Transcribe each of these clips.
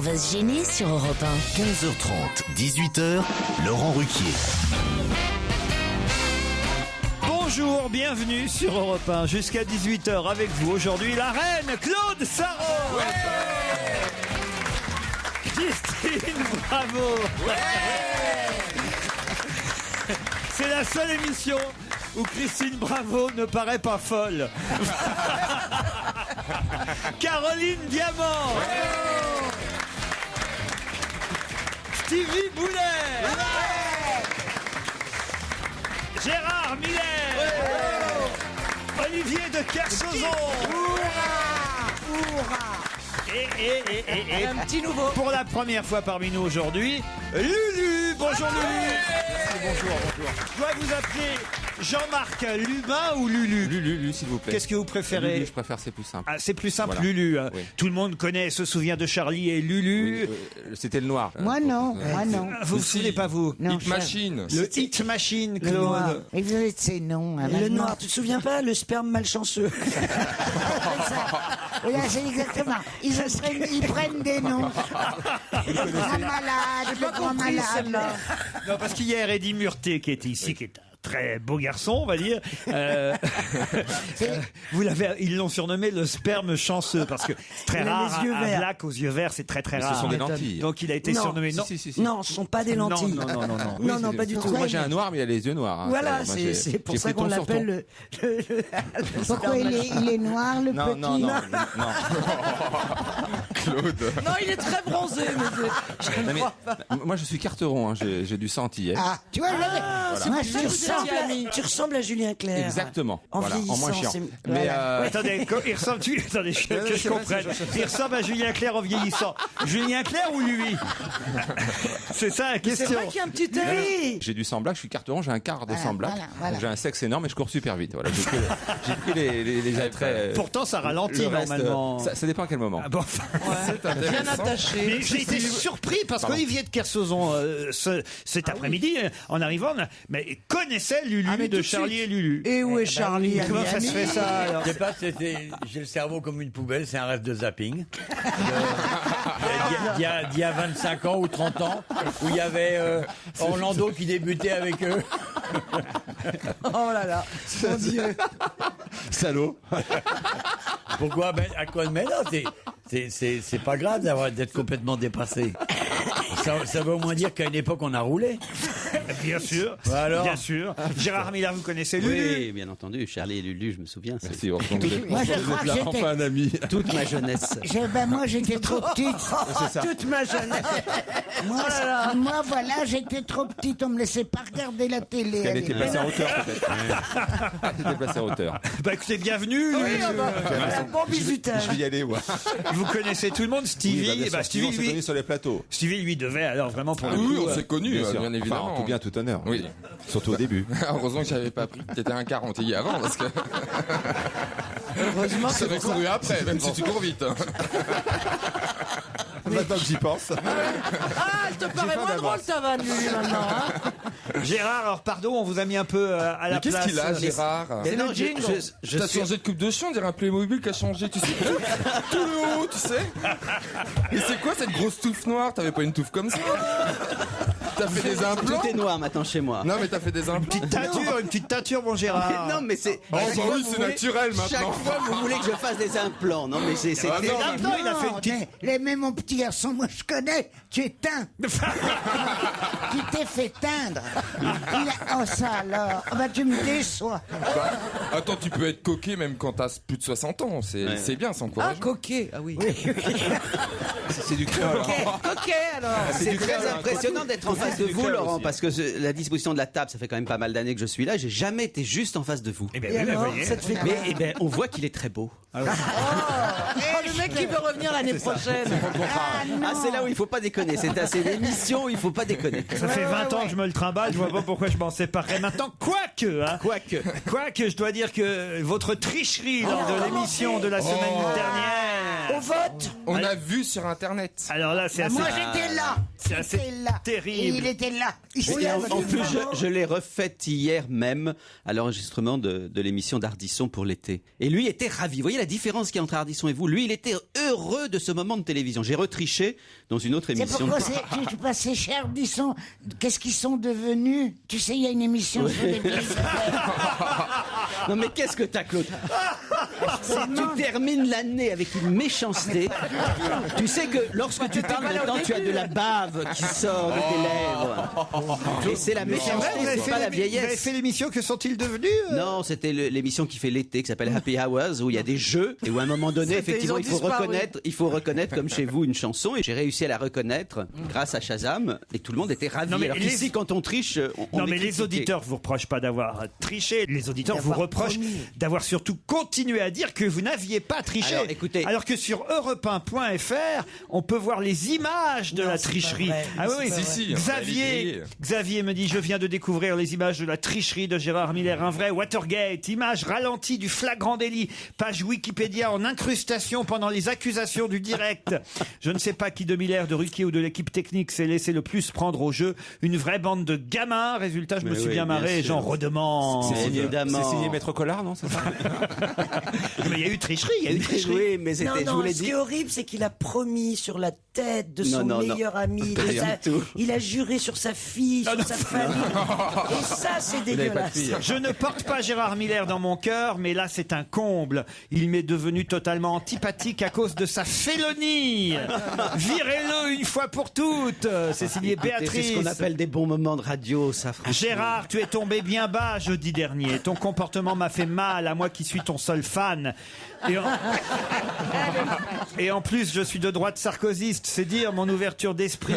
va se gêner sur Europe 1. 15h30, 18h, Laurent Ruquier. Bonjour, bienvenue sur Europe 1 jusqu'à 18h avec vous. Aujourd'hui, la reine Claude Sarraud. Christine Bravo. C'est la seule émission où Christine Bravo ne paraît pas folle. Caroline Diamant. Stevie Boulet. Gérard Miller. Olivier de Kersauzon. Et un petit nouveau. Pour la première fois parmi nous aujourd'hui, Lulu. Bonjour Lulu. Bonjour. Je dois vous appeler Jean-Marc Lubin ou Lulu? Lulu, s'il vous plaît. Qu'est-ce que vous préférez? Lulu, je préfère, c'est plus simple. Ah, c'est plus simple, Voilà. Lulu. Oui. Tout le monde connaît, se souvient de Charlie et Lulu. Oui, c'était le noir. Moi non. Vous vous souvenez pas, vous? Non, Hit Machine. Le Hit Machine, Le noir. Claude. Et vous avez ces noms. Hein, Le maintenant. noir, tu te souviens pas? Le sperme malchanceux. Et là, c'est exactement. Ils prennent des noms. La malade, le grand malade. Non, parce qu'hier, Eddie Murté, qui était ici, qui est un très beau garçon, on va dire, ils l'ont surnommé le sperme chanceux, parce que c'est très Il a rare, les yeux un verts. black aux yeux verts, c'est très très Mais rare. ce sont des lentilles. Donc il a été Non. surnommé... Si. Non, ce sont pas des lentilles. Non. Oui, Non, c'est- pas du tout. Moi, j'ai un noir, mais il a les yeux noirs. hein. Voilà, Moi, c'est pour j'ai ça pris qu'on ton sur l'appelle ton. le Pourquoi il est noir, le Non, petit? non. Claude. Non, il est très bronzé, mais je ne Non, mais- crois pas. Moi, je suis carteron, hein. J'ai du sang antillais. Ah, tu vois, moi, Tu ressembles à Julien Clerc. Exactement. En Voilà, en moins vieillissant, chiant. c'est- Mais Attendez, il ressemble, attendez, que je comprenne. Il ressemble à Julien Clerc en vieillissant. Julien Clerc ou lui? C'est ça la C'est question. vrai qu'il y a un petit air. j'ai du sang black, je suis carteron, j'ai un quart de sang black. voilà. Donc j'ai un sexe énorme et je cours super vite. Voilà, j'ai pris les attraits. Pourtant, ça ralentit Le reste, normalement. ça dépend à quel moment. Ah bon, Bien attaché. mais j'ai été surpris parce Pardon. qu'Olivier de Kersauzon, cet après-midi, en arrivant, mais connaissait Lulu Ah, mais de tout de Charlie suite. et Lulu. Et où est Charlie? Comment ça se fait ça alors? Je sais pas, j'ai le cerveau comme une poubelle, c'est un rêve de zapping. Il y a 25 ans ou 30 ans, où il y avait Orlando qui débutait avec eux. Oh là là. Mon Dieu. Salaud. Pourquoi? Ben, à quoi? Mais non, c'est pas grave d'être complètement dépassé. Ça veut au moins dire qu'à une époque, on a roulé. Bien sûr, Bah alors bien sûr. Gérard Miller, vous connaissez Lulu? Oui, bien entendu. Charlie et Lulu, je me souviens. C'est Merci, vous êtes Moi, je crois que là, j'étais- enfin un ami. toute ma jeunesse. Moi, j'étais trop petite. Toute ma jeunesse. Moi, voilà, j'étais trop petite. On me laissait pas regarder la télé. Elle était placée en hauteur, peut-être. Elle était placée en hauteur. Bah écoutez, bienvenue. Lulu. Un bon bisutage. Je vais y aller, moi. Vous connaissez tout le monde, Stevie. Stevie, on s'est lui, connus sur les plateaux. Stevie, lui, devait alors vraiment pour le Oui, coup. on s'est connus, Bien sûr. bien évidemment. Enfin, en tout bien, tout honneur. Oui. Surtout au début. Heureusement que j'avais pas pris que t'étais un 40 avant, parce que Heureusement, je savais courir après, même si tu cours vite. hein. Maintenant que j'y pense. Ah, elle te paraît moins drôle ta vanne, Lulu, maintenant. Hein. Gérard, alors pardon, on vous a mis un peu à la Mais qu'est-ce place. qu'il a, Gérard? C'est le jingle. T'as changé de coupe de cheveux, on dirait un Playmobil qui a changé, tu sais. Tout le haut, tu sais. Et c'est quoi cette grosse touffe noire? T'avais pas une touffe comme ça? T'as fait des implants? Tout est noir maintenant chez moi. Non, mais t'as fait des implants? Une petite teinture, mon Gérard. Non, mais c'est. Oh, à chaque bah fois, oui, vous c'est voulez- naturel, maintenant. Chaque fois, vous voulez que je fasse des implants. Non, mais c'est. Ah, non. Maintenant, il a fait une petite... Mais mon petit garçon, moi je connais, tu es teint. Tu t'es fait teindre. Oh ça alors, oh, bah tu me déçois. Bah, attends, tu peux être coquet même quand t'as plus de 60 ans. C'est bien, c'est Ah, encourageant. coquet. Ah oui. C'est du créole. Coquet, alors. C'est très impressionnant d'être en face de vous, clair Laurent, aussi. parce que la disposition de la table, ça fait quand même pas mal d'années que je suis là. J'ai jamais été juste en face de vous. Eh bien, Et oui, alors, vous voyez. ça te fait quoi? Mais eh ben, on voit qu'il est très beau. Oh, le mec qui veut revenir l'année prochaine. Ah, c'est là où il faut pas déconner. C'est l'émission où il faut pas déconner. Ça fait 20 ans que je me le trimballe, je vois pas pourquoi je m'en séparerais maintenant. Quoique, je dois dire que votre tricherie lors de l'émission de la semaine dernière. Au vote. On a vu sur Internet. Alors là, c'est assez... Moi j'étais là. C'est assez J'étais là. terrible. Et il était là. Il Et s'est en plus, levé. je l'ai refaite hier même à l'enregistrement de l'émission d'Ardisson pour l'été. Et lui était ravi. Vous voyez la différence qu'il y a entre Ardisson et vous? Lui, il était heureux de ce moment de télévision. J'ai retriché dans une autre C'est émission. pourquoi tu passais cher, Disson. Qu'est-ce qu'ils sont devenus? Tu sais, il y a une émission sur les vieilles Non mais qu'est-ce que t'as, Claude? Tu termines l'année avec une méchanceté. Tu sais que lorsque tu parles maintenant, tu as de la bave qui sort de tes lèvres. Et c'est la méchanceté, c'est pas la Vous avez vieillesse. fait l'émission Que sont-ils devenus Non, c'était l'émission qui fait l'été, qui s'appelle Happy Hours, où il y a des jeux, et où à un moment donné, effectivement, il faut reconnaître comme chez vous une chanson, et j'ai réussi à la reconnaître grâce à Shazam, et tout le monde était ravi. Non, mais Alors les- qu'ici, quand on triche, on Non, est mais les critiqué. auditeurs vous reprochent pas d'avoir triché. Les auditeurs vous reprochent d'avoir surtout continué à dire que vous n'aviez pas triché. Alors, écoutez. Alors que sur europe1.fr, on peut voir les images de la tricherie. Ah oui, Si, si, on va les griller. Xavier me dit, je viens de découvrir les images de la tricherie de Gérard Miller. Un vrai Watergate. Image ralentie du flagrant délit. Page Wikipédia en incrustation pendant les accusations du direct. Je ne sais pas qui de Miller, de Ruquier ou de l'équipe technique s'est laissé le plus prendre au jeu. Une vraie bande de gamins. Résultat, je me Mais suis oui, bien bien marré et sûr. j'en redemande. C'est signé- Évidemment. C'est signé Maître Collard, non? C'est ça? Mais il y a eu tricherie, il y a eu tricherie. Oui, mais Non, je vous non, l'ai ce qui dit. est horrible, c'est qu'il a promis sur la tête de son Non, non, meilleur ami. Pas de du sa- tout. Il a juré sur sa fille, sur sa famille. Et ça, c'est Vous n'avez pas de dégueulasse. fille. Je ne porte pas Gérard Miller dans mon cœur, mais là c'est un comble. Il m'est devenu totalement antipathique à cause de sa félonie. Virez-le une fois pour toutes. C'est signé Écoutez, Béatrice. C'est ce qu'on appelle des bons moments de radio, ça, franchement. Gérard, tu es tombé bien bas jeudi dernier. Ton comportement m'a fait mal, à moi qui suis ton seul fan. Et en plus, je suis de droite sarkozyste, c'est dire mon ouverture d'esprit.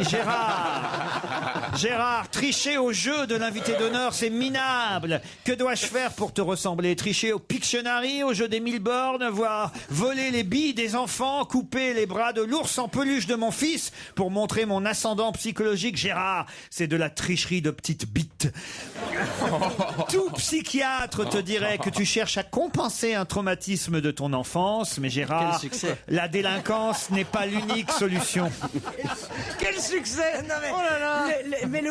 Gérard, tricher au jeu de l'invité d'honneur, c'est minable. Que dois-je faire pour te ressembler? Tricher au Pictionary, au jeu des 1000 bornes, voire voler les billes des enfants, couper les bras de l'ours en peluche de mon fils pour montrer mon ascendant psychologique? Gérard, c'est de la tricherie de petite bite. Tout psychiatre te dirait que tu cherches à compenser un traumatisme de ton enfance, mais Gérard, Quel succès. la délinquance n'est pas l'unique solution. Quel succès! Non, mais, Oh là là. mais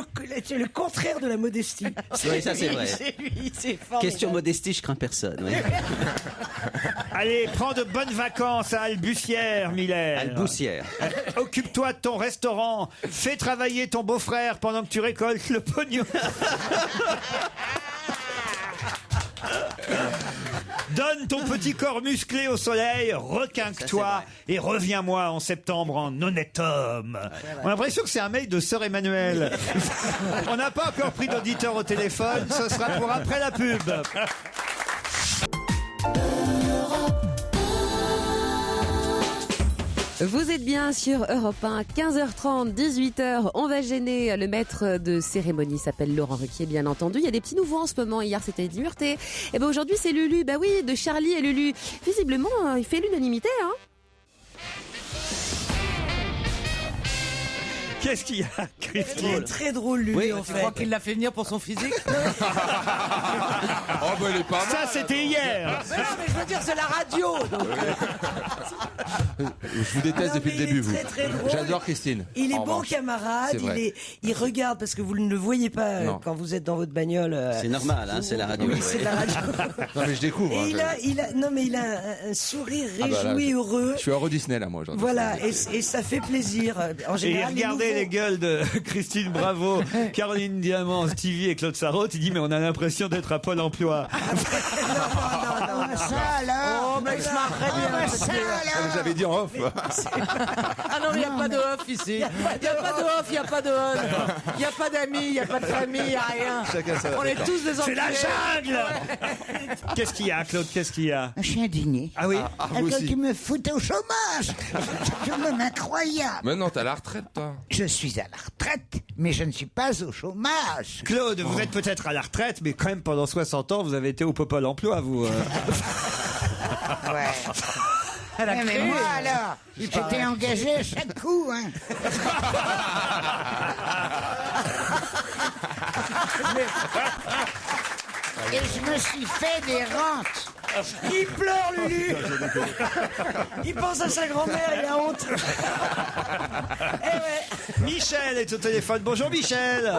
c'est le contraire de la modestie. Oui, ça, c'est vrai. C'est lui, c'est formidable. Question modestie, je crains personne. oui. Allez, prends de bonnes vacances à Albussière, Miller. Alboussière. Occupe-toi de ton restaurant. Fais travailler ton beau-frère pendant que tu récoltes le pognon. Donne ton petit corps musclé au soleil, requinque-toi et reviens-moi en septembre en honnête homme. On a l'impression que c'est un mail de Sœur Emmanuel. On n'a pas encore pris d'auditeur au téléphone, ce sera pour après la pub. Vous êtes bien sur Europe 1, 15h30, 18h. On va gêner le maître de cérémonie, s'appelle Laurent Ruquier, bien entendu. Il y a des petits nouveaux en ce moment. Hier, c'était Dimurté. Et ben aujourd'hui, c'est Lulu. Bah oui, de Charlie et Lulu. Visiblement, il fait l'unanimité, hein. Qu'est-ce qu'il y a, Il Christine? est très drôle, lui, Oui, en tu fait. crois qu'il l'a fait venir pour son physique? Oh, bah, elle est pas mal. Ça, c'était hier. Mais non, mais je veux dire, c'est la radio. donc. Je vous déteste Non, depuis mais le il début, est vous. très, très drôle. J'adore Christine. Il est En bon revanche. camarade, C'est vrai. il regarde parce que vous ne le voyez pas Non. quand vous êtes dans votre bagnole. C'est normal, hein, c'est la radio. Oui, c'est de la radio. Non, mais je découvre. Et hein, il a un sourire Ah bah là, réjoui, je- heureux. Je suis Euro Disney, là, moi, aujourd'hui. Voilà, et ça fait plaisir. En Et général, regardez les gueules de Christine Bravo, Caroline Diamant, Stevie et Claude Sarraute. Il dit mais on a l'impression d'être à Pôle Emploi. Ah, ça alors. Oh, mais il se marre très bien. Ah, ça alors. J'avais dit en off. Ah non, mais il n'y a pas de off ici. Il n'y a pas de off, il n'y a pas de on. Il n'y a pas d'amis, il n'y a pas de famille, il n'y a rien. Chacun sa- On est tous des C'est la enculés. jungle. Qu'est-ce qu'il y a, Claude? Qu'est-ce qu'il y a? Je suis indigné. Ah oui. vous aussi. Qui me foutait au chômage. C'est quand même incroyable. Maintenant, t'as la retraite, toi. Je suis à la retraite, mais je ne suis pas au chômage. Claude, vous êtes peut-être à la retraite, mais quand même pendant 60 ans, vous avez été au Pôle Emploi, vous. Ouais. Mais moi alors, j'étais engagé à chaque coup. Hein. Et je me suis fait des rentes. Il pleure, Lulu. Il pense à sa grand-mère, il a honte. Eh ouais. Michel est au téléphone. Bonjour Michel.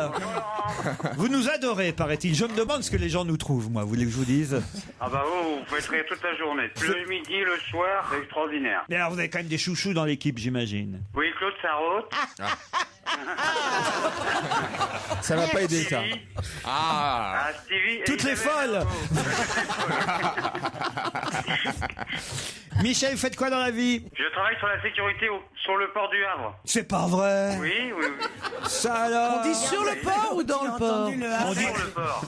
Vous nous adorez, paraît-il. Je me demande ce que les gens nous trouvent, moi. Vous voulez que je vous dise? Ah bah vous faites rire toute la journée. Le midi, le soir, c'est extraordinaire. Mais alors, vous avez quand même des chouchous dans l'équipe, j'imagine. Oui, Claude Sarraute. Ça va pas aider, ça. Ah, Stevie. Toutes les folles. Michel, vous faites quoi dans la vie? Je travaille sur la sécurité sur le port du Havre. C'est pas vrai. Oui, oui, oui. Ça alors? On dit sur le port ou dans le port? On dit Sur le port.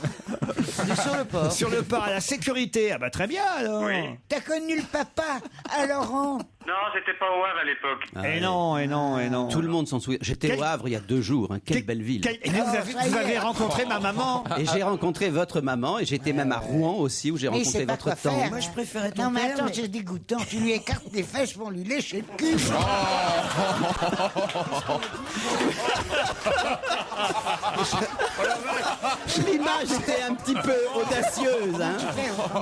On dit sur le port. sur le port à la sécurité. Ah bah très bien alors. Oui. T'as connu le papa à Laurent? Non, c'était pas au Havre à l'époque. Et non, et non, et non. Tout le monde s'en souvient. J'étais Quel- au Havre il y a 2 jours. Hein. Quelle belle ville. Et vous avez rencontré ma maman. Et j'ai rencontré votre maman et j'étais même à Rouen aussi où j'ai Mais il rencontré sait pas votre quoi tante. faire. Moi, je préférais ton Non, mais père, attends, mais- c'est dégoûtant. Tu lui écartes les fesses pour lui lécher le cul. L'image était un petit peu audacieuse. Hein.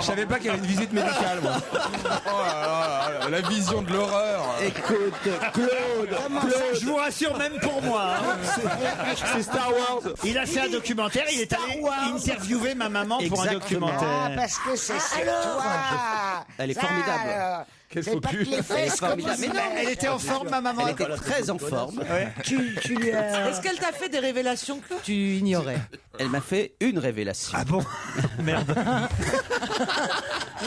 Je savais pas qu'il y avait une visite médicale, moi. Oh là là, la vision de l'horreur. Écoute, Claude, Je vous rassure, même pour moi. hein. C'est Star Wars. Il a fait un documentaire. Il est allé interviewer ma maman pour un Exactement. Ah, documentaire. parce que c'est toi. Elle est Ça, formidable. alors. Quel C'est faux pas cul. que les Elle est fesses comme formidable. Mais non, Elle était en forme, ma maman. Elle était très en forme. tu lui as... Est-ce qu'elle t'a fait des révélations que tu ignorais? Elle m'a fait une révélation. Ah bon? Merde.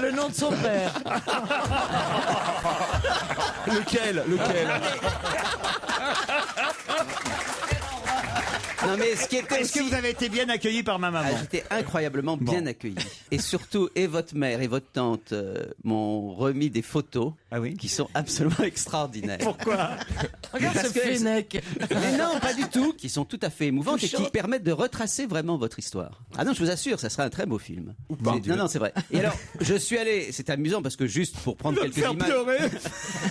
Le nom de son père. Lequel? Non mais ce qui était Est-ce que aussi... vous avez été bien accueilli par ma maman? Ah, j'étais incroyablement bien accueilli. Et surtout, et votre mère et votre tante m'ont remis des photos qui sont absolument extraordinaires. Pourquoi? Regarde Parce ce que- fennec. Mais non, pas du tout. Qui sont tout à fait émouvantes et qui Touchante. permettent de retracer vraiment votre histoire. Ah non, je vous assure, ça sera un très beau film. pas. Non, c'est vrai. Et alors, je suis allé, c'est amusant parce que juste pour prendre quelques Faire images, pleurer.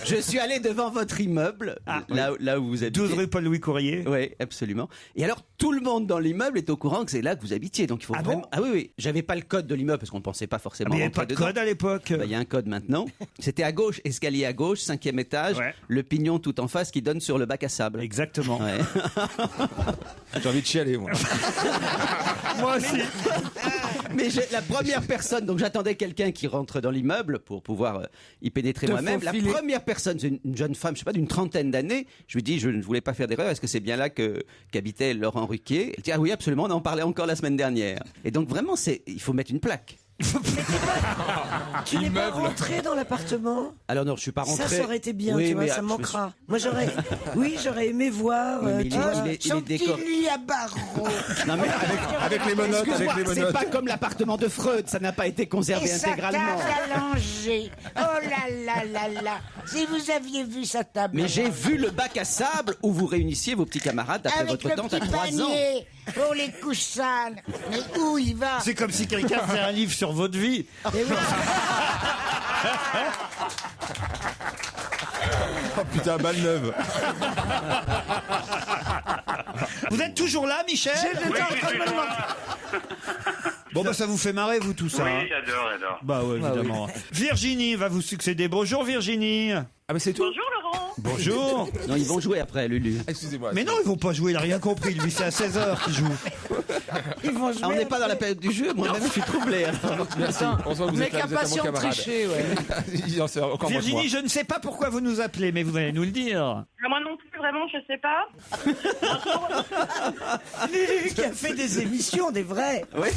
je suis allé devant votre immeuble, là où vous habitez. 12 rue Paul-Louis Courrier. Oui, absolument. Et alors, tout le monde dans l'immeuble est au courant que c'est là que vous habitiez. Donc, il faut vraiment... Ah oui, oui. J'avais pas le code de l'immeuble parce qu'on ne pensait pas forcément Mais il n'y avait rentrer pas de dedans. code à l'époque. Bah, il y a un code maintenant. C'était à gauche, escalier à gauche, 5e étage, le pignon tout en face qui donne sur le bac à sable. Exactement. Ouais. J'ai envie de chialer, moi. Moi aussi. Mais la première personne, donc j'attendais quelqu'un qui rentre dans l'immeuble pour pouvoir y pénétrer Te moi-même. La faufiler. première personne, c'est une jeune femme, je sais pas, d'une trentaine d'années. Je lui dis, je ne voulais pas faire d'erreur. Est-ce que c'est bien là qu'habitait Laurent Ruquier? Elle dit, ah oui, absolument, on en parlait encore la semaine dernière. Et donc vraiment, il faut mettre une plaque. Tu n'es pas rentré dans l'appartement? Alors non, je suis pas rentré. Ça aurait été bien, Oui, tu vois, mais, ça je me manquera. Moi, j'aurais aimé voir. Oui, mais il tu est- vois, il est Son petit décor- lit à barreaux. Non, mais Avec les monotes, excuse-moi, avec les c'est monotes. pas comme l'appartement de Freud, ça n'a pas été Et conservé sa intégralement. table à langer. Oh là là là là. Si vous aviez vu sa table. Mais à j'ai langer. vu le bac à sable où vous réunissiez vos petits camarades après Avec votre le tante à petit 3 ans. panier pour les coussins. Mais où il va? C'est comme si quelqu'un faisait un livre sur votre vie. Oh putain, balle neuve. Vous êtes toujours là, Michel? Oui, je suis toujours là. Bon, bah ça vous fait marrer, vous, tout ça. hein. Oui, j'adore. Bah ouais, évidemment. Virginie va vous succéder. Bonjour, Virginie. Ah mais c'est tout. Bonjour Laurent. Bonjour. Non, ils vont jouer après, Lulu. Excusez-moi. Mais non, ils vont pas jouer, il a rien compris. Lui, c'est à 16h qu'il joue. Ils vont jouer. Ah, on n'est pas dans la période du jeu, moi-même je suis troublé. Alors. Merci. On se voit que vous Mec êtes là, vous êtes un bon impatient de camarade. tricher, ouais. Il en sait encore moins que moi. Virginie, je ne sais pas pourquoi vous nous appelez, mais vous allez nous le dire. Moi non plus, vraiment, je sais pas. Lulu qui a fait des émissions, des vraies. Oui,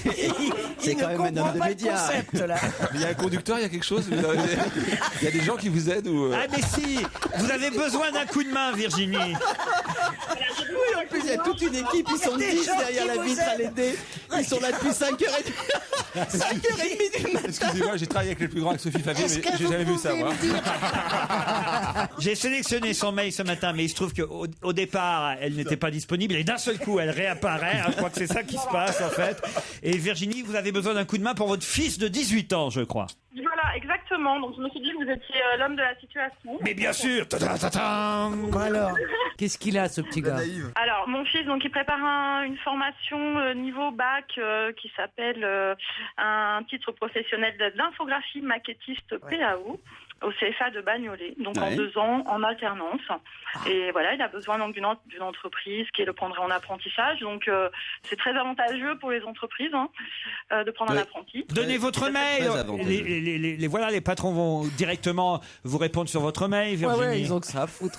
c'est quand même un homme de médias. Concept, là. Il y a un conducteur, il y a quelque chose. Il y a des gens qui vous aident ou Ah, mais si, vous avez besoin d'un coup de main, Virginie. Oui, en plus, il y a toute une équipe, ils sont 10 derrière la vitre à l'aider. Ils sont là depuis 5h30. 5h30 du matin. Excusez-moi, j'ai travaillé avec les plus grands, avec Sophie Favier, mais j'ai jamais vu ça, moi. J'ai sélectionné son mail ce matin, mais il se trouve qu'au départ, elle n'était pas disponible et d'un seul coup, elle réapparaît. Hein, je crois que c'est ça qui se passe, en fait. Et Virginie, vous avez besoin d'un coup de main pour votre fils de 18 ans, je crois. Voilà, exactement. Donc je me suis dit que vous étiez l'homme de la situation. Mais bien sûr. Bon alors, qu'est-ce qu'il a, ce petit gars? Alors, mon fils, donc, il prépare une formation niveau bac qui s'appelle un titre professionnel d'infographie maquettiste PAO. au CFA de Bagnolet, donc en Ouais. 2 ans, en alternance. Et voilà, il a besoin donc d'une entreprise qui le prendrait en apprentissage. Donc c'est très avantageux pour les entreprises de prendre un apprenti. Donnez votre mail. Voilà, les patrons vont directement vous répondre sur votre mail, Virginie. Ouais, ils ont que ça à foutre.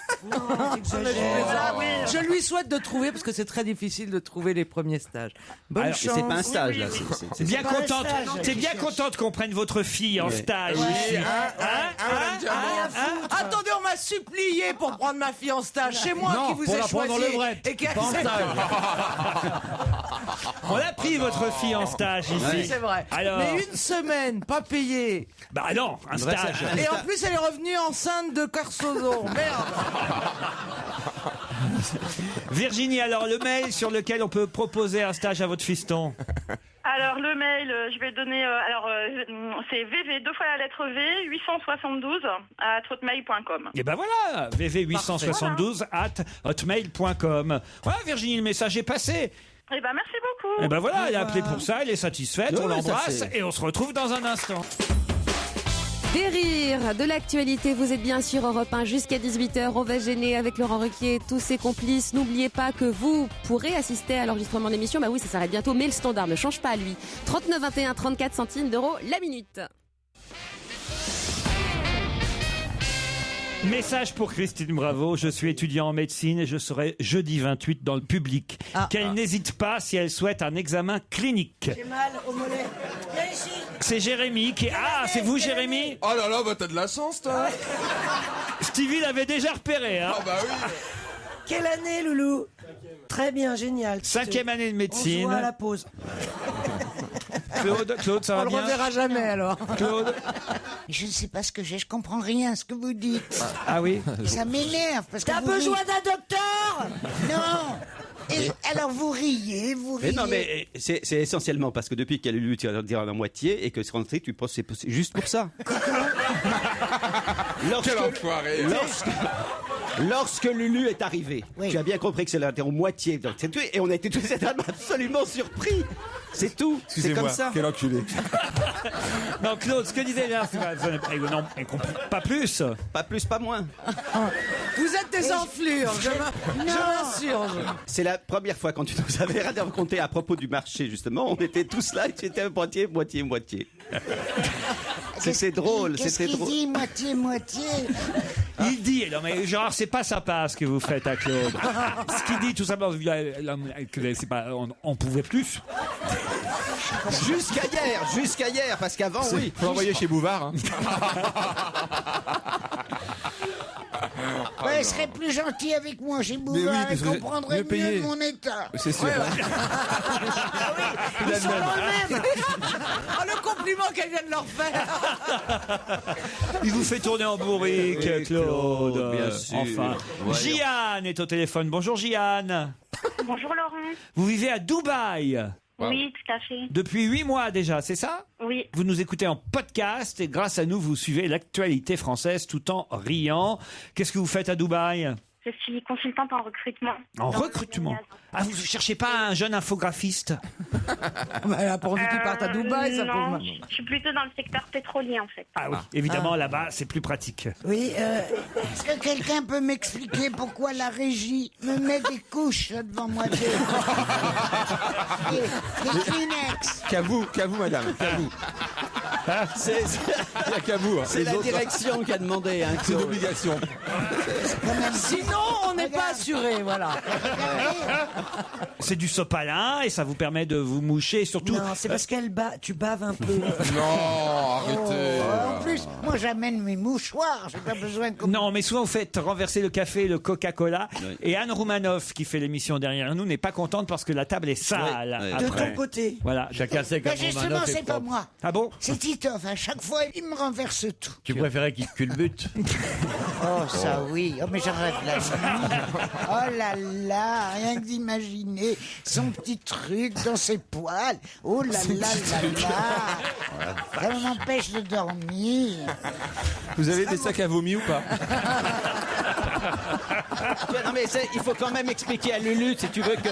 Je lui souhaite de trouver, parce que c'est très difficile de trouver les premiers stages. Bonne Alors, chance. C'est pas un stage, là. C'est bien pas un contente. stage C'est qui bien cherche. contente qu'on prenne votre fille en stage ici. Attendez, on m'a supplié pour prendre ma fille en stage. C'est moi Non, qui vous pour ai la prendre choisi. en levrette, Et qui pas en accepte. stage. On a pris votre fille en stage ici. Oui, c'est vrai. Alors, Mais une semaine, pas payée. bah non, un stage. Et en plus, elle est revenue enceinte de Carsozo. Merde. Virginie, alors le mail sur lequel on peut proposer un stage à votre fiston. Alors le mail, je vais le donner. C'est VV 2 fois la lettre V 872 @hotmail.com. Et ben voilà, vv872@hotmail.com. Voilà, Virginie, le message est passé. Eh ben merci beaucoup. Et ben voilà, elle a appelé pour ça, elle est satisfaite, Ouais, on ça, l'embrasse c'est- et on se retrouve dans un instant. Des rires, de l'actualité, vous êtes bien sûr Europe 1 jusqu'à 18h. On va gêner avec Laurent Ruquier et tous ses complices. N'oubliez pas que vous pourrez assister à l'enregistrement de l'émission. Bah oui, ça s'arrête bientôt, mais le standard ne change pas, lui. 39 21 34 centimes d'euros la minute. Message pour Christine Bravo, je suis étudiant en médecine et je serai jeudi 28 dans le public. Qu'elle n'hésite pas si elle souhaite un examen clinique. J'ai mal au mollet. Viens ici. C'est Jérémy qui... Ah, c'est vous Jérémy? Oh là là, bah t'as de la chance, toi. Stevie l'avait déjà repéré, hein. Ah bah oui. Quelle année, Loulou? Très bien, génial. 5e année de On médecine. se voit à la pause. Claude, ça va On le bien? reverra jamais alors. Claude? Je ne sais pas ce que j'ai, je comprends rien ce que vous dites. Ah oui? Ça m'énerve parce que T'as vous besoin riez. d'un docteur? Non. Et alors vous riez, vous riez. Mais non, mais c'est essentiellement parce que depuis qu'elle a lu, tu vas dire la moitié et que c'est rentré, tu penses que c'est juste pour ça. Quel enfoiré. Lorsque Lulu est arrivé, tu as bien compris que c'est l'interro moitié. Donc c'est tout, et on a été tous absolument surpris. C'est tout. C'est comme ça. Quel enculé. Non, Claude, ce que disait là, non, elle comprend pas plus. Pas plus, pas moins. Vous êtes des enflures, je m'insurge. C'est la première fois quand tu nous avais raconté à propos du marché, justement. On était tous là et tu étais moitié. C'était drôle, Qu'est-ce c'était qu'il drôle. dit, moitié? Il dit, non mais genre c'est pas sympa ce que vous faites à Claude. Ce qu'il dit tout simplement, que c'est pas, on pouvait plus. Jusqu'à hier, parce qu'avant, oui. Faut l'envoyer chez Bouvard. Hein. Elle serait plus gentil avec moi chez Bouvard, parce elle que comprendrait mieux payé. mieux mon état. C'est sûr. Ils sont dans le même. Oh, le compliment qu'elle vient de leur faire. Il vous fait tourner en bourrique, Oui, Claude. bien sûr. Enfin. Voyons. Jeanne est au téléphone. Bonjour Jeanne. Bonjour Laurent. Vous vivez à Dubaï Oui, tout à fait. depuis 8 mois déjà, c'est ça? Oui. Vous nous écoutez en podcast et grâce à nous, vous suivez l'actualité française tout en riant. Qu'est-ce que vous faites à Dubaï? Je suis consultante en recrutement. En Dans le recrutement? gymnase. Ah, vous cherchez pas un jeune infographiste? Elle a pas envie qu'ils partent à Dubaï, ça non, pauvre maman. je suis plutôt dans le secteur pétrolier en fait. Ah oui, évidemment, là-bas, c'est plus pratique. Oui, est-ce que quelqu'un peut m'expliquer pourquoi la régie me met des couches là, devant moi des Kleenex? Qu'à vous, madame. Qu'à vous. C'est Il y a qu'à vous. Hein. c'est Les la autres, direction qui a demandé. Hein, c'est une Claude. obligation. Sinon, on n'est pas assuré, voilà. C'est du sopalin et ça vous permet de vous moucher et surtout. Non, c'est parce tu baves un peu. Non, arrêtez. En plus, moi j'amène mes mouchoirs, j'ai pas besoin de... Non, mais souvent vous faites renverser le café et le Coca-Cola. Oui. Et Anne Roumanoff, qui fait l'émission derrière nous, n'est pas contente parce que la table est sale. Oui, oui. De après. ton côté. Voilà. Chacun sait Ben qu'un justement, Romanoff est c'est pas propre. moi. Ah bon? C'est Titoff, à chaque fois, il me renverse tout. Tu préférais qu'il te culbute? Oh, ça oui. Oh, mais je rêve la nuit. Oh là là, rien que d'imaginer son petit truc dans ses poils. Oh là là là là. Ça m'empêche de dormir. Vous avez des sacs à vomi ou pas? Non mais il faut quand même expliquer à Lulu, si tu veux que...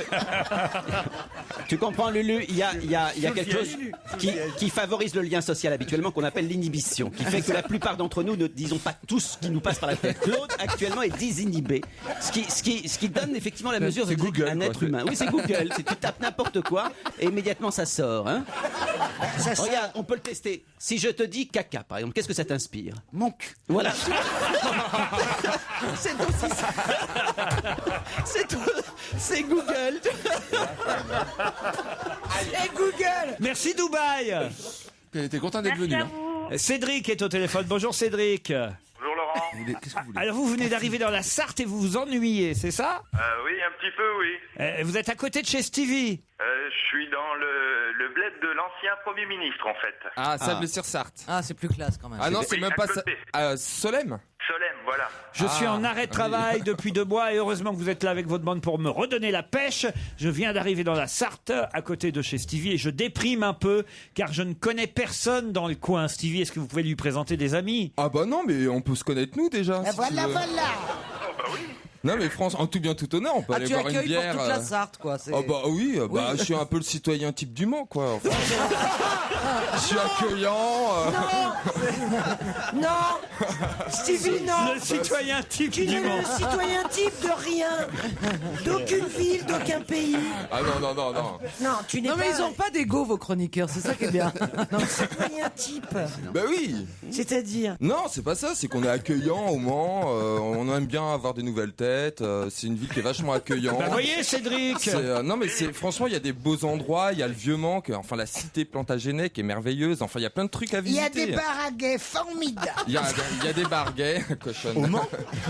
Tu comprends Lulu, il y a quelque chose qui favorise le lien social habituellement qu'on appelle l'inhibition, qui fait que la plupart d'entre nous ne disons pas tout ce qui nous passe par la tête. Claude actuellement est désinhibé, ce qui donne effectivement la mesure de Google, un être humain. Oui, c'est Google, si tu tapes n'importe quoi et immédiatement ça sort. Hein. Regarde, on peut le tester. Si je te dis caca par exemple, qu'est-ce que ça t'inspire? Mon cul. Voilà. C'est aussi ça. C'est Google. Et Google. Merci Dubaï. T'es content d'être venu. Merci à vous. Cédric est au téléphone. Bonjour Cédric. Bonjour Laurent. Qu'est-ce que vous voulez? Alors vous venez d'arriver dans la Sarthe et vous vous ennuyez, c'est ça? Oui, un petit peu, oui. Vous êtes à côté de chez Stevie. Je suis dans le bled de l'ancien Premier ministre, en fait. Ah, Sables-sur-Sarthe. Ah, c'est plus classe quand même. Ah non, c'est Oui, même à pas côté. Solem. Solem, voilà. Je suis en arrêt de travail depuis 2 mois et heureusement que vous êtes là avec votre bande pour me redonner la pêche. Je viens d'arriver dans la Sarthe, à côté de chez Stevie, et je déprime un peu car je ne connais personne dans le coin. Stevie, est-ce que vous pouvez lui présenter des amis? Ah bah non, mais on peut se connaître nous déjà. Ah, si voilà, tu veux. voilà. Oh, bah oui. Non mais France, en tout bien tout honneur, on peut aller Tu boire une accueilles bière. pour toute la Sarthe, quoi. c'est- Oh bah oui, bah je suis un peu le citoyen type du Mans, quoi. Enfin, je suis accueillant. Non Stevie, non Le citoyen type Tu du n'es Mans. le citoyen type de rien. D'aucune ville, d'aucun pays. Ah non. Non, tu n'es Non, pas... mais ils ont pas d'ego, vos chroniqueurs, c'est ça qui est bien. Non, citoyen type. Bah oui. C'est-à-dire... Non, c'est pas ça, c'est qu'on est accueillant au Mans, on aime bien avoir des nouvelles têtes, c'est une ville qui est vachement accueillante. Bah voyez Cédric. Non mais franchement il y a des beaux endroits, il y a le Vieux Mans, enfin la cité Plantagenet qui est merveilleuse, enfin il y a plein de trucs à Il y visiter. a des bars à gays formidables. Il y a des bars gays, cochonne. Au Mans?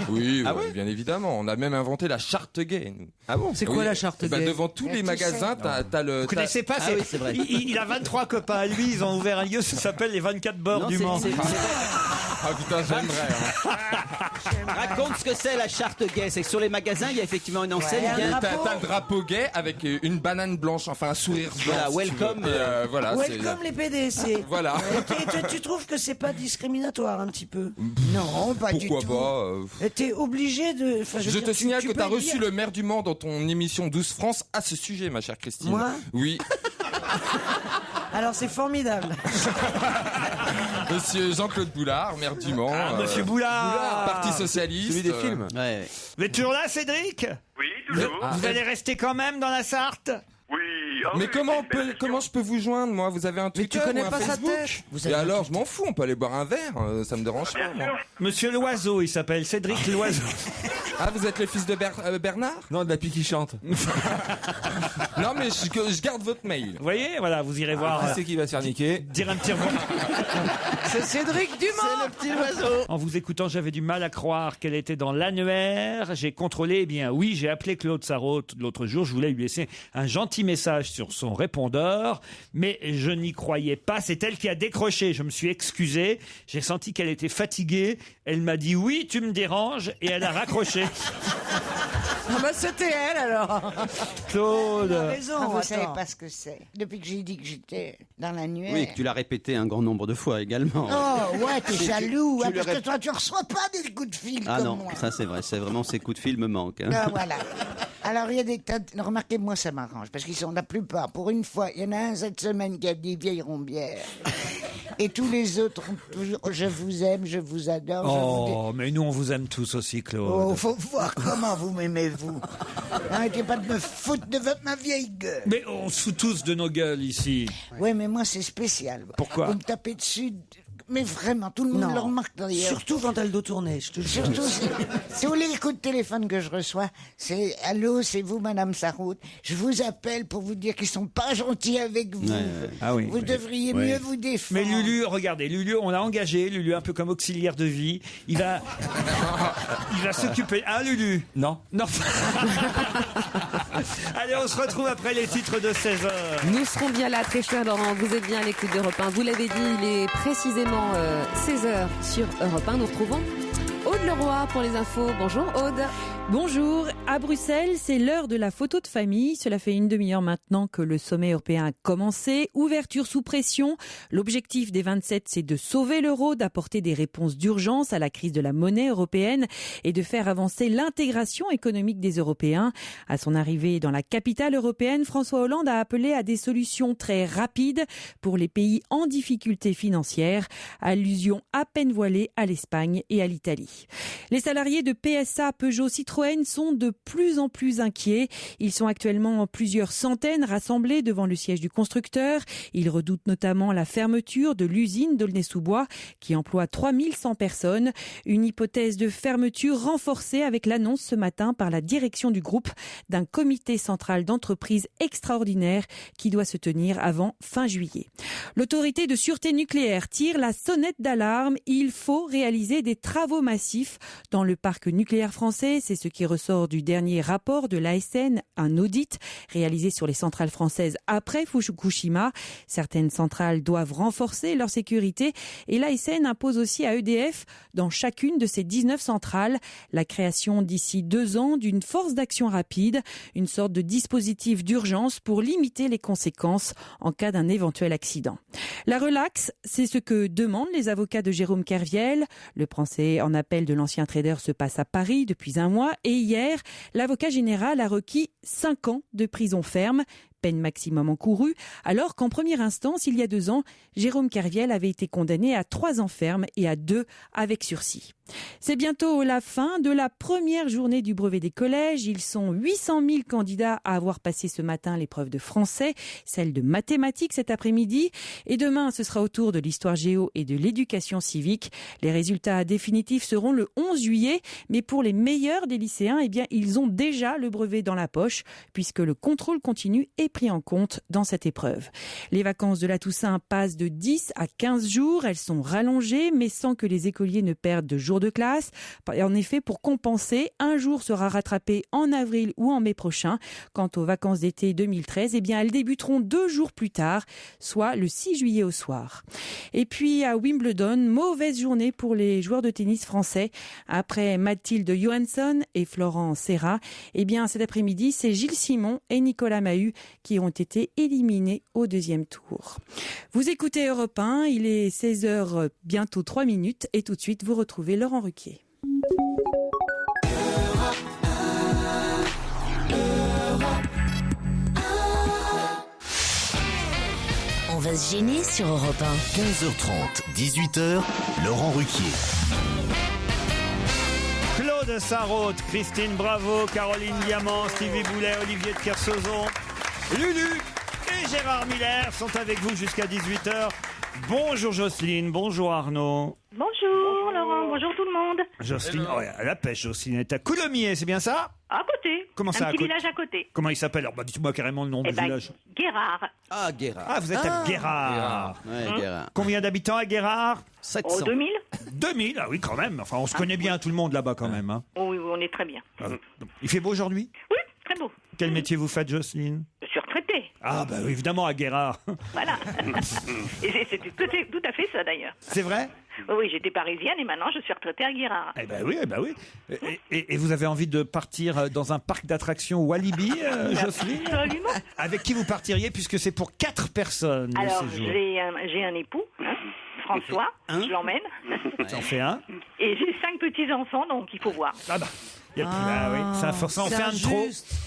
Oui, Ah ouais, ouais bien évidemment. On a même inventé la charte gay. Nous. Ah bon? C'est quoi la charte Bah, gay? devant tous les tu magasins, sais. t'as le. Vous connaissez pas? Ah oui, c'est vrai. Il a 23 copains à lui. Ils ont ouvert un lieu, ça s'appelle les 24 bords Non, du c'est- Mans. Ah putain, j'aimerais. Hein. Raconte ce que c'est la charte gay. C'est que sur les magasins, il y a effectivement une enseigne. Ouais, qui a- un T'as le drapeau gay avec une banane blanche, enfin un sourire blanc. Voilà, si tu welcome, veux. Et, voilà, Welcome les PDC. Voilà. Tu trouves que c'est pas discriminatoire un petit peu? Non, pas du Pourquoi tout. pas T'es obligé de... Enfin, Je veux te dire, signale tu que peux t'as reçu dire- le maire du Mans dans ton émission 12 France à ce sujet, ma chère Christine. Moi Oui. Alors c'est formidable. Monsieur Jean-Claude Boulard, maire du Mans. Monsieur Boulard. Parti socialiste. Celui des films. Ouais. Vous êtes toujours là, Cédric? Oui, toujours. Vous allez rester quand même dans la Sarthe? Oui. Oh, Mais oui, comment je peux vous joindre, moi? Vous avez un Twitter tu connais ou un pas sa Facebook? tête. Vous Et avez un alors, je m'en fous, on peut aller boire un verre, ça me dérange pas, moi. Monsieur Loiseau, il s'appelle Cédric Loiseau. Ah, vous êtes le fils de Bernard? Non, de la pie qui chante. Non, mais je garde votre mail. Vous voyez, voilà, vous irez voir. Qui c'est qui va se faire niquer? Dire un petit revoir. C'est Cédric Dumas. Petit oiseau. En vous écoutant, j'avais du mal à croire qu'elle était dans l'annuaire. J'ai contrôlé, eh bien oui, j'ai appelé Claude Sarraute l'autre jour. Je voulais lui laisser un gentil message sur son répondeur, mais je n'y croyais pas. C'est elle qui a décroché. Je me suis excusé. J'ai senti qu'elle était fatiguée. Elle m'a dit oui, tu me déranges, et elle a raccroché. Ah bah c'était elle alors. Claude. Ah, vous savez pas ce que c'est. Depuis que j'ai dit que j'étais dans l'annuaire. Oui, que tu l'as répété un grand nombre de fois également. Oh, ouais, t'es jaloux, tu hein, le parce que rép- toi, tu reçois pas des coups de fil Ah comme non, moi. ça c'est vrai, c'est vraiment ces coups de fil me manquent. hein. Ah, voilà. Alors, il y a des tas de... Remarquez, moi, ça m'arrange, parce qu'ils sont la plupart. Pour une fois, il y en a un cette semaine qui a dit vieille rombière. Et tous les autres ont toujours je vous aime, je vous adore. je vous Oh, mais nous, on vous aime tous aussi, Claude. Oh, faut voir comment vous m'aimez, vous. Arrêtez pas de me foutre de ma vieille gueule. Mais on se fout tous de nos gueules ici. Ouais, mais moi, c'est spécial. Pourquoi? Vous me tapez dessus. Mais vraiment, tout le monde Non. le remarque d'ailleurs. Surtout quand elle dos tourné, je te jure. Surtout, tous les coups de téléphone que je reçois, c'est « Allô, c'est vous, Madame Sarraute. Je vous appelle pour vous dire qu'ils sont pas gentils avec vous. Ah oui. Vous devriez mieux vous défendre. Mais Lulu, regardez, Lulu, on l'a engagé, Lulu un peu comme auxiliaire de vie. Il va s'occuper. Ah, Lulu? Non. Non. Allez, on se retrouve après les titres de 16h. Nous serons bien là, très cher Laurent. Vous êtes bien à l'écoute d'Europe 1. Vous l'avez dit, il est précisément 16h sur Europe 1. Nous retrouvons Audrey. Aude Leroy pour les infos. Bonjour Aude. Bonjour. À Bruxelles, c'est l'heure de la photo de famille. Cela fait une demi-heure maintenant que le sommet européen a commencé. Ouverture sous pression. L'objectif des 27, c'est de sauver l'euro, d'apporter des réponses d'urgence à la crise de la monnaie européenne et de faire avancer l'intégration économique des Européens. À son arrivée dans la capitale européenne, François Hollande a appelé à des solutions très rapides pour les pays en difficulté financière. Allusion à peine voilée à l'Espagne et à l'Italie. Les salariés de PSA, Peugeot, Citroën sont de plus en plus inquiets. Ils sont actuellement plusieurs centaines rassemblés devant le siège du constructeur. Ils redoutent notamment la fermeture de l'usine d'Aulnay-sous-Bois qui emploie 3100 personnes. Une hypothèse de fermeture renforcée avec l'annonce ce matin par la direction du groupe d'un comité central d'entreprise extraordinaire qui doit se tenir avant fin juillet. L'autorité de sûreté nucléaire tire la sonnette d'alarme. Il faut réaliser des travaux massifs dans le parc nucléaire français. C'est ce qui ressort du dernier rapport de l'ASN, un audit réalisé sur les centrales françaises après Fukushima. Certaines centrales doivent renforcer leur sécurité et l'ASN impose aussi à EDF, dans chacune de ces 19 centrales, la création d'ici 2 ans d'une force d'action rapide, une sorte de dispositif d'urgence pour limiter les conséquences en cas d'un éventuel accident. La relaxe, c'est ce que demandent les avocats de Jérôme Kerviel. Le procès en appel de l'ancien trader se passe à Paris depuis un mois et hier, l'avocat général a requis 5 ans de prison ferme, peine maximum encourue, alors qu'en première instance, il y a 2 ans, Jérôme Kerviel avait été condamné à 3 ans ferme et à 2 avec sursis. C'est bientôt la fin de la première journée du brevet des collèges. Ils sont 800 000 candidats à avoir passé ce matin l'épreuve de français, celle de mathématiques cet après-midi. Et demain, ce sera au tour de l'histoire géo et de l'éducation civique. Les résultats définitifs seront le 11 juillet. Mais pour les meilleurs des lycéens, eh bien, ils ont déjà le brevet dans la poche, puisque le contrôle continu est pris en compte dans cette épreuve. Les vacances de la Toussaint passent de 10 à 15 jours. Elles sont rallongées, mais sans que les écoliers ne perdent de jours de classe. En effet, pour compenser, un jour sera rattrapé en avril ou en mai prochain. Quant aux vacances d'été 2013, eh bien, elles débuteront 2 jours plus tard, soit le 6 juillet au soir. Et puis à Wimbledon, mauvaise journée pour les joueurs de tennis français. Après Mathilde Johansson et Florent Serra, eh bien, cet après-midi, c'est Gilles Simon et Nicolas Mahut qui ont été éliminés au 2e tour. Vous écoutez Europe 1, il est 16h bientôt 3 minutes et tout de suite vous retrouvez Laurent Ruquier. On va se gêner sur Europe 1. 15h30, 18h, Laurent Ruquier. Claude Sarraute, Christine Bravo, Caroline Diamant, Stevie Boulet, Olivier de Kersauzon, Lulu et Gérard Miller sont avec vous jusqu'à 18h. Bonjour Jocelyne, bonjour Arnaud. Bonjour Laurent, bonjour tout le monde. Jocelyne, à la pêche, Jocelyne est à Coulommiers, c'est bien ça? À côté. Comment ça, Un à petit côté village à côté. Comment il s'appelle? Alors, dites-moi carrément le nom du village. Guérard. Ah, Guérard. Ah, vous êtes à Guérard. Ouais, Guérard. Combien d'habitants à Guérard? 700. 2000. 2000, ah oui, quand même. Enfin, on se connaît bien tout le monde là-bas quand même. Hein. Oui, on est très bien. Il fait beau aujourd'hui? Oui, très beau. Quel métier vous faites, Jocelyne? Je suis retraitée. Ah, bah oui, évidemment, à Guérard. Voilà. Et c'est tout à fait ça d'ailleurs. C'est vrai? Oui, j'étais parisienne et maintenant je suis retraitée à Guérard. Eh ben oui, eh ben oui. Et vous avez envie de partir dans un parc d'attractions Walibi, Jocelyne? Absolument. Avec qui vous partiriez, puisque c'est pour 4 personnes Alors, le séjour? j'ai un époux, hein, François, je l'emmène. J'en fais un. Et j'ai 5 petits-enfants, donc il faut voir. Ah bah, oui, ça en fait un de trop.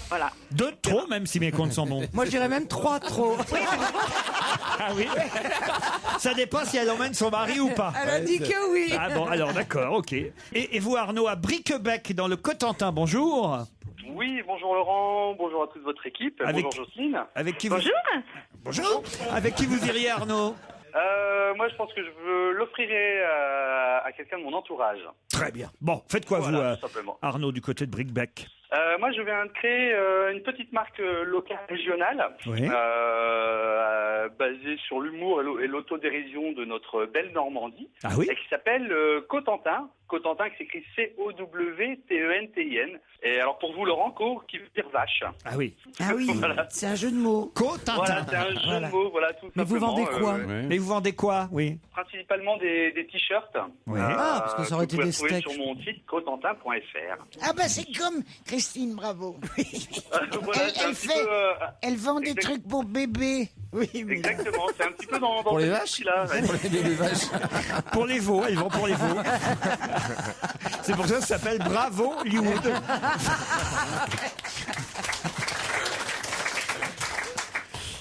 Voilà. 2 de trop, même si mes comptes sont bons. Moi, je dirais même 3 trop. Ah oui. Ça dépend si elle emmène son mari ou pas. Elle a dit que oui. Ah bon, alors d'accord, ok. Et vous, Arnaud, à Briquebec, dans le Cotentin, bonjour. Oui, bonjour Laurent, bonjour à toute votre équipe, bonjour Jocelyne. Avec qui Bonjour. Bonjour. Avec qui vous iriez, Arnaud? Moi, je pense que je l'offrirai à quelqu'un de mon entourage. Très bien. Bon, faites quoi, Voilà, vous, tout simplement. Arnaud, du côté de Briquebec? Moi, je viens de créer une petite marque locale régionale Oui. basée sur l'humour et l'autodérision de notre belle Normandie. Ah oui. Et qui s'appelle Cotentin. Cotentin qui s'écrit C-O-W-T-E-N-T-I-N. Et alors pour vous, Laurent, qui veut dire vache. Ah oui. Ah oui, Voilà. c'est un jeu de mots. Cotentin. Voilà, c'est un jeu de mots, voilà, tout Mais vous simplement. vendez quoi Mais vous vendez quoi? Oui. Principalement des t-shirts. Oui. Ah, parce que ça aurait été vous des pouvez trouver steaks. sur mon site cotentin.fr. Ah bah c'est comme Christine Bravo. Voilà, c'est un petit peu, Elle vend des exact- trucs pour bébés. Oui, mais Exactement, c'est un petit peu dans Pour les ce vaches style-là, ouais. Pour les bébés vaches. Pour les veaux, elles vont pour les veaux. C'est pour ça que ça s'appelle Bravo Hollywood.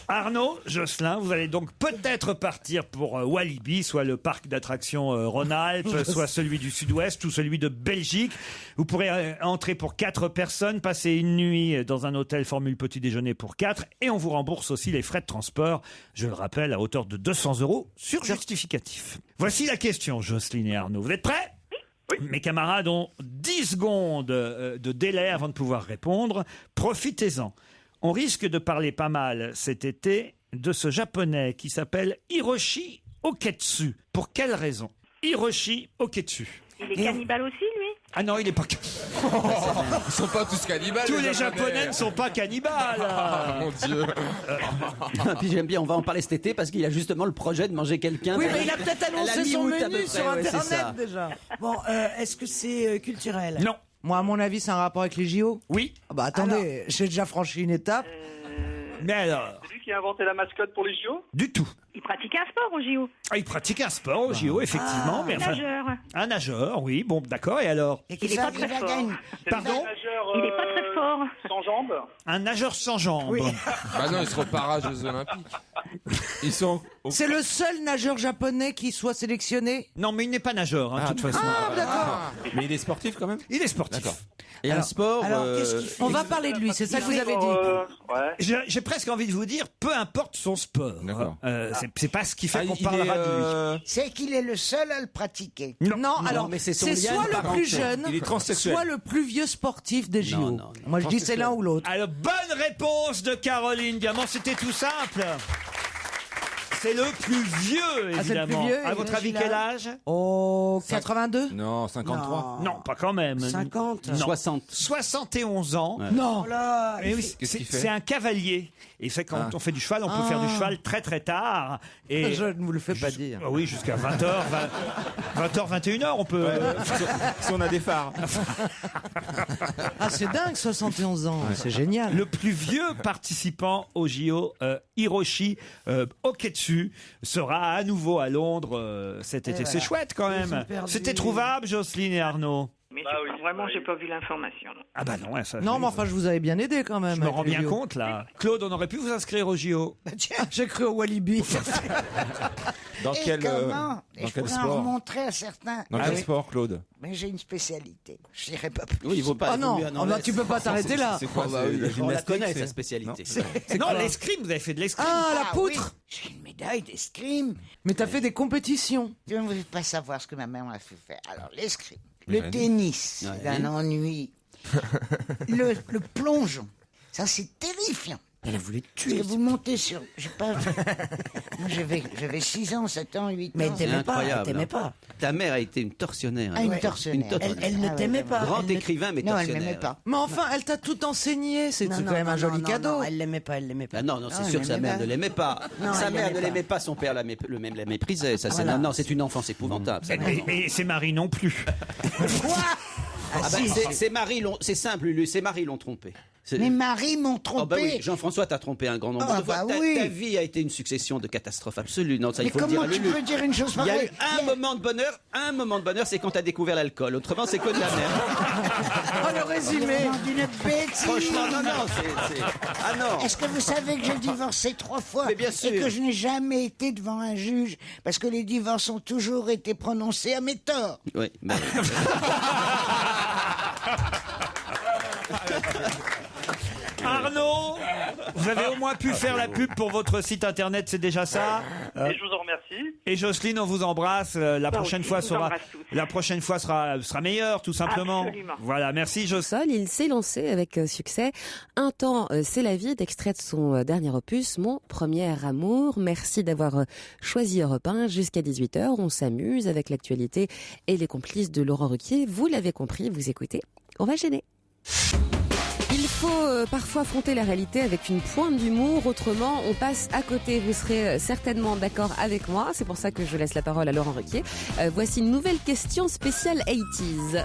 Arnaud, Jocelyn, vous allez donc peut-être partir pour Walibi, soit le parc d'attractions Rhône-Alpes, soit celui du Sud-Ouest ou celui de Belgique. Vous pourrez entrer pour 4 personnes, passer une nuit dans un hôtel formule petit déjeuner pour 4 et on vous rembourse aussi les frais de transport, je le rappelle, à hauteur de 200 € sur justificatif. Voici la question, Jocelyne et Arnaud. Vous êtes prêts ? Oui. Mes camarades ont 10 secondes de délai avant de pouvoir répondre. Profitez-en. On risque de parler pas mal cet été de ce japonais qui s'appelle Hiroshi Oketsu. Pour quelle raison? Hiroshi Oketsu. Il est cannibale aussi, lui? Ah non, il n'est pas. Ils sont pas tous cannibales. Tous les Japonais ne sont pas cannibales. Ah, mon Dieu. Puis j'aime bien, on va en parler cet été parce qu'il a justement le projet de manger quelqu'un. Oui, mais il a peut-être annoncé son mi-août à peu menu près, sur ouais, c'est ça. Internet déjà. Bon, est-ce que c'est culturel? Non. Moi, à mon avis, c'est un rapport avec les JO. Oui. Ah bah attendez, j'ai déjà franchi une étape. Mais alors? C'est lui qui a inventé la mascotte pour les JO? Du tout. Il pratique un sport au JO. Ah, il pratique un sport au JO, effectivement. mais enfin- Nageur. Un nageur, oui. Bon, d'accord. Et alors? Et Il est pas très fort. Pardon? Un nageur Il est pas très fort. sans jambes. Un nageur sans jambes. Bah non, ils seront para Jeux Olympiques. Ils sont. C'est le seul nageur japonais qui soit sélectionné. Non, mais il n'est pas nageur, de toute façon. Ah, d'accord. Mais il est sportif quand même? Il est sportif. D'accord. Et un sport. Alors, qu'est-ce qu'il fait? On va parler de lui, c'est ça que vous avez dit. Ouais. J'ai presque envie de vous dire, peu importe son sport. D'accord. C'est pas ce qui fait qu'on il parlera est, de lui. c'est qu'il est le seul à le pratiquer. Non, alors, mais c'est son c'est lien soit de le parenté. plus jeune, Il est transsexuel. soit le plus vieux sportif des JO. non. Moi, je dis c'est l'un ou l'autre. Alors, bonne réponse de Caroline Diamant. C'était tout simple. C'est le plus vieux, Ah, c'est le plus évidemment. vieux, À votre avis, il a- quel âge? Oh, 82? Non, 53. Non, pas quand même. 50? Non. 60. 71 ans. Non. Et oui, Qu'est-ce qu'il fait c'est un cavalier. Et c'est quand on fait du cheval, on peut faire du cheval très très tard. Et Je ne vous le fais pas dire. Ah oui, jusqu'à 20h, 20h, 21h, on peut. Si on a des phares. Ah, c'est dingue, 71 ans. C'est génial. Le plus vieux participant au JO, Hiroshi Oketsu, sera à nouveau à Londres cet été. C'est chouette quand Ils même. ont perdu. C'était trouvable, Jocelyne et Arnaud. Mais Bah oui, vraiment, oui. j'ai pas vu l'information. Ah bah non, ça. Non, mais enfin, je vous avais bien aidé quand même. je me avec rends les bien JO. compte là. Claude, on aurait pu vous inscrire au JO. Ah, j'ai cru au Walibi. Dans Et quel, comment Et dans je quel pourrais en sport? remontrer à certains. Dans quel sport, Claude? Mais j'ai une spécialité. Je dirais pas plus. Oui, il vaut pas. Ah non, il vaut mieux, bah, tu peux pas t'arrêter là. C'est quoi? Oh, bah c'est oui, la on la gymnastique, connaît, c'est- sa spécialité. Non, l'escrime, vous avez fait de l'escrime. Ah, la Ah poutre. oui, j'ai une médaille d'escrime. Mais t'as fait des compétitions. Tu ne veux pas savoir ce que ma mère m'a fait faire. Alors, l'escrime, Mais le tennis, Ouais. c'est un ennui. le plongeon, ça c'est terrifiant. Elle a voulu Parce que vous montez sur. J'ai pas. Moi, j'avais 6 ans, 7 ans, 8 ans. Mais C'est t'aimais pas, incroyable. t'aimais pas. Ta mère a été une tortionnaire. Ah, une Ouais. tortionnaire. Une tortionnaire. Elle ne Ah ouais, t'aimait vraiment. pas. Grand Elle ne- écrivain, mais Non, elle tortionnaire. m'aimait pas. Mais enfin, elle t'a tout enseigné. C'est Non, quand non, même un non, joli non, cadeau. non, Elle l'aimait pas, elle l'aimait pas. Ah non, non, c'est Ah, sûr elle que sa l'aimait mère pas. ne l'aimait pas. Non, Sa elle mère l'aimait ne pas. l'aimait pas, son père la méprisait. Ça, c'est Voilà. non, c'est une enfance épouvantable. ça. Et c'est Marie non plus. Ah bah, ses maris l'ont- c'est simple, Lulu, ses maris l'ont trompé. C'est- Mes maris m'ont trompé. Oh bah oui, Jean-François t'a trompé un grand nombre Ah de fois. bah Ta- oui. ta vie a été une succession de catastrophes absolues. Non, ça, il Mais faut le dire comment à tu Lulu. peux dire une chose Il y a pareille? eu un moment de bonheur, c'est quand t'as découvert l'alcool. Autrement, c'est que de la merde. Oh, le résumé. D'une bêtise. Franchement, non, c'est... Ah non. Est-ce que vous savez que j'ai divorcé 3 fois Mais bien sûr. et que je n'ai jamais été devant un juge parce que les divorces ont toujours été prononcés à mes torts? Oui, bah, Arnaud, vous avez au moins pu faire la pub pour votre site internet, c'est déjà ça. Et je vous en remercie. Et Jocelyne, on vous embrasse. La prochaine fois sera meilleure, tout simplement. Absolument. Voilà, merci Jocelyne. Il s'est lancé avec succès. Un temps, c'est la vie, d'extrait de son dernier opus, Mon premier amour. Merci d'avoir choisi Europe 1 jusqu'à 18h. On s'amuse avec l'actualité et les complices de Laurent Ruquier. Vous l'avez compris, vous écoutez, on va gêner. Il faut parfois affronter la réalité avec une pointe d'humour, autrement on passe à côté. Vous serez certainement d'accord avec moi, c'est pour ça que je laisse la parole à Laurent Ruquier. Voici une nouvelle question spéciale 80s.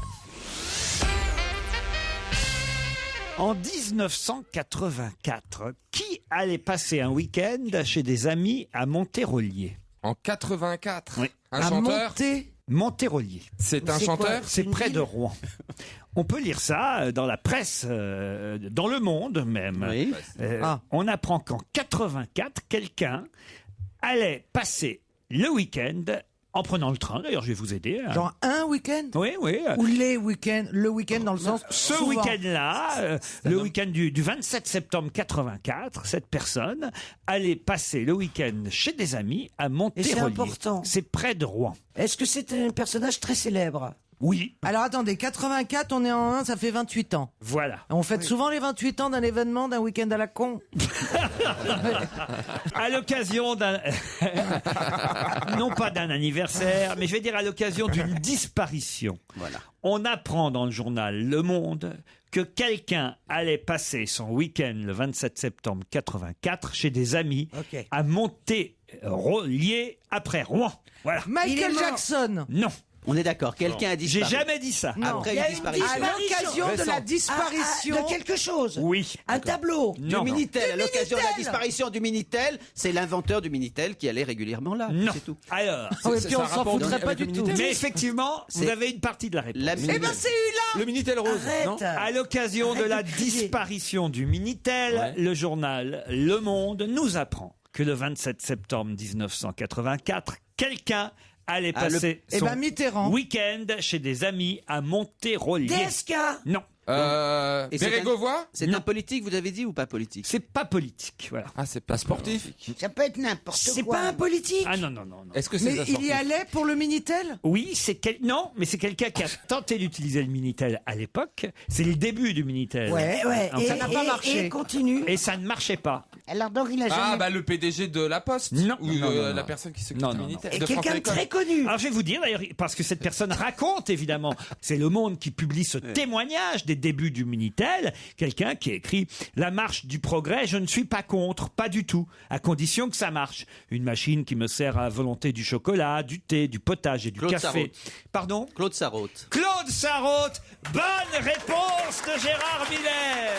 En 1984, qui allait passer un week-end chez des amis à Monterolier? En 84. Oui. Un chanteur. Monterolier. C'est un chanteur. C'est près de Rouen. On peut lire ça dans la presse, dans Le Monde même. Oui. On apprend qu'en 84, quelqu'un allait passer le week-end en prenant le train. D'ailleurs, je vais vous aider. Genre un week-end? Oui. Ou les week-ends? Le week-end dans le sens. Ce souvent. week-end-là, le week-end du 27 septembre 84, cette personne allait passer le week-end chez des amis à Monterolier. Et c'est important. C'est près de Rouen. Est-ce que c'est un personnage très célèbre? Oui. Alors attendez, 84, on est en 1, ça fait 28 ans. Voilà. On fête souvent les 28 ans d'un événement, d'un week-end à la con. À l'occasion d'un... non pas d'un anniversaire, mais je vais dire à l'occasion d'une disparition. Voilà. On apprend dans le journal Le Monde que quelqu'un allait passer son week-end le 27 septembre 84 chez des amis à Monterolier après Rouen. Voilà. Michael Jackson. Non. On est d'accord, quelqu'un a disparu. J'ai jamais dit ça. Après une disparition. À l'occasion de la disparition de quelque chose. Oui. Un tableau. Du Minitel. À l'occasion de la disparition du Minitel, c'est l'inventeur du Minitel qui allait régulièrement là. Non. C'est tout. Alors. Et puis on s'en foutrait pas du tout. Mais effectivement, vous avez une partie de la réponse. Eh ben c'est eu là. Le Minitel rose. Non. À l'occasion de la disparition du Minitel, le journal Le Monde nous apprend que le 27 septembre 1984, quelqu'un allait passer son week-end chez des amis à Monterolier. DSK. Non. Bérégovoy. C'est un politique, vous avez dit, ou pas politique? C'est pas politique, voilà. Ah, c'est pas sportif. Ça peut être n'importe quoi. C'est pas un politique. Ah non. Est-ce que c'est Mais il y allait pour le Minitel? Oui, non, mais c'est quelqu'un qui a tenté d'utiliser le Minitel à l'époque. C'est le début du Minitel. Ouais. En fait. Ça n'a pas marché. Et continue. Et ça ne marchait pas. Alors donc il a jamais... Ah, bah le PDG de La Poste. Non. Ou Non. la personne qui s'occupe Non, du non, Minitel. Et de France quelqu'un de Télécom. très connu. Alors je vais vous dire d'ailleurs, parce que cette personne raconte évidemment, c'est Le Monde qui publie ce témoignage des débuts du Minitel, quelqu'un qui écrit « La marche du progrès, je ne suis pas contre, pas du tout, à condition que ça marche. Une machine qui me sert à volonté du chocolat, du thé, du potage et du Claude café. Sarraute. » Pardon ? Claude Sarraute. Claude Sarraute. Bonne réponse de Gérard Miller.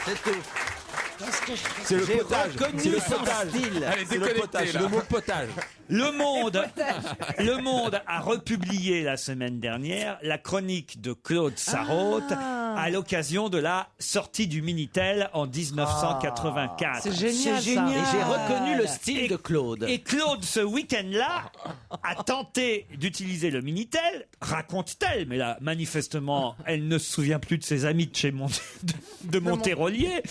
C'est tout. C'est le J'ai potage. reconnu C'est le son potage. style. Elle est C'est le déconnectée, potage. là. Le mot potage. Le Monde a republié la semaine dernière la chronique de Claude Sarraute à l'occasion de la sortie du Minitel en 1984. C'est génial, ça. Et j'ai reconnu le style de Claude. Et Claude, ce week-end-là, a tenté d'utiliser le Minitel, raconte-t-elle, mais là, manifestement, elle ne se souvient plus de ses amis de Monterolier.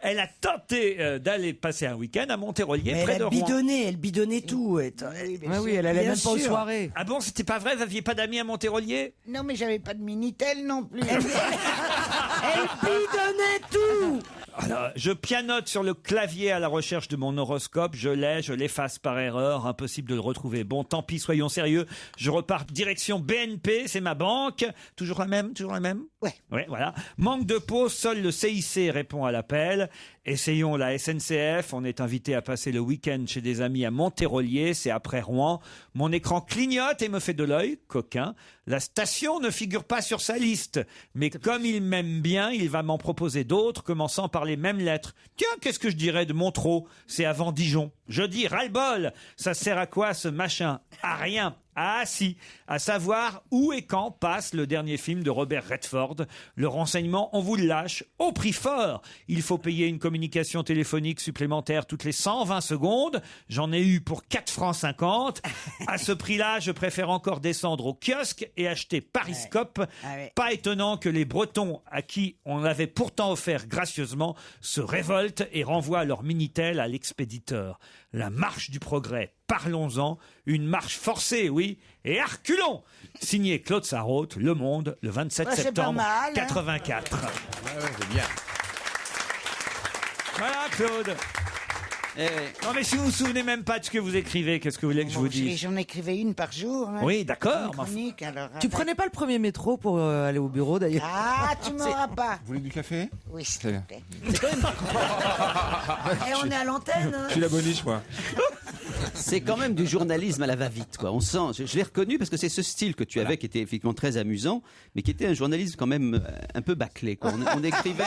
Elle a tenté d'aller passer un week-end à Monterolier, Mais près elle de a Rouen. bidonné, elle bidonnait tout. Oui, elle allait Bien même pas aux sûr. soirées. Ah bon, c'était pas vrai? Vous aviez pas d'amis à Monterolier? Non, mais j'avais pas de Minitel non plus. Elle bidonnait tout. Alors, je pianote sur le clavier à la recherche de mon horoscope, je l'efface par erreur, impossible de le retrouver. Bon, tant pis, soyons sérieux. Je repars direction BNP, c'est ma banque. Toujours la même? Ouais. Ouais, voilà. Manque de peau, seul le CIC répond à l'appel. Essayons la SNCF. On est invité à passer le week-end chez des amis à Monterolier, c'est après Rouen. Mon écran clignote et me fait de l'œil, coquin. La station ne figure pas sur sa liste. Mais comme il m'aime bien, il va m'en proposer d'autres, commençant par les mêmes lettres. Tiens, qu'est-ce que je dirais de Montreux? C'est avant Dijon. Je dis ras-le-bol. Ça sert à quoi ce machin? À rien. Ah si, à savoir où et quand passe le dernier film de Robert Redford. Le renseignement, on vous le lâche au prix fort. Il faut payer une communication téléphonique supplémentaire toutes les 120 secondes. J'en ai eu pour 4 francs 50. À ce prix-là, je préfère encore descendre au kiosque et acheter Pariscope. Pas étonnant que les Bretons, à qui on avait pourtant offert gracieusement, se révoltent et renvoient leur Minitel à l'expéditeur. La marche du progrès, parlons-en, une marche forcée, oui, et à reculons. Signé Claude Sarraute, Le Monde, le 27 Ouais, c'est pas septembre mal, hein. 84. c'est bien. Voilà, Claude. Non, mais si vous vous souvenez même pas de ce que vous écrivez, qu'est-ce que vous voulez que je vous dise? J'en écrivais une par jour. Hein. Oui, d'accord. Une chronique, alors, Tu prenais pas le premier métro pour aller au bureau d'ailleurs? Ah, tu m'auras pas. Vous voulez du café? Oui, s'il Très te bien. plaît. Et on est à l'antenne. Je suis la boniche, moi. C'est quand même du journalisme à la va-vite, quoi. On sent, je l'ai reconnu parce que c'est ce style que tu avais qui était effectivement très amusant, mais qui était un journalisme quand même un peu bâclé, quoi. On écrivait,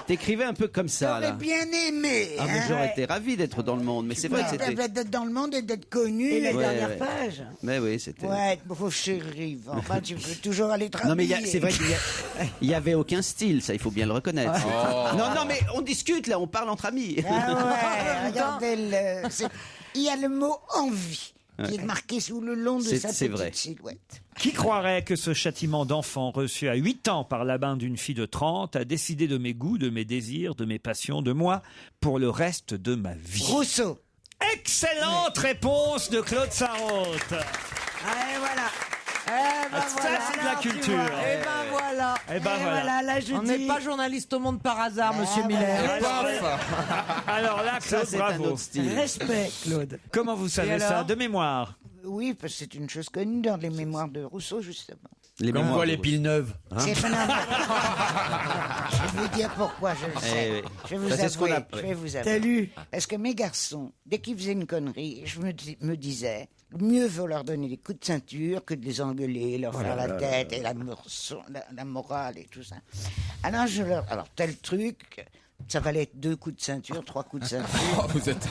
t'écrivais un peu comme ça, J'aurais là. bien aimé. Ah, mais hein. j'aurais été ravi d'être dans le monde, mais c'est vrai que c'était. D'être dans le monde et d'être connu. Et la Ouais, dernière ouais. page. Mais oui, c'était. Ouais, pauvre chérie. Enfin, tu peux toujours aller travailler. Non mais c'est vrai qu'il y avait aucun style, ça il faut bien le reconnaître. Oh. Non mais on discute là, on parle entre amis. Ah ouais, regardez-le. Il y a le mot envie qui est marqué sous le long de sa C'est petite vrai. silhouette. Qui croirait que ce châtiment d'enfant reçu à 8 ans par la main d'une fille de 30 a décidé de mes goûts, de mes désirs, de mes passions, de moi, pour le reste de ma vie? Rousseau. Excellente réponse de Claude Sarraute. Et voilà. Ça, c'est de la culture. Et ben voilà. Eh ben voilà. Là, je On dis... n'est pas journaliste au monde par hasard, monsieur Miller. Alors là, Claude, Ça, c'est un bravo. autre style. Respect, Claude. Comment vous savez Et ça? alors De mémoire. Oui, parce que c'est une chose connue dans les mémoires de Rousseau, justement. Les Comme mémoires quoi de les Rousseau. piles neuves. Hein C'est pas normal. Je vais vous dire pourquoi, je le sais. Eh oui. Je vais vous Ça, c'est ce qu'on avouer. a- Je vais vous avouer. T'as lu? Parce que mes garçons, dès qu'ils faisaient une connerie, je me disais, mieux vaut leur donner des coups de ceinture que de les engueuler, leur faire la tête et la morale et tout ça. Alors, alors tel truc, ça valait 2 coups de ceinture, 3 coups de ceinture. Oh, vous êtes.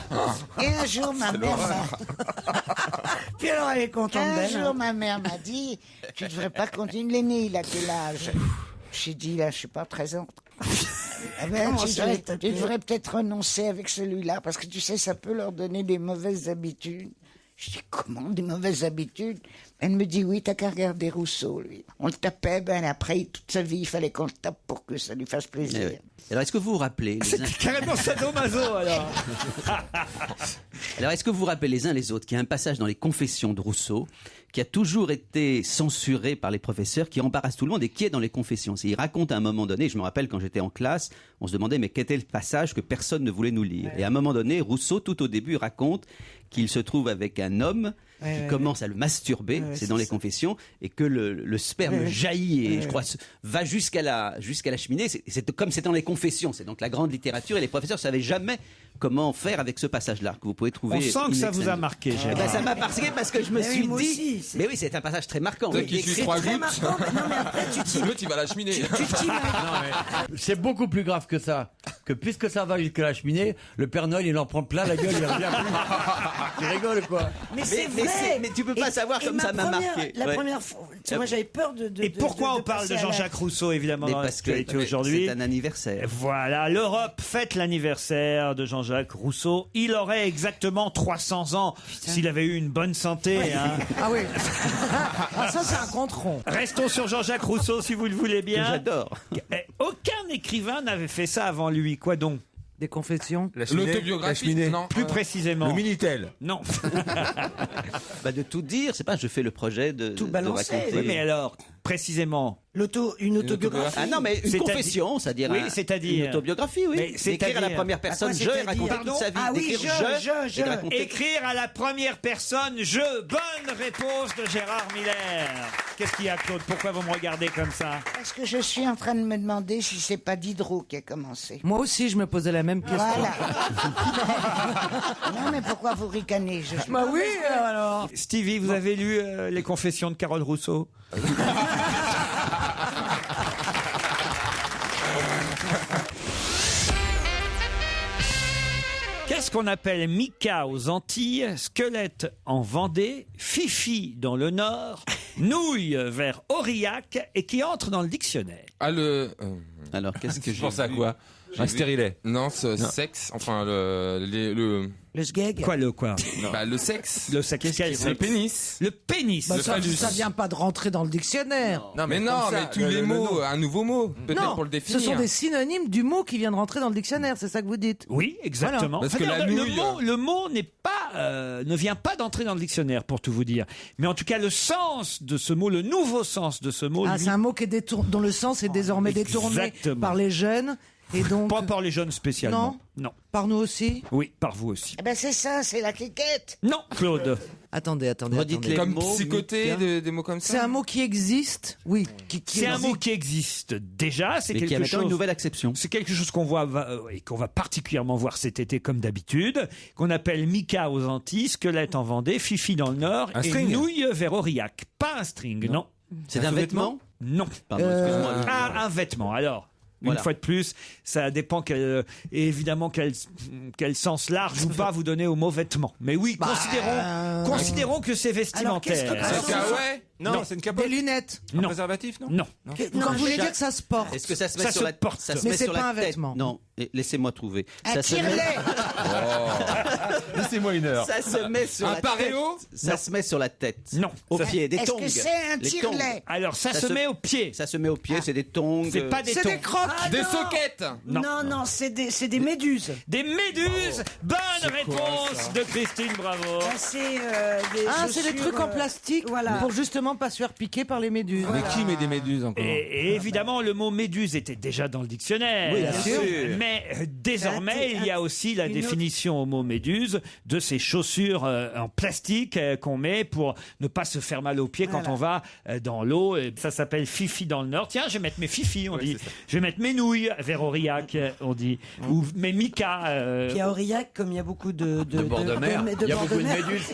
Et un jour, ma mère Puis alors, elle est contente Un d'elle. jour, ma mère m'a dit, tu devrais pas continuer. L'aîné, il a quel âge? J'ai dit, là, je sais pas, 13 ans. Ah ben, Comment tu ça, devrais, t'as tu peur devrais peut-être renoncer avec celui-là, parce que tu sais, ça peut leur donner des mauvaises habitudes. Je dis, comment, des mauvaises habitudes? Elle me dit, oui, t'as qu'à regarder Rousseau, lui. On le tapait, ben après, toute sa vie, il fallait qu'on le tape pour que ça lui fasse plaisir. Eh oui. Alors est-ce que vous vous rappelez les uns... Carrément sadomaso, alors. Alors est-ce que vous vous rappelez les uns les autres qu'il y a un passage dans les Confessions de Rousseau qui a toujours été censuré par les professeurs, qui embarrasse tout le monde et qui est dans les Confessions. Il raconte à un moment donné, je me rappelle quand j'étais en classe, on se demandait mais quel était le passage que personne ne voulait nous lire. Et à un moment donné, Rousseau, tout au début, raconte qu'il se trouve avec un homme qui commence à le masturber, c'est dans les Confessions, et que le sperme jaillit et je crois va jusqu'à la cheminée. C'est comme c'est dans les Confessions, c'est donc la grande littérature et les professeurs ne savaient jamais comment faire avec ce passage-là que vous pouvez trouver. On sent que ça vous a marqué, Eh ben, ça m'a marqué parce que je me Mais oui, suis moi dit. aussi, Mais oui, c'est un passage très marquant. Peut-être Oui, qu'il suit écrit- 3 Très gouttes. marquant. Non, mais après, tu t'y... L'autre, il va à la cheminée. C'est beaucoup plus grave que ça. Que puisque ça va jusqu'à la cheminée, le Père Noël, il en prend plein la gueule, il revient plus. Tu rigoles, quoi. Mais c'est vrai. mais tu peux pas savoir comme ça m'a marqué. La Ouais. première fois, tu sais, moi j'avais peur de. Et pourquoi on parle de passer à la- Jean-Jacques Rousseau, évidemment, Mais dans parce que l'actualité aujourd'hui? c'est un anniversaire. Voilà, l'Europe fête l'anniversaire de Jean-Jacques Rousseau. Il aurait exactement 300 ans s'il avait eu une bonne santé. Hein. Ah oui. Ah, ça, c'est un compte rond. Restons sur Jean-Jacques Rousseau, si vous le voulez Que bien. j'adore. Aucun écrivain n'avait fait ça avant lui. Quoi donc? Des confessions. L'autobiographie, non. Plus précisément. Le Minitel. Non. Bah, de tout dire, c'est pas, je fais le projet de balancer. raconter. Oui, mais alors, précisément. Une autobiographie. Ah non, mais une C'est-à-dire- confession, c'est-à-dire Oui, une c'est-à-dire. autobiographie, oui. Mais D'écrire à la c'est-à-dire- première personne, À quoi je, et c'est-à-dire raconter Pardon toute sa vie. Ah oui, D'écrire je. et de raconter. Écrire à la première personne, je. Bonne réponse de Gérard Miller. Qu'est-ce qu'il y a, Claude? Pourquoi vous me regardez comme ça? Parce que je suis en train de me demander si c'est pas Diderot qui a commencé. Moi aussi, je me posais la même question. Voilà. Non, mais pourquoi vous ricanez? Je suis Bah pas oui, méchante. alors. Stevie, vous avez lu les confessions de Carole Rousseau? Qu'est-ce qu'on appelle Mika aux Antilles, squelette en Vendée, Fifi dans le Nord, nouille vers Aurillac et qui entre dans le dictionnaire? Alors, qu'est-ce que je pense à quoi? Un stérilet. Non, sexe. Enfin, le sgeg. Quoi, le quoi? Bah, le sexe. Le sexe. Le pénis. Le pénis. Bah, Le ça phallus. vient pas de rentrer dans le dictionnaire. Non, mais tous les mots, un nouveau mot, peut-être Non, pour le définir. ce sont des synonymes du mot qui vient de rentrer dans le dictionnaire, c'est ça que vous dites? Oui, exactement. Parce que Enfin, la non, nouille, le mot n'est pas, ne vient pas d'entrer dans le dictionnaire, pour tout vous dire. Mais en tout cas, le sens de ce mot, le nouveau sens de ce mot, Ah, lui, c'est un mot qui est dont le sens est désormais détourné Exactement. par les jeunes. Et donc... pas par les jeunes spécialement. Non. Par nous aussi? Oui, par vous aussi. Eh ben c'est ça, c'est la cliquette. Non, Claude. Attendez. Comme psychoter, des mots comme ça. C'est un mot qui existe? Oui. C'est un mot qui existe déjà. C'est Mais qui a quelque maintenant chose. une nouvelle acception. C'est quelque chose qu'on voit et qu'on va particulièrement voir cet été comme d'habitude, qu'on appelle Mika aux Antilles, squelette en Vendée, Fifi dans le Nord Un et string. nouille vers Aurillac. Pas un string, non. C'est un vêtement? Non. Pardon, excuse-moi. Ah, un vêtement. Alors. Voilà. Une fois de plus, ça dépend évidemment quel sens large ou pas vous donnez au mot vêtement. Mais oui, considérons que c'est vestimentaire. C'est kawaii? Non, c'est une capote. Des lunettes? Non. Préservatif, non? Non. Donc vous voulez dire que ça se porte? Est-ce que ça se met Ça sur se la porte. ça se Mais met c'est sur pas la un tête? vêtement. Non, laissez-moi trouver. Un Ça se met, tire-lait. Laissez-moi une heure. ça se met sur Un la paréo? tête. Ça se met sur la tête. Non. Au pied, des Est-ce tongs. que c'est un Les tire-lait? Alors ça, Ça se se- met au pied. Ça se met au pied, c'est des tongs. C'est pas des C'est tongs. des crocs. Des soquettes. Non, c'est des méduses. Des méduses. Bonne réponse de Christine Bravo. C'est des trucs en plastique pour justement pas se faire piquer par les méduses. Mais qui met des méduses encore? Et évidemment, le mot méduse était déjà dans le dictionnaire. Oui, bien sûr. Mais désormais, il y a aussi la définition au mot méduse de ces chaussures en plastique qu'on met pour ne pas se faire mal aux pieds quand on va dans l'eau. Et ça s'appelle Fifi dans le Nord. Tiens, je vais mettre mes Fifi, on dit. Je vais mettre mes nouilles vers Aurillac, on dit. Ou mes Mika. Puis à Aurillac, comme il y a beaucoup de bord de mer. Il y a bords beaucoup de mer. méduses.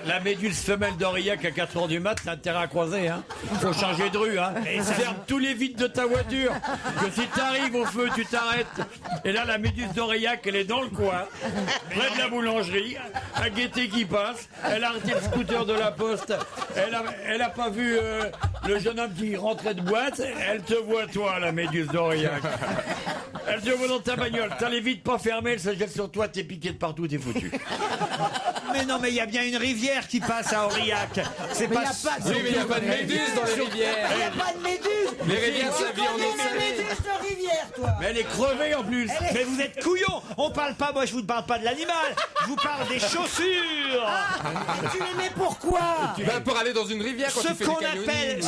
La méduse femelle d'Aurillac à 4h du mat, t'as intérêt à croiser. Hein. Faut changer de rue. Hein. Ferme tous les vitres de ta voiture. Que si t'arrives au feu, tu t'arrêtes. Et là, la méduse d'Aurillac, elle est dans le coin, près de la boulangerie. Un Gaîté qui passe. Elle a arrêté le scooter de la poste. Elle a pas vu le jeune homme qui rentrait de boîte. Elle te voit, toi, la méduse d'Aurillac. Elle te voit dans ta bagnole. T'as les vitres pas fermées, elle se jette sur toi, t'es piqué de partout, t'es foutu. Mais non, mais il y a bien une rivière qui passe à Aurillac. C'est pas. Oui, mais il n'y a pas de méduses dans les rivières. Il n'y a pas de méduse. Les rivières, ça vit en eau Tu connais les salée. méduses de rivière, toi. Mais elle est crevée en plus. Mais vous êtes couillons. On parle pas, moi je vous parle pas de l'animal. Je vous parle des chaussures. Mais tu les mets pourquoi? Bah, pour aller dans une rivière quand Ce tu fais qu'on du canyoning. appelle.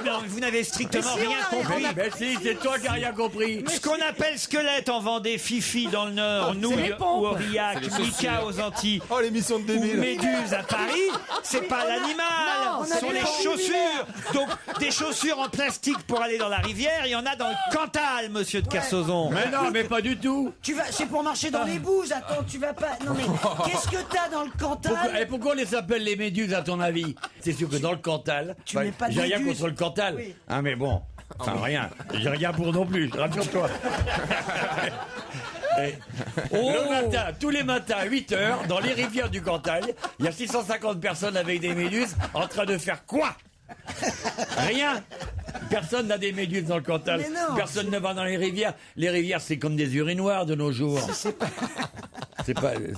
Non, vous n'avez strictement Mais si, rien on a- compris. Ben si, c'est toi qui n'as rien compris. Ce qu'on appelle squelette en Vendée, Fifi dans le Nord, nouille les ou pompes. Aurillac, C'est les Mika chaussures. aux Antilles Oh, l'émission de ou débile. méduse à Paris, c'est pas l'animal, ce sont les chaussures. Donc des chaussures en plastique pour aller dans la rivière, il y en a dans le Cantal, monsieur de Kersauzon. Mais non, mais pas du tout. C'est pour marcher dans les bouses. Attends, tu vas pas. Non mais qu'est-ce que t'as dans le Cantal? Pourquoi on les appelle les méduses à ton avis? C'est sûr que dans le Cantal, mets pas de j'ai rien méduses. contre le Cantal. Oui. Ah mais bon, enfin rien. J'ai rien pour non plus, rassure-toi. Le matin, tous les matins à 8h, dans les rivières du Cantal, il y a 650 personnes avec des méduses en train de faire quoi? Rien. Personne n'a des méduses dans le Cantal. Mais non. Personne ne va dans les rivières. Les rivières, c'est comme des urinoirs de nos jours. C'est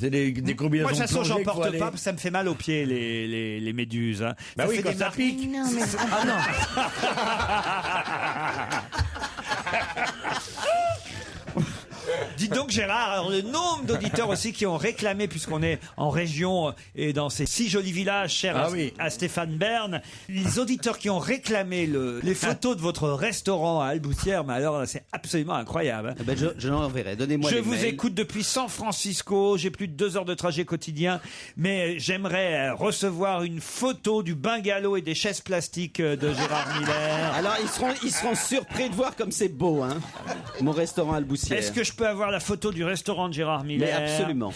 des combinaisons. Moi, de toute façon, de j'en plongée qu'il faut porte aller. pas, parce que ça me fait mal aux pieds, les méduses. Hein. Bah oui, fait quand des ça marques. pique. Non mais Dites donc Gérard, alors le nombre d'auditeurs aussi qui ont réclamé, puisqu'on est en région et dans ces si jolis villages chers à Stéphane Bern, les auditeurs qui ont réclamé les photos de votre restaurant à Alboussière, mais alors là, c'est absolument incroyable. Hein. Eh ben, je l'enverrai, donnez-moi Je les vous mails. écoute depuis San Francisco, j'ai plus de 2 heures de trajet quotidien, mais j'aimerais recevoir une photo du bungalow et des chaises plastiques de Gérard Miller. Alors ils seront surpris de voir comme c'est beau, hein, mon restaurant Alboussière. Est-ce que je peux avoir la photo du restaurant de Gérard Miller. Mais absolument.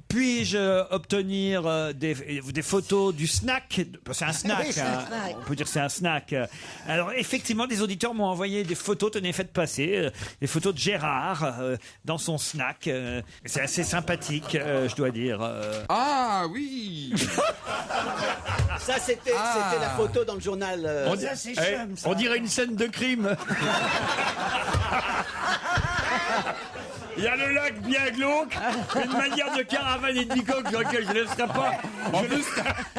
Puis-je obtenir des photos du snack? C'est un snack. Oui, c'est un snack. On peut dire que c'est un snack. Alors, effectivement, des auditeurs m'ont envoyé des photos, tenez, faites passer, des photos de Gérard dans son snack. C'est assez sympathique, je dois dire. Ah oui. Ça, c'était la photo dans le journal. On dirait une scène de crime. Il y a le lac bien glauque, une manière de caravane et de bicoque sur laquelle je ne laisserai pas. En plus,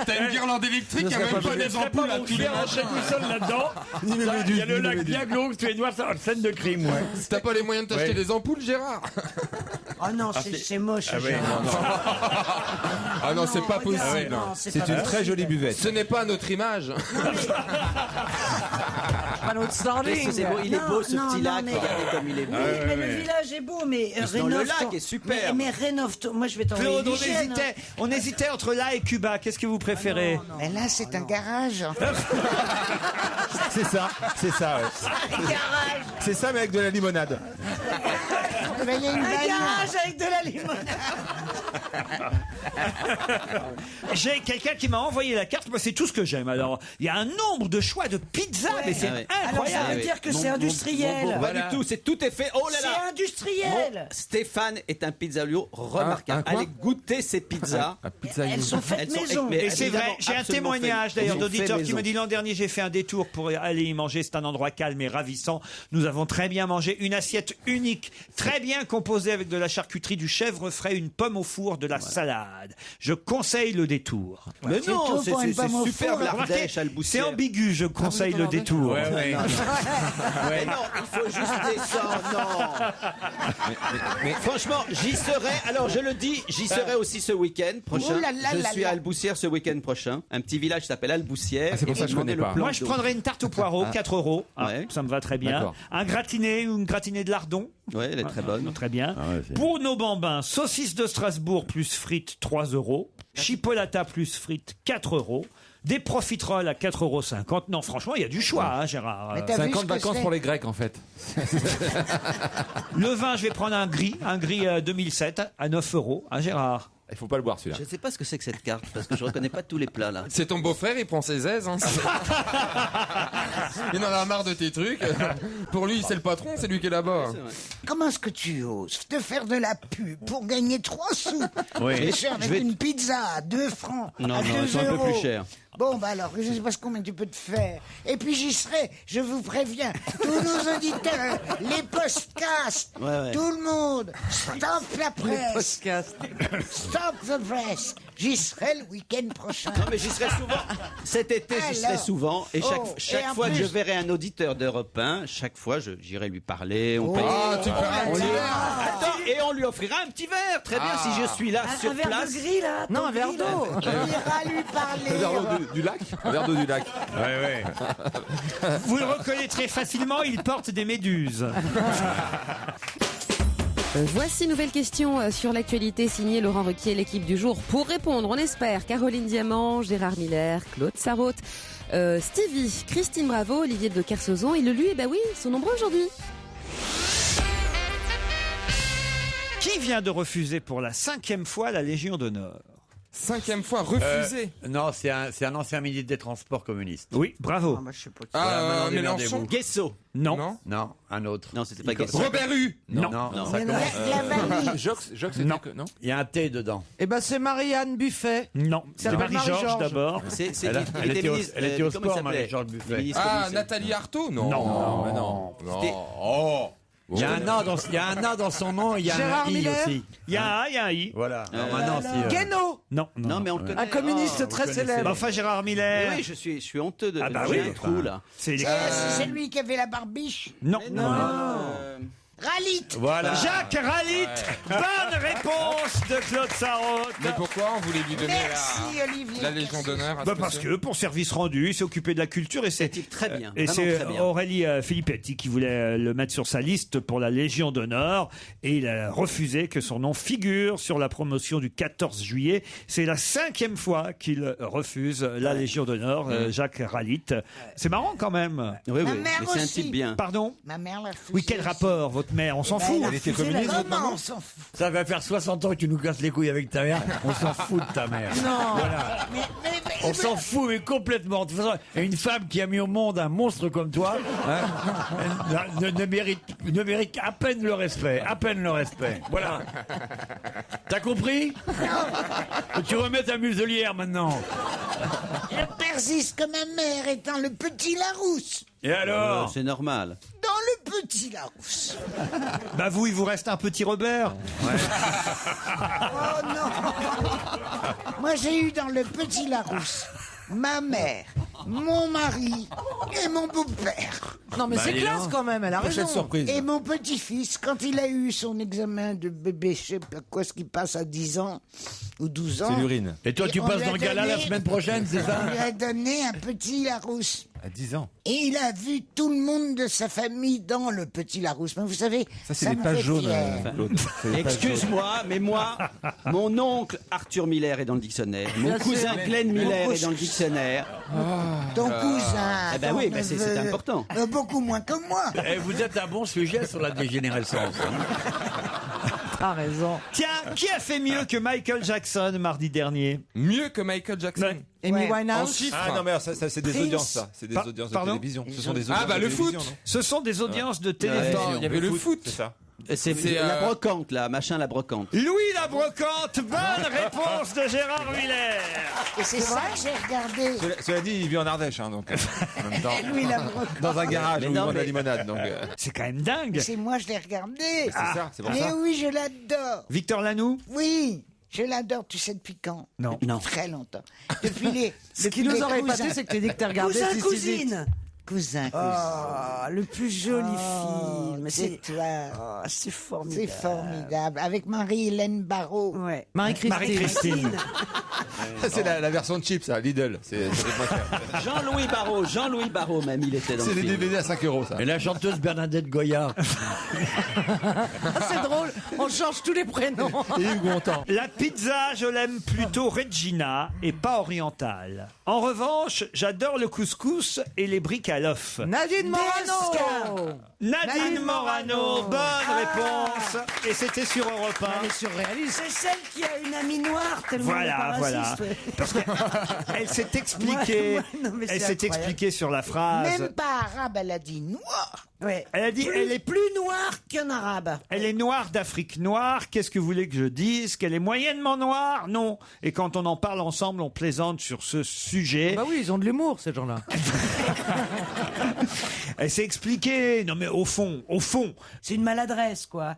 t'as une guirlande électrique, il y a même pas des ampoules à tous les rentrer tout seul là-dedans. Il y a le lac bien glauque, tu es noir, c'est une scène de crime, ouais. T'as pas les moyens de t'acheter des ampoules, Gérard? Oh non, c'est moche. Ah non, c'est pas possible. C'est une très jolie buvette. Ce n'est pas notre image. Pas notre standing. C'est beau, il est beau ce petit lac, mais- regardez comme il est beau. Oui, mais le village est beau, mais sinon, le lac est superbe. Mais rénove. Moi, je vais t'envoyer Claude, l'hygiène. on hésitait entre là et Cuba. Qu'est-ce que vous préférez? Mais là, c'est un garage. C'est ça, ouais. Un garage. C'est ça, mais avec de la limonade. Il y a une Un bagnole. garage avec de la limonade. J'ai quelqu'un qui m'a envoyé la carte. Moi, c'est tout ce que j'aime. Alors, il y a un nombre de choix de pizzas, mais c'est Alors, incroyable. ça veut dire que c'est industriel. Pas du tout, tout est fait. Oh là là. C'est industriel. Bon, Stéphane est un pizzaiolo remarquable. quoi Allez goûter ses pizzas. Elles sont faites maison. Et c'est vrai, évidemment, j'ai un absolument témoignage fait- d'ailleurs ils ont fait d'auditeur qui maison. me dit l'an dernier j'ai fait un détour pour aller y manger, c'est un endroit calme et ravissant. Nous avons très bien mangé, une assiette unique, très bien composée avec de la charcuterie, du chèvre frais, une pomme au four, de la salade. Je conseille le détour. Mais C'est non, tout c'est pour une pomme au superbe four. l'Ardèche, C'est Alboussière. ambigu, je conseille le détour. Mais non, il faut juste descendre, non. Mais franchement, j'y serai. Alors je le dis, j'y serai aussi ce week-end prochain. Oh là là je là suis là. à Alboussière ce week-end prochain. Un petit village qui s'appelle Alboussière. Ah, c'est pour Et ça que je demandez connais le pas. plan Moi, je d'eau. prendrais une tarte aux poireaux, 4 euros. Ah, Ouais. ça me va très bien. D'accord. Un gratiné ou une gratinée de lardon. Ouais, elle est très bonne. Très bien. Pour nos bambins, saucisse de Strasbourg plus frites, 3 euros. Chipolata plus frites, 4 euros. Des profiteroles à 4,50 €. Non, franchement, il y a du choix, hein, Gérard. Mais t'as vu 50 ce que vacances c'est pour les Grecs, en fait. Le vin, je vais prendre un gris 2007 à 9 €, hein, Gérard. Il faut pas le boire, celui-là. Je ne sais pas ce que c'est que cette carte parce que je reconnais pas tous les plats là. C'est ton beau-frère, il prend ses aises. Hein. Il en a marre de tes trucs. Pour lui, c'est le patron, c'est lui qui est là-bas. Comment est-ce que tu oses te faire de la pub pour gagner 3 sous? Oui. Et faire avec Je vais- une pizza à 2 francs, Non, à non, 2 ils sont un peu euros. plus chers. Bon, bah alors, je ne sais pas combien tu peux te faire. Et puis j'y serai, je vous préviens, tous nos auditeurs, les podcasts, Ouais. tout le monde, stop la presse, Podcast. stop the press. J'y serai le week-end prochain. Non mais j'y serai souvent. Cet été, j'y serai Alors. souvent. Et chaque, Oh, chaque et en fois que plus- je verrai un auditeur d'Europe 1, chaque fois, j'irai lui parler. On paye- Ah, tu peux on lui... Attends, et on lui offrira un petit verre. Très bien, si je suis là sur Un verre place. de gris, là. Non, un verre d'eau. On ira lui Un parler. verre d'eau du lac. Un verre d'eau du lac. Vous le reconnaîtrez facilement, il porte des méduses. Voici une nouvelle question sur l'actualité signée Laurent Ruquier, l'équipe du jour. Pour répondre, on espère Caroline Diamant, Gérard Miller, Claude Sarraute, Stevie, Christine Bravo, Olivier de Kersauzon et Lulu. Et ben oui, ils sont nombreux aujourd'hui. Qui vient de refuser pour la 5e fois la Légion d'honneur? 5e fois refusé. Non, c'est un ancien ministre des Transports communistes. Oui, bravo. Ah, Maintenant, Mélenchon. Guesso. Non. Non. Non, un autre. Non, c'était pas Guesso. Robert Hue. Non, Non. ça Mais commence. la vanille. Jox, Non. non. Il y a un T dedans. Eh ben, c'est Marianne Buffet. Non, c'est s'appelle Marie-Georges Marie-Georges. d'abord. Elle était au sport, Marie-Georges Buffet. Ah, Nathalie Arthaud. Non. Non. Mais non. C'était- Oh. Il y a un A dans son nom, il y a Gérard un I Miller. aussi. Il y a un I. Voilà. Alors maintenant, si, Guénaud. Non, Non, mais on le connaît. Un communiste Oh, très connaissez. célèbre. Bah, enfin, Gérard Miller. Oui, je suis honteux de. Ah bah j'ai oui, un trou là. C'est C'est lui qui avait la barbiche. Non. Ralit. Voilà. Jacques Ralit. Bonne réponse de Claude Sarraute. Mais pourquoi on voulait lui donner Merci, Olivier. la Légion d'honneur à ce Bah parce monsieur que pour service rendu, il s'est occupé de la culture et c'est type très bien, Et vraiment c'est très bien. Aurélie Filippetti qui voulait le mettre sur sa liste pour la Légion d'honneur et il a refusé que son nom figure sur la promotion du 14 juillet. C'est la 5e fois qu'il refuse la Légion d'honneur, Jacques Ralit. C'est marrant quand même. Oui, Ma oui, mère mais c'est un aussi. type bien. Pardon. Ma mère l'a refusé. Oui, quel aussi. rapport votre mère? on s'en fout. Elle était communiste, votre maman ? On s'en fout. Ça va faire 60 ans que tu nous casses les couilles avec ta mère. On s'en fout de ta mère. Non. Voilà. On s'en fout, mais complètement. De toute façon, une femme qui a mis au monde un monstre comme toi ne mérite à peine le respect. À peine le respect. Voilà. T'as compris ? Tu remets ta muselière maintenant. Je persiste que ma mère étant le petit Larousse. Et alors ? C'est normal. Dans le petit Larousse. Bah vous, il vous reste un petit Robert. Oh non. Moi, j'ai eu dans le petit Larousse ma mère, mon mari et mon beau-père. Non, mais c'est classe quand même, elle a raison. Et mon petit-fils, quand il a eu son examen de bébé, je sais pas quoi, ce qui passe à 10 ans ou 12 ans. C'est l'urine. Et toi, tu on passes lui a dans le gala la donné- semaine prochaine, c'est ça ? On lui a donné un petit Larousse. À 10 ans. Et il a vu tout le monde de sa famille dans le petit Larousse. Mais vous savez, Ça, c'est des me pages fait jaunes, fier. Claude. C'est des pages jaunes. Excuse-moi, mais moi, mon oncle Arthur Miller est dans le dictionnaire. Mon Je cousin sais. Glenn Miller est dans le dictionnaire. Ton cousin. Eh ben ton oui, ben c'est neveu, important. Beaucoup moins que moi. Eh, vous êtes un bon sujet sur la dégénérescence. T'as raison. Tiens, qui a fait mieux que Michael Jackson mardi dernier ? Mieux que Michael Jackson. Amy En Winehouse. chiffres. Ah non, mais ça c'est des Prince. audiences, ça. C'est des audiences de Pardon télévision. Ce sont des audiences Ah bah de le télévision, foot. non Ce sont des audiences de télévision. Attends, il y avait le foot. C'est ça. C'est C'est, la brocante, là, machin, la brocante. Louis la brocante, bonne réponse de Gérard Miller. Et c'est ça que j'ai regardé. Cela dit, il vit en Ardèche, hein, donc en même temps. Louis la brocante. Dans un garage Mais où il non, vend de la mais- limonade, donc. C'est quand même dingue. C'est moi, je l'ai regardé. C'est ça, c'est pour Mais ça. oui, je l'adore. Victor Lanoux ? Oui, je l'adore. Tu sais depuis quand? Non. Non. Très longtemps. Depuis les. Ce qui nous aurait épaté, c'est que tu dis que t'as regardé Cousin, Sissi cousine. Cousin, Oh, le plus joli film. c'est toi. Oh, c'est formidable. C'est formidable. Avec Marie-Hélène Barrault. Ouais. Marie-Christine. Marie-Christine. C'est la version de chips, ça, Lidl. C'est moins cher. Jean-Louis Barrault, même, il était dans C'est le des film. DVD à 5 €, ça. Et la chanteuse Bernadette Goya. Ah, c'est drôle, on change tous les prénoms. Et Hugues Montand. La pizza, je l'aime plutôt Regina et pas orientale. En revanche, j'adore le couscous et les briques à l'œuf. Nadine Morano. Nadine Morano, bonne réponse. Et c'était sur Europe 1. Elle est surréaliste. C'est celle qui a une amie noire tellement elle est Voilà, pas voilà. raciste, ouais. Parce qu'elle s'est expliquée. Non, mais c'est Elle s'est incroyable. expliquée sur la phrase. Même pas arabe, elle a dit noir. Ouais. Elle a dit, elle est plus noire qu'un arabe. Elle est noire d'Afrique noire. Qu'est-ce que vous voulez que je dise? Qu'elle est moyennement noire? Non. Et quand on en parle ensemble, on plaisante sur ce sujet. Bah oui, ils ont de l'humour, ces gens-là. Elle s'est expliquée. Non, mais au fond. C'est une maladresse, quoi.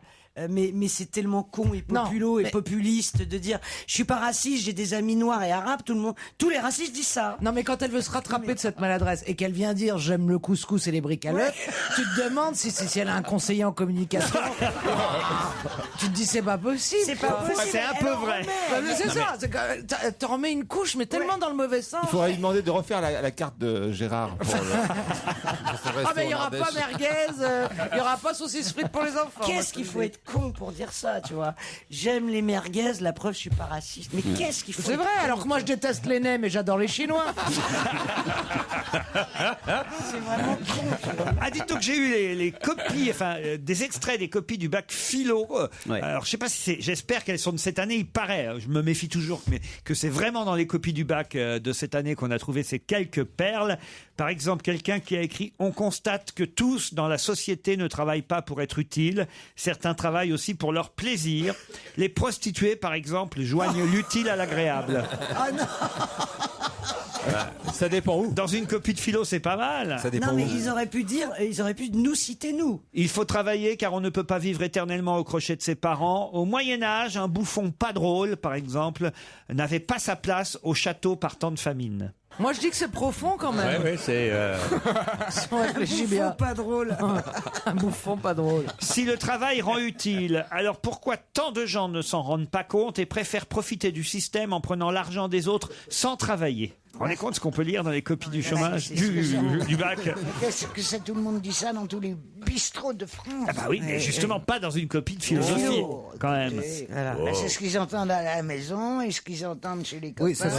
Mais c'est tellement con et populo et populiste de dire je suis pas raciste, j'ai des amis noirs et arabes, tous les racistes disent ça. Non, mais quand elle veut se rattraper de cette maladresse et qu'elle vient dire j'aime le couscous et les briques à l'œuf, tu te demandes si elle a un conseiller en communication. Tu te dis c'est pas possible. C'est pas quoi. possible. C'est un peu vrai. Bah, mais c'est ça, c'est que t'en remets une couche, mais tellement dans le mauvais sens. Il faudrait lui demander de refaire la carte de Gérard. Pour Ah, mais il y aura pas merguez, il y aura pas saucisse frite pour les enfants. Qu'est-ce qu'il faut être con pour dire ça, tu vois? J'aime les merguez, la preuve, je suis pas raciste. Mais qu'est-ce qu'il faut C'est être vrai, con, alors que moi je déteste les nez, mais j'adore les Chinois. c'est vraiment con. Ah, dites-donc que j'ai eu les copies, enfin, des extraits des copies du bac philo. Ouais. Alors, je sais pas si c'est, j'espère qu'elles sont de cette année. Il paraît, je me méfie toujours, mais que c'est vraiment dans les copies du bac de cette année qu'on a trouvé ces quelques perles. Par exemple, quelqu'un qui a écrit « On constate que tous dans la société ne travaillent pas pour être utiles. Certains travaillent aussi pour leur plaisir. Les prostituées, par exemple, joignent l'utile à l'agréable. » Ah non, Ça dépend où. Dans une copie de philo, c'est pas mal. Ça dépend non, mais où. ils auraient pu nous citer, nous. Il faut travailler car on ne peut pas vivre éternellement au crochet de ses parents. Au Moyen-Âge, un bouffon pas drôle, par exemple, n'avait pas sa place au château par temps de famine. Moi je dis que c'est profond quand même. Ouais, c'est. Si on réfléchit bien. Pas drôle. Un bouffon pas drôle. Si le travail rend utile, alors pourquoi tant de gens ne s'en rendent pas compte et préfèrent profiter du système en prenant l'argent des autres sans travailler ? Vous vous rendez compte ce qu'on peut lire dans les copies du chômage, Qu'est-ce que c'est du bac? Qu'est-ce que c'est? Tout le monde dit ça dans tous les bistrots de France. Ah bah oui, mais justement pas dans une copie de philosophie, quand même. Voilà. Ben, c'est ce qu'ils entendent à la maison et ce qu'ils entendent chez les copains. Oui, ça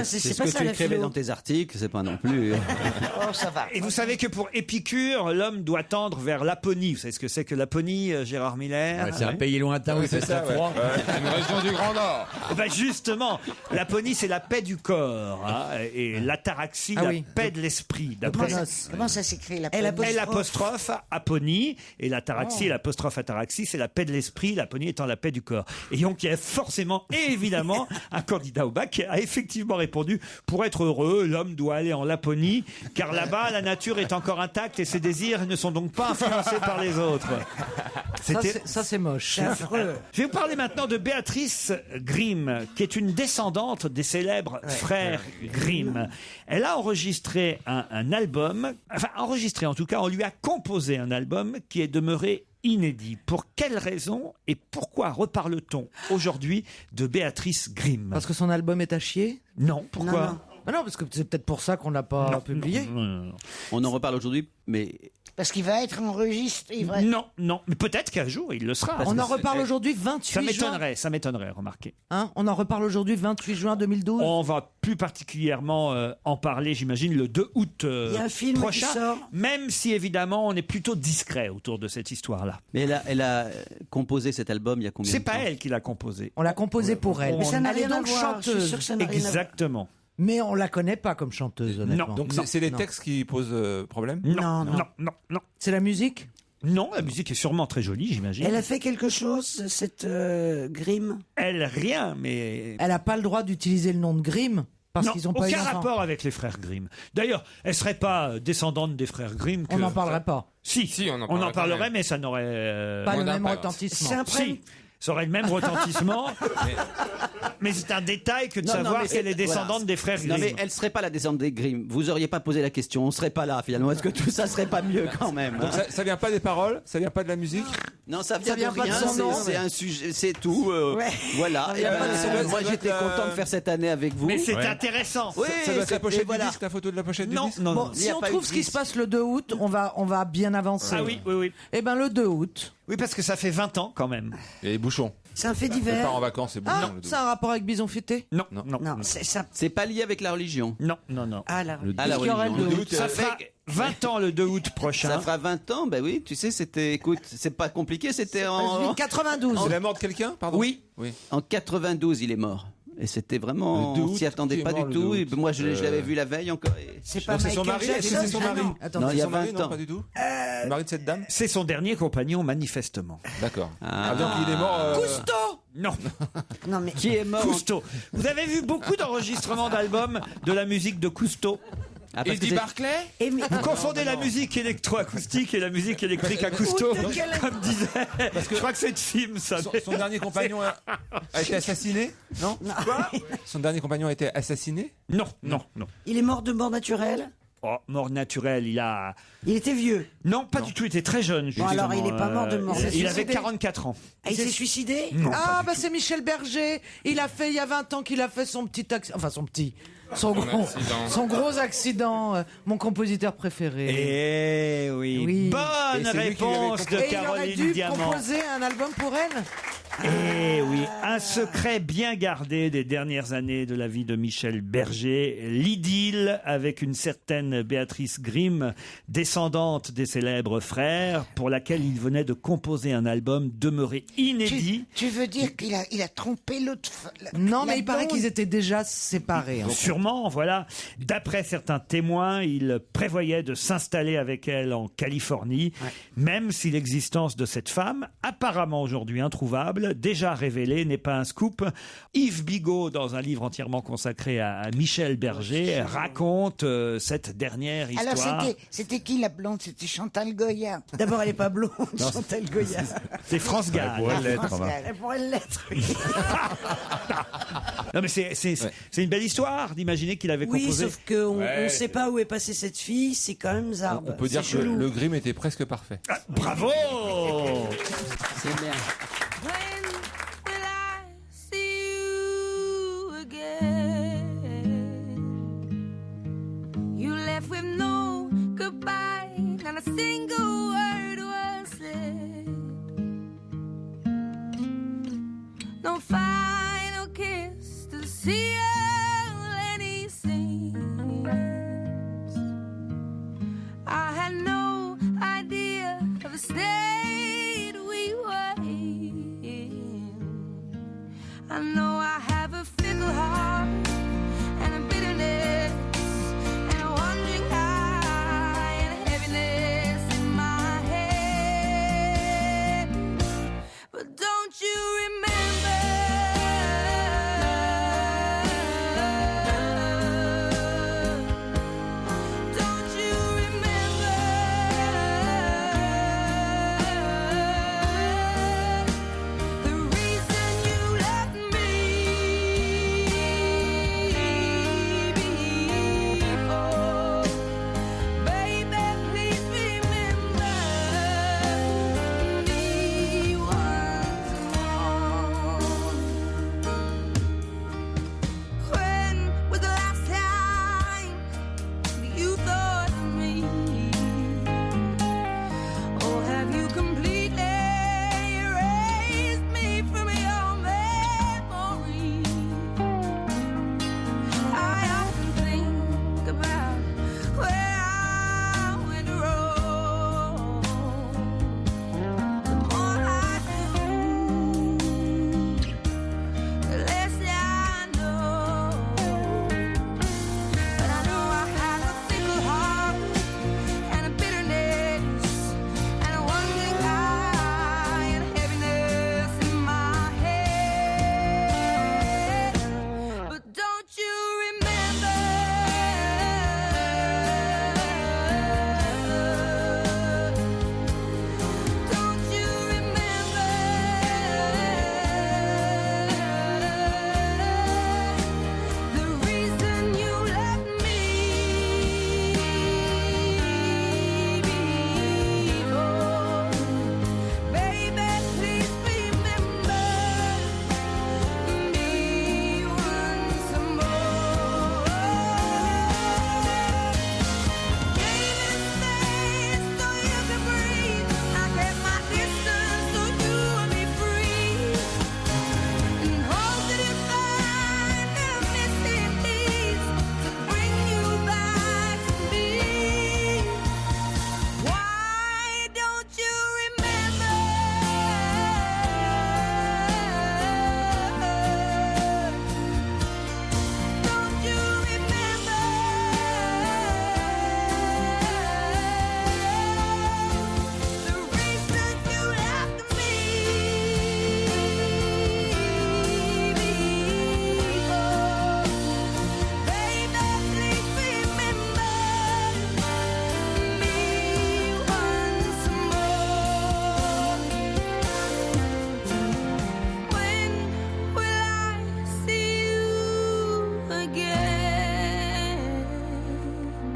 c'est c'est ce pas que ça, tu la écrivais philo. dans tes articles, c'est pas non plus. Oh, ça va. Et vous savez que pour Épicure, l'homme doit tendre vers Laponie. Vous savez ce que c'est que Laponie, Gérard Miller? Ouais, c'est un pays lointain où il fait très froid. Une région du Grand Nord. Eh ben justement, Laponie, c'est la paix du corps, hein, et l'ataraxie, la paix de l'esprit. D'après Comment ça s'écrit la l'apostrophe aponie, et l'ataraxie, l'apostrophe ataraxie, c'est la paix de l'esprit, l'aponie étant la paix du corps. Et donc il y a forcément et évidemment un candidat au bac qui a effectivement répondu: pour être heureux, l'homme doit aller en Laponie, car là-bas la nature est encore intacte et ses désirs ne sont donc pas influencés par les autres. Ça, c'est moche. C'est affreux. Je vais vous parler maintenant de Béatrice Grimm, qui est une descendante des célèbres frères Grimm. Elle a enregistré un album, enfin enregistré en tout cas, on lui a composé un album qui est demeuré inédit. Pour quelle raison et pourquoi reparle-t-on aujourd'hui de Béatrice Grimm? Parce que son album est à chier? Non, pourquoi? Non, parce que c'est peut-être pour ça qu'on l'a pas publié. On en reparle aujourd'hui, mais Parce qu'il va être enregistré. Non, mais peut-être qu'un jour il le sera. On en reparle aujourd'hui, 28 juin. Ça m'étonnerait, remarquez. Hein, on en reparle aujourd'hui, 28 juin 2012. On va plus particulièrement en parler, j'imagine, le 2 août Il y a un film prochain, qui sort. même si évidemment on est plutôt discret autour de cette histoire-là. Mais elle a composé cet album il y a combien de C'est temps? pas elle qui l'a composé. On l'a composé pour elle. Mais ça n'a Elle est rien à donc voir. Je suis chanteuse. sûr que ça n'a rien à voir. Exactement. Mais on la connaît pas comme chanteuse, honnêtement. Donc c'est les textes qui posent problème? Non. C'est la musique? Non, la musique est sûrement très jolie, j'imagine. Elle a fait quelque chose, cette Grimm? Elle, rien, mais... Elle a pas le droit d'utiliser le nom de Grimm parce Non, qu'ils ont pas eu aucun d'enfant. rapport avec les frères Grimm. D'ailleurs, elle serait pas descendante des frères Grimm. On n'en parlerait pas. Si, on en on en parlerait parlerait, quand même. mais ça n'aurait Pas le moins même d'impact. retentissement. C'est un prénom. Si, ça aurait le même retentissement. Mais c'est un détail que de savoir mais qu'elle est descendante voilà. des frères Grimm. Non mais elle serait pas la descendante des Grimm. Vous auriez pas posé la question, on serait pas là finalement. Est-ce que tout ça serait pas mieux quand même? Donc ça vient pas des paroles, ça vient pas de la musique. Non, ça vient vient de pas de rien. son nom, C'est un sujet, c'est tout. Voilà. y a pas de- ça doit- Moi ça doit j'étais être, content de faire cette année avec vous. Mais c'est intéressant. Oui, Ça doit être la pochette et voilà. du disque, la photo de la pochette du Non, disque. non, Bon, non. Il y si a on pas trouve eu ce de qui disque. se passe le 2 août, on va bien avancer. Ah oui. Eh ben le 2 août. Oui, parce que ça fait 20 ans quand même. Et les bouchons. C'est un fait On part divers. en vacances, c'est bon. Ah, c'est un rapport avec Bison Futé? Non. Non, c'est ça. C'est pas lié avec la religion. Non. Ah là. À la Qu'est-ce qu'il y aurait religion. le 2 août Ça fera 20 ans le 2 août prochain. Ça fera 20 ans, ben oui, tu sais, c'était, écoute, c'est pas compliqué, c'était en 92. C'est la mort de quelqu'un, pardon? Oui. Oui. En 92, il est mort. Et c'était vraiment, Le 2 on août, s'y attendait qui est pas mort du le tout. 2 Et août moi, je l'avais vu la veille encore. et- C'est pas Donc c'est son Michael mari? Est-ce que c'est son Jackson? mari? Attends, Non, il y a son mari, 20 non, ans. pas du tout. Le mari de cette dame? C'est son dernier compagnon, manifestement. D'accord. Ah. Donc il est mort. Cousteau. Non. Non mais Qui est mort en- Cousteau. Vous avez vu beaucoup d'enregistrements d'albums de la musique de Cousteau? Ah, parce que Eddie c'est- Barclay? Et mais- Vous confondez la musique électroacoustique et la musique électrique à Cousteau, Ou de quel- comme disait. Parce que je crois que c'est de film, ça. Son dernier compagnon a été assassiné? Non? Quoi? Son dernier compagnon a été assassiné? Non. il est mort de mort naturelle? Oh, mort naturelle, il a. Il était vieux. Non, pas du tout, il était très jeune. Bon, alors, justement. il est pas mort de mort. Il avait suicidé. 44 ans. Ah, il s'est suicidé? Non, Ah, bah c'est Michel Berger. Il a fait, il y a 20 ans qu'il a fait son petit accident. Enfin, son gros accident. Mon compositeur préféré. Eh oui. Oui. Bonne Et c'est lui qui lui avait réponse de Et il aurait Caroline dû Diamant. composer un album pour elle. Eh oui, un secret bien gardé des dernières années de la vie de Michel Berger, l'idylle avec une certaine Béatrice Grimm, descendante des célèbres frères, pour laquelle il venait de composer un album demeuré inédit. Tu veux dire qu'il a trompé l'autre Non, mais il paraît qu'ils étaient déjà séparés. en fait. Sûrement, voilà. D'après certains témoins, il prévoyait de s'installer avec elle en Californie, même si l'existence de cette femme, apparemment aujourd'hui introuvable, déjà révélée, n'est pas un scoop. Yves Bigot, dans un livre entièrement consacré à Michel Berger, raconte cette dernière histoire. Alors c'était qui la blonde? C'était Chantal Goya. D'abord, elle est pas blonde, Chantal Goya. C'est France Gall. Elle pourrait l'être, France va. Gall. Elle pourrait l'être. Non mais c'est une belle histoire d'imaginer qu'il avait Oui, composé. sauf qu'on Ouais. on sait pas où est passée cette fille, c'est quand même zarbe. On peut dire C'est que chelou. le Grimm était presque parfait. Bravo. C'est bien. CLNE sings. I had no idea of the state we were in. I know I have a fickle heart and a bitterness and a wandering eye and a heaviness in my head. But don't you remember?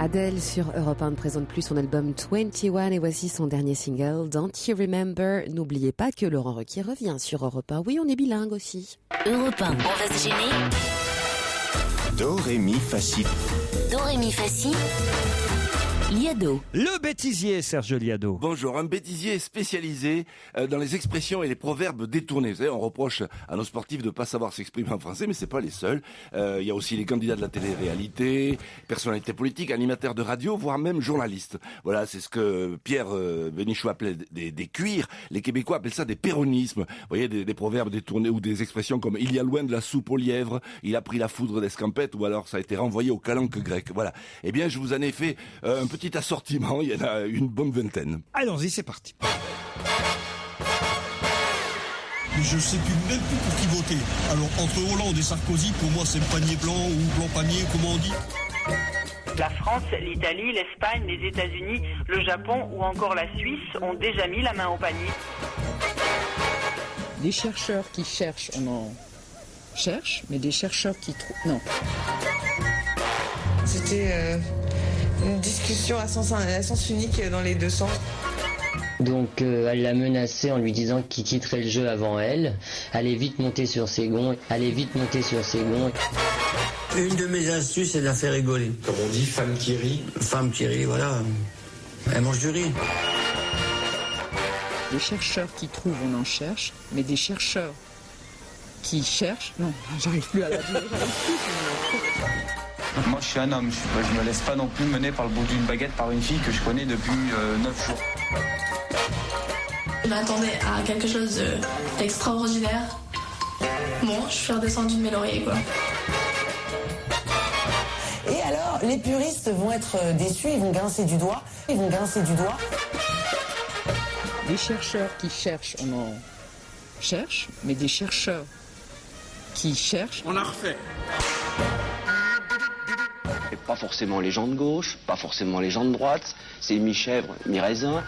Adèle sur Europe 1 ne présente plus son album 21 et voici son dernier single Don't You Remember. N'oubliez pas que Laurent Ruquier revient sur Europe 1. Oui, on est bilingue aussi. Europe 1, on va se gêner. Do, ré, mi, fa, si. Do, ré, mi, fa, si. Liado. Le bêtisier, Serge Liado. Bonjour, un bêtisier spécialisé dans les expressions et les proverbes détournés. Vous savez, on reproche à nos sportifs de ne pas savoir s'exprimer en français, mais c'est pas les seuls. Il y a aussi les candidats de la télé-réalité, personnalités politiques, animateurs de radio, voire même journalistes. Voilà, c'est ce que Pierre Bénichou appelait des cuirs. Les Québécois appellent ça des péronismes. Vous voyez, des proverbes détournés ou des expressions comme « il y a loin de la soupe aux lièvres »,« il a pris la foudre d'escampette » ou alors « ça a été renvoyé au calanque grec ». Voilà. Eh bien, je vous en ai fait un petit assortiment, il y en a une bonne vingtaine. Allons-y, c'est parti. Je ne sais même plus pour qui voter. Alors, entre Hollande et Sarkozy, pour moi, c'est panier blanc ou blanc panier, comment on dit ? La France, l'Italie, l'Espagne, les États-Unis, le Japon ou encore la Suisse ont déjà mis la main au panier. Des chercheurs qui cherchent, on en cherche, mais des chercheurs qui trouvent... Non. C'était une discussion à sens unique dans les deux sens. Donc elle l'a menacé en lui disant qu'il quitterait le jeu avant elle. Allez vite monter sur ses gonds. Allez vite monter sur ses gonds. Une de mes astuces, c'est de la faire rigoler. Comme on dit, femme qui rit. Femme qui rit, voilà. Elle mange du riz. Des chercheurs qui trouvent, on en cherche, mais des chercheurs qui cherche... Non, j'arrive plus à la dire. Moi, je suis un homme. Je me laisse pas non plus mener par le bout d'une baguette par une fille que je connais depuis 9 jours. Je m'attendais à quelque chose d'extraordinaire. Bon, je suis redescendue de mes lauriers, quoi. Et alors, les puristes vont être déçus, ils vont grincer du doigt. Des chercheurs qui cherchent, on en cherche, mais des chercheurs qui cherchent... On a refait. Et pas forcément les gens de gauche, pas forcément les gens de droite, c'est mi-chèvre, mi-raisin.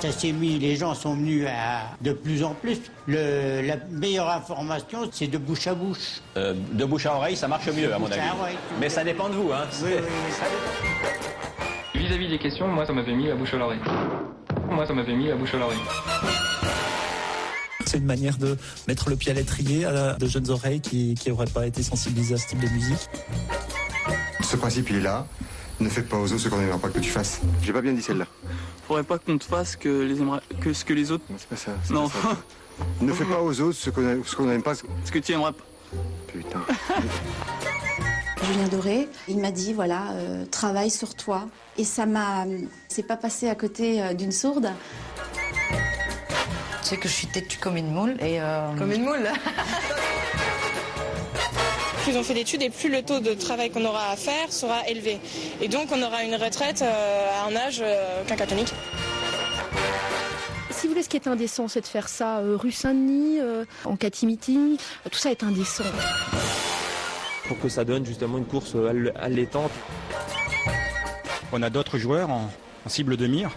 Ça s'est mis, les gens sont venus de plus en plus. La meilleure information, c'est de bouche à bouche. De bouche à oreille, ça marche mieux, à mon avis. Mais ça dépend de vous, hein. Oui. Vis-à-vis des questions, moi, ça m'avait mis la bouche à l'oreille. C'est une manière de mettre le pied à l'étrier à de jeunes oreilles qui n'auraient pas été sensibilisées à ce type de musique. Ce principe, il est là. Ne fais pas aux autres ce qu'on n'aimerait pas que tu fasses. J'ai pas bien dit celle-là. Faudrait pas qu'on te fasse ce que les autres... Non, c'est pas ça. Non. Pas ça. Ne fais pas aux autres ce qu'on n'aime pas. Ce que tu aimerais pas. Putain. Julien Doré, il m'a dit, voilà, travaille sur toi. Et c'est pas passé à côté d'une sourde. Tu sais que je suis têtue comme une moule et... Comme une moule. Plus on fait d'études et plus le taux de travail qu'on aura à faire sera élevé. Et donc on aura une retraite à un âge quinquatonique. Si vous voulez, ce qui est indécent, c'est de faire ça rue Saint-Denis, en catimini. Tout ça est indécent. Pour que ça donne justement une course allaitante. On a d'autres joueurs en cible de mire.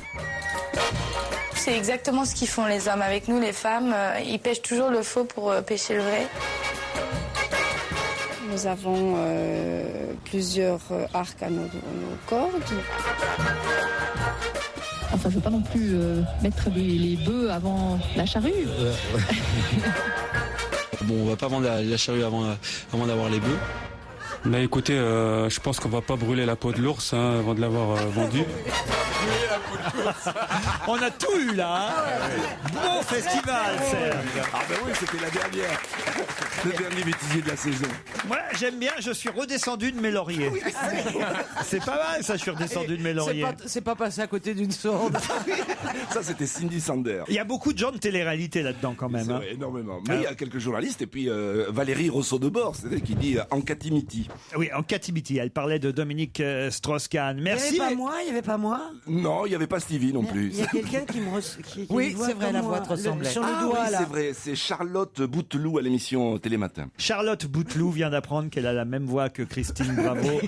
C'est exactement ce qu'ils font les hommes avec nous, les femmes. Ils pêchent toujours le faux pour pêcher le vrai. Nous avons plusieurs arcs à nos cordes. Enfin, je veux pas non plus mettre les bœufs avant la charrue. Bon, on va pas vendre la charrue avant d'avoir les bœufs. Bah écoutez, je pense qu'on va pas brûler la peau de l'ours avant de l'avoir vendue. On a tout eu là, hein. Bon festival, Serge. Ah ben oui, c'était la dernière. Le dernier bêtisier de la saison. Moi, j'aime bien, je suis redescendu de mes lauriers. C'est pas mal, ça, je suis redescendu de mes lauriers. C'est pas passé à côté d'une sourde. Ça, c'était Cindy Sander. Il y a beaucoup de gens de télé-réalité là-dedans, quand même. C'est vrai, énormément. Mais il y a quelques journalistes, et puis Valérie Rousseau-de-Bord, c'est-à-dire qui dit en catimini. Oui, en catimini. Elle parlait de Dominique Strauss-Kahn. Merci. Il n'y avait pas moi. Non, il n'y avait pas Stevie non plus. Il y a quelqu'un qui me Oui, c'est vrai, la voix te ressemblait. Sur le doigt, oui, là. c'est vrai, c'est Charlotte Bouteloup à l'émission Télématin. Charlotte Bouteloup vient d'apprendre qu'elle a la même voix que Christine Bravo.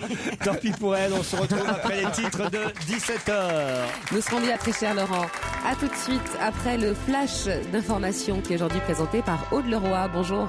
Tant pis pour elle, on se retrouve après les titres de 17h. Nous serons bien très chers, Laurent. À tout de suite, après le flash d'information qui est aujourd'hui présenté par Aude Leroy. Bonjour.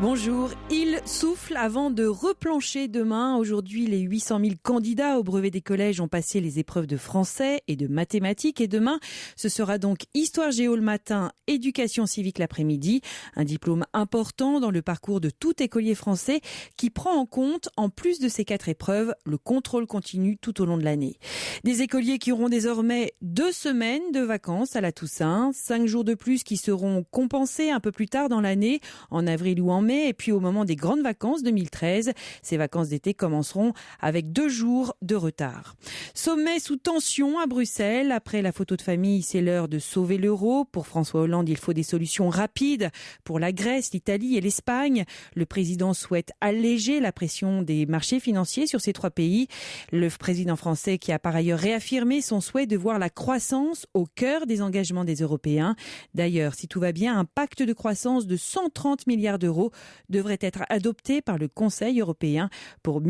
Bonjour. Il souffle avant de replancher demain. Aujourd'hui, les 800 000 candidats au brevet des collèges ont passé les épreuves de français et de mathématiques. Et demain, ce sera donc Histoire Géo le matin, Éducation civique l'après-midi. Un diplôme important dans le parcours de tout écolier français qui prend en compte, en plus de ces 4 épreuves, le contrôle continu tout au long de l'année. Des écoliers qui auront désormais 2 semaines de vacances à la Toussaint, 5 jours de plus qui seront compensés un peu plus tard dans l'année, en avril ou en mai, et puis au moment des grandes vacances 2013. Ces vacances d'été commenceront avec 2 jours de retard. Sommet sous tension à Bruxelles. Après la photo de famille, c'est l'heure de sauver l'euro. Pour François Hollande, il faut des solutions rapides pour la Grèce, l'Italie et l'Espagne. Le président souhaite alléger la pression des marchés financiers sur ces 3 pays. Le président français qui a par ailleurs réaffirmé son souhait de voir la croissance au cœur des engagements des Européens. D'ailleurs, si tout va bien, un pacte de croissance de 130 milliards d'euros devrait être adopté par le Conseil européen pour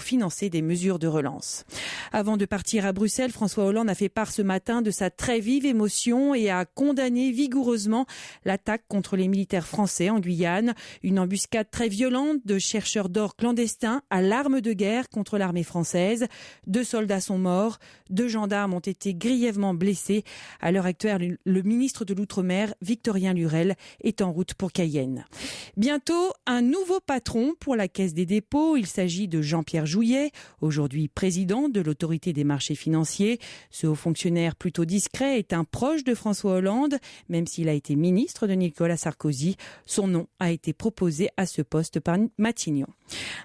financer des mesures de relance. Avant de partir à Bruxelles, François Hollande a fait part ce matin de sa très vive émotion et a condamné vigoureusement l'attaque contre les militaires français en Guyane. Une embuscade très violente de chercheurs d'or clandestins à l'arme de guerre contre l'armée française. 2 soldats sont morts, 2 gendarmes ont été grièvement blessés. À l'heure actuelle, le ministre de l'Outre-mer, Victorien Lurel, est en route pour Cayenne. Bientôt, un nouveau patron pour la Caisse des dépôts. propos. Il s'agit de Jean-Pierre Jouyet, aujourd'hui président de l'autorité des marchés financiers. Ce haut fonctionnaire plutôt discret est un proche de François Hollande. Même s'il a été ministre de Nicolas Sarkozy, son nom a été proposé à ce poste par Matignon.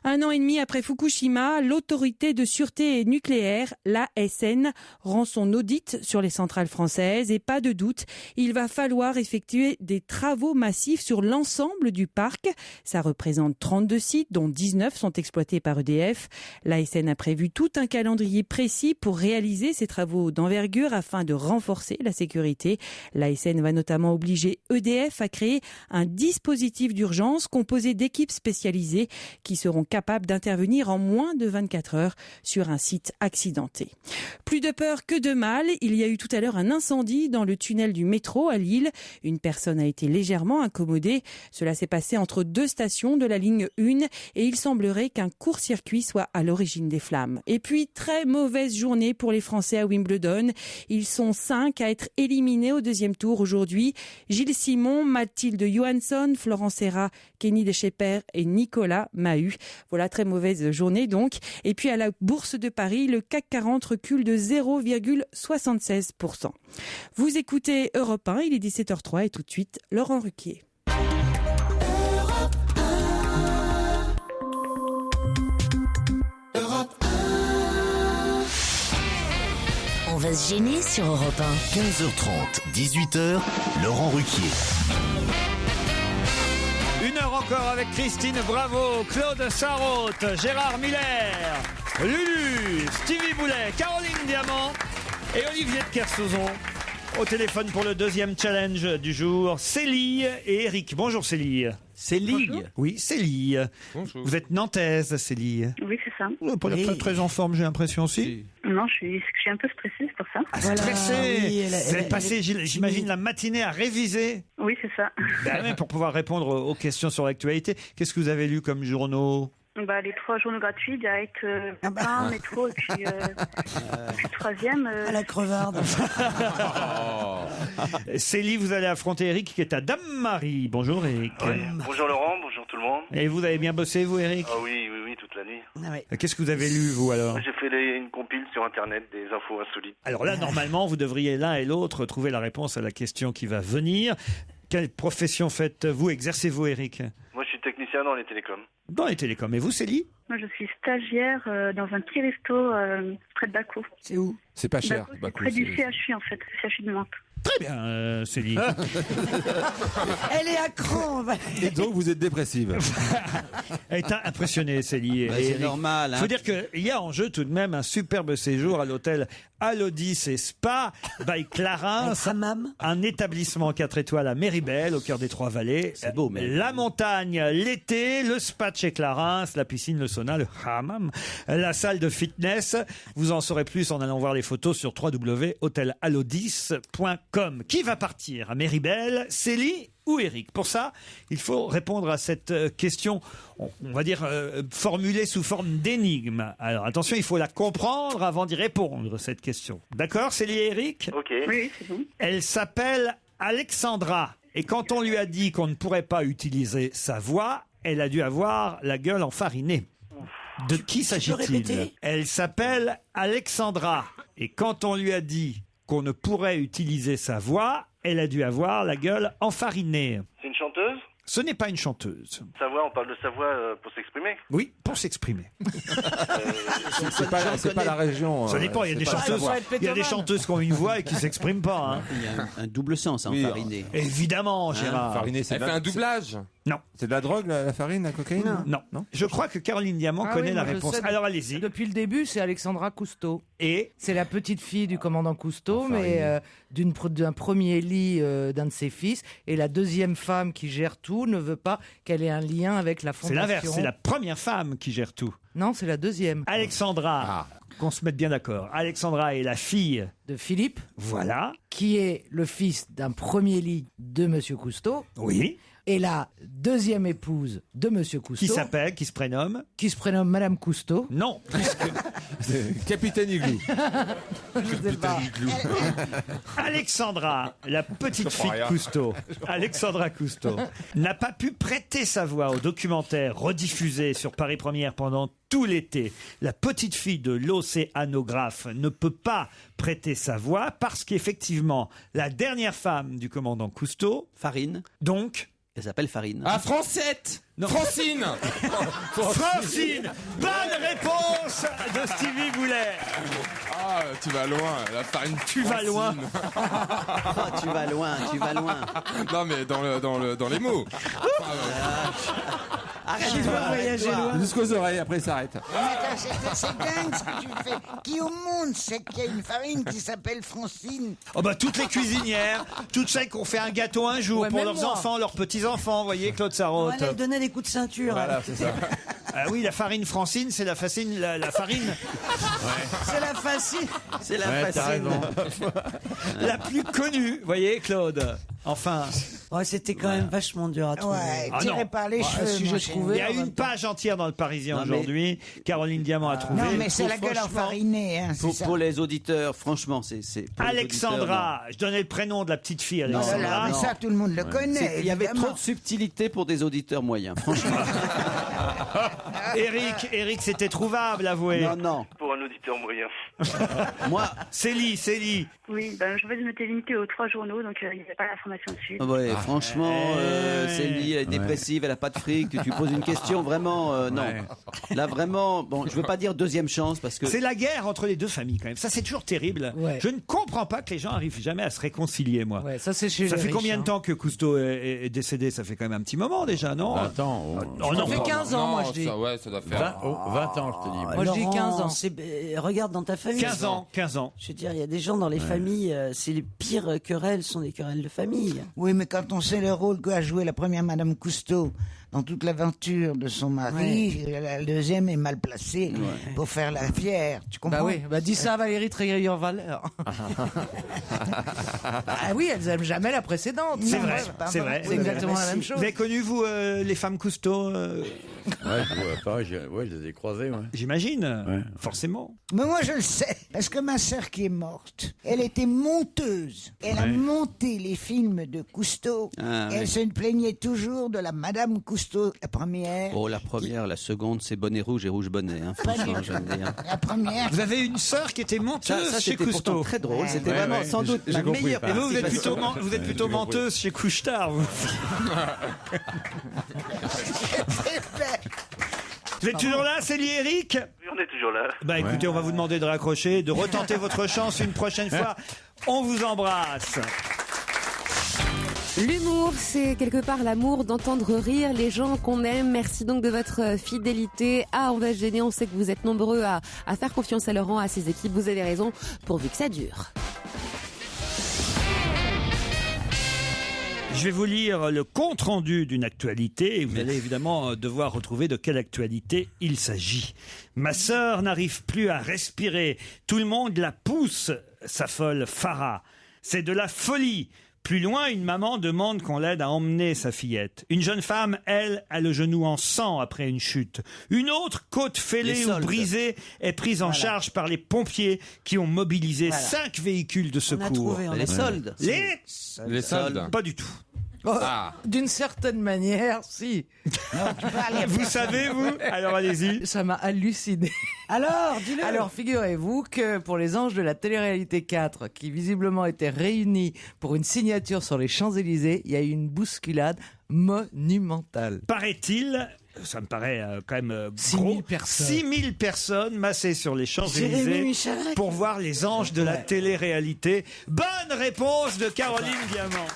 1 an et demi après Fukushima, l'autorité de sûreté nucléaire, l'ASN, rend son audit sur les centrales françaises et pas de doute, il va falloir effectuer des travaux massifs sur l'ensemble du parc. Ça représente 32 sites, dont 19 sont exploités par EDF. L'ASN a prévu tout un calendrier précis pour réaliser ces travaux d'envergure afin de renforcer la sécurité. L'ASN va notamment obliger EDF à créer un dispositif d'urgence composé d'équipes spécialisées qui seront capables d'intervenir en moins de 24 heures sur un site accidenté. Plus de peur que de mal, il y a eu tout à l'heure un incendie dans le tunnel du métro à Lille. Une personne a été légèrement incommodée. Cela s'est passé entre 2 stations de la ligne 1 et il semblerait qu'un court-circuit soit à l'origine des flammes. Et puis, très mauvaise journée pour les Français à Wimbledon. Ils sont 5 à être éliminés au 2e tour aujourd'hui. Gilles Simon, Mathilde Johansson, Florence Serra, Kenny Deschepper et Nicolas Mahut. Voilà, très mauvaise journée donc. Et puis à la Bourse de Paris, le CAC 40 recule de 0,76%. Vous écoutez Europe 1, il est 17h03 et tout de suite, Laurent Ruquier. On va se gêner sur Europe 1. 15h30, 18h, Laurent Ruquier. 1 heure encore avec Christine Bravo, Claude Sarraute, Gérard Miller, Lulu, Stevie Boulet, Caroline Diamant et Olivier de Kersauzon. Au téléphone pour le 2e challenge du jour, Célie et Eric. Bonjour Célie. Célie. Oui, Célie. Bonjour. Vous êtes nantaise, Célie. Oui, c'est ça. Vous n'êtes pas très, très en forme, j'ai l'impression aussi. Non, je suis un peu stressée, c'est pour ça. Ah, stressée. Oui, vous avez passé, j'imagine, la matinée à réviser. Oui, c'est ça. Ben, oui, pour pouvoir répondre aux questions sur l'actualité. Qu'est-ce que vous avez lu comme journaux ? Les 3 journaux gratuits, direct, pain, métro, et puis le 3e. À la crevarde. Célie, vous allez affronter Eric qui est à Dame-Marie. Bonjour Eric. Oui. Bonjour Laurent, bonjour tout le monde. Et vous avez bien bossé, vous Eric ? Ah oui, toute la nuit. Ah ouais. Qu'est-ce que vous avez lu, vous alors ? Moi, j'ai fait une compile sur Internet des infos insolites. Alors là, normalement, vous devriez l'un et l'autre trouver la réponse à la question qui va venir. Quelle profession faites-vous, exercez-vous Eric ? Moi, je suis technicien dans les télécoms. Dans les télécoms. Et vous, Célie ? Moi, je suis stagiaire dans un petit resto près de Bakou. C'est où ? C'est pas cher. Bakou, près du CHU, en fait, CHU de Nantes. Très bien, Célie. Elle est à cran. Et donc, vous êtes dépressive. Elle est impressionnée, Célie. C'est normal. Il faut dire qu'il y a en jeu tout de même un superbe séjour à l'hôtel Alodis et Spa by Clarins. Un établissement 4 étoiles à Méribel, au cœur des Trois-Vallées. C'est beau, mais... La montagne l'été, le spa de chez Clarins, la piscine, le sauna, le hammam, la salle de fitness. Vous en saurez plus en allant voir les photos sur www.hotelalodis.com. Qui va partir à Méribel, Célie ou Eric? Pour ça, il faut répondre à cette question, on va dire, formulée sous forme d'énigme. Alors attention, il faut la comprendre avant d'y répondre, cette question. D'accord, Célie et Eric? Ok. Oui, c'est bon. Elle s'appelle Alexandra. Et quand on lui a dit qu'on ne pourrait pas utiliser sa voix, elle a dû avoir la gueule enfarinée. De qui s'agit-il? Elle s'appelle Alexandra. Et quand on lui a dit qu'on ne pourrait utiliser sa voix, elle a dû avoir la gueule enfarinée. C'est une chanteuse? Ce n'est pas une chanteuse. Sa voix, on parle de sa voix pour s'exprimer? Oui, pour s'exprimer. C'est pas la région. Ça dépend, il y a des chanteuses qui ont une voix et qui ne s'expriment pas. Hein. Il y a un double sens à enfariner. Évidemment, Gérard. Enfariner, elle fait un doublage? Non. C'est de la drogue, la farine, la cocaïne? Non. Je crois que Caroline Diamant connaît la réponse. Alors allez-y. Depuis le début, c'est Alexandra Cousteau. Et c'est la petite fille du commandant Cousteau, mais d'un premier lit d'un de ses fils. Et la deuxième femme qui gère tout ne veut pas qu'elle ait un lien avec la fondation. C'est l'inverse, c'est la première femme qui gère tout. Non, c'est la deuxième. Alexandra, qu'on se mette bien d'accord. Alexandra est la fille de Philippe. Voilà. Qui est le fils d'un premier lit de Monsieur Cousteau. Oui. Et la deuxième épouse de Monsieur Cousteau. Qui se prénomme Madame Cousteau. Non, C'est Capitaine Igloo. Alexandra, la petite Je fille comprends de rien. Cousteau, Alexandra Cousteau, n'a pas pu prêter sa voix au documentaire rediffusé sur Paris Première pendant tout l'été. La petite fille de l'océanographe ne peut pas prêter sa voix parce qu'effectivement, la dernière femme du commandant Cousteau, Farine. Donc, elle s'appelle Farine. Ah, Francette. Francine. Francine. Bonne réponse de Stevie Boulet. Ah, tu vas loin. La farine. Tu vas loin. Ah, tu vas loin, tu vas loin. Non, mais dans les mots. Jusqu'aux oreilles, après il s'arrête. C'est dingue ce que tu fais. Qui au monde sait qu'il y a une farine qui s'appelle Francine? Oh bah toutes les cuisinières, toutes celles qui ont fait un gâteau un jour Ouais, pour même leurs moi. enfants, leurs petits-enfants, vous voyez Claude Sarraute. Elle donnait des coups de ceinture. Voilà, c'est ça. Ah oui, la farine Francine, c'est la farine. C'est la facile. C'est la Ouais, t'as facile. raison. La plus connue, vous voyez Claude. Enfin. Ouais, c'était quand même vachement dur à trouver. Ouais, Ah tiré non. par les cheveux. si je mon chéri. trouvais- Il y a une page entière dans le Parisien Non, mais- aujourd'hui. Caroline Diamant a trouvé. Non, mais c'est la Franchement, gueule enfarinée. Hein, c'est Pour, ça. pour les auditeurs, franchement, c'est. pour les Alexandra, je donnais le prénom de la petite fille Non, Alexandra. là, mais ça, tout le monde le connaît. Il y avait évidemment. trop de subtilité pour des auditeurs moyens, franchement. Eric, c'était trouvable, avouez. Non. Pour un auditeur moyen. Moi, Célie. Oui, ben, je m'étais limitée aux 3 journaux, donc il n'y avait pas l'information dessus. Ouais, franchement, Célie, elle est dépressive, elle a pas de fric. Tu poses une question, vraiment, non. Là, vraiment, bon, je veux pas dire deuxième chance parce que. C'est la guerre entre les deux familles quand même. Ça, c'est toujours terrible. Ouais. Je ne comprends pas que les gens arrivent jamais à se réconcilier, moi. Ouais, ça c'est chez Ça les fait riches, combien de hein. temps que Cousteau est décédé? Ça fait quand même un petit moment déjà, non? 20 ans. Oh, non, Ça fait 15 ans, moi je dis. Ouais, ça doit faire 20 ans, je te dis. Moi, je dis 15 ans. Regarde dans ta famille. 15 ans. Je veux dire, il y a des gens dans les familles, c'est les pires querelles, sont des querelles de famille. Oui, mais quand on sait le rôle qu'a joué la première Madame Cousteau dans toute l'aventure de son mari, la deuxième est mal placée pour faire la fière. Tu comprends? Bah oui, dis ça à Valérie Trierweiler. Ah oui, elles aiment jamais la précédente. C'est vrai, c'est vrai. C'est exactement la même chose. Vous avez connu, vous, les femmes Cousteau Ouais, je les ai croisés. Ouais. J'imagine, forcément. Mais moi, je le sais, parce que ma sœur qui est morte, elle était monteuse. Elle a monté les films de Cousteau. Ah, et elle oui. se plaignait toujours de la Madame Cousteau, la première. Oh, la première, la seconde, c'est bonnet rouge et rouge bonnet. Hein, franchement, je veux dire. La première. Vous avez une sœur qui était menteuse Ça, chez c'était pourtant Cousteau. très drôle. C'était vraiment sans doute j'ai la compris, meilleure. Et vous, vous êtes plutôt, participation. vous êtes plutôt menteuse chez Couche-Tard, vous. Vous êtes toujours là, Célie et Eric? Oui, on est toujours là. Bah écoutez, on va vous demander de raccrocher, de retenter votre chance une prochaine fois. On vous embrasse. L'humour, c'est quelque part l'amour d'entendre rire les gens qu'on aime. Merci donc de votre fidélité à On va se gêner. On sait que vous êtes nombreux à faire confiance à Laurent, à ses équipes. Vous avez raison, pourvu que ça dure. Je vais vous lire le compte-rendu d'une actualité et vous allez évidemment devoir retrouver de quelle actualité il s'agit. Ma sœur n'arrive plus à respirer. Tout le monde la pousse, s'affole Farah. C'est de la folie. Plus loin, une maman demande qu'on l'aide à emmener sa fillette. Une jeune femme, elle, a le genou en sang après une chute. Une autre, côte fêlée Les ou soldes. brisée, est prise en charge par les pompiers qui ont mobilisé Voilà. 5 véhicules de On a secours. trouvé, on a Les trouvé. soldes. Les soldes. Pas du tout. D'une certaine manière, si. Vous savez, vous? Alors allez-y. Ça m'a halluciné. Alors, dis-le. Alors, figurez-vous que pour les anges de la télé-réalité 4, qui visiblement étaient réunis pour une signature sur les Champs-Élysées, il y a eu une bousculade monumentale. Paraît-il, ça me paraît quand même 6 000 gros, personnes. 6 000 personnes massées sur les Jérémy Champs-Élysées Michalak. pour voir les anges de la télé-réalité. Bonne réponse de Caroline Diamant.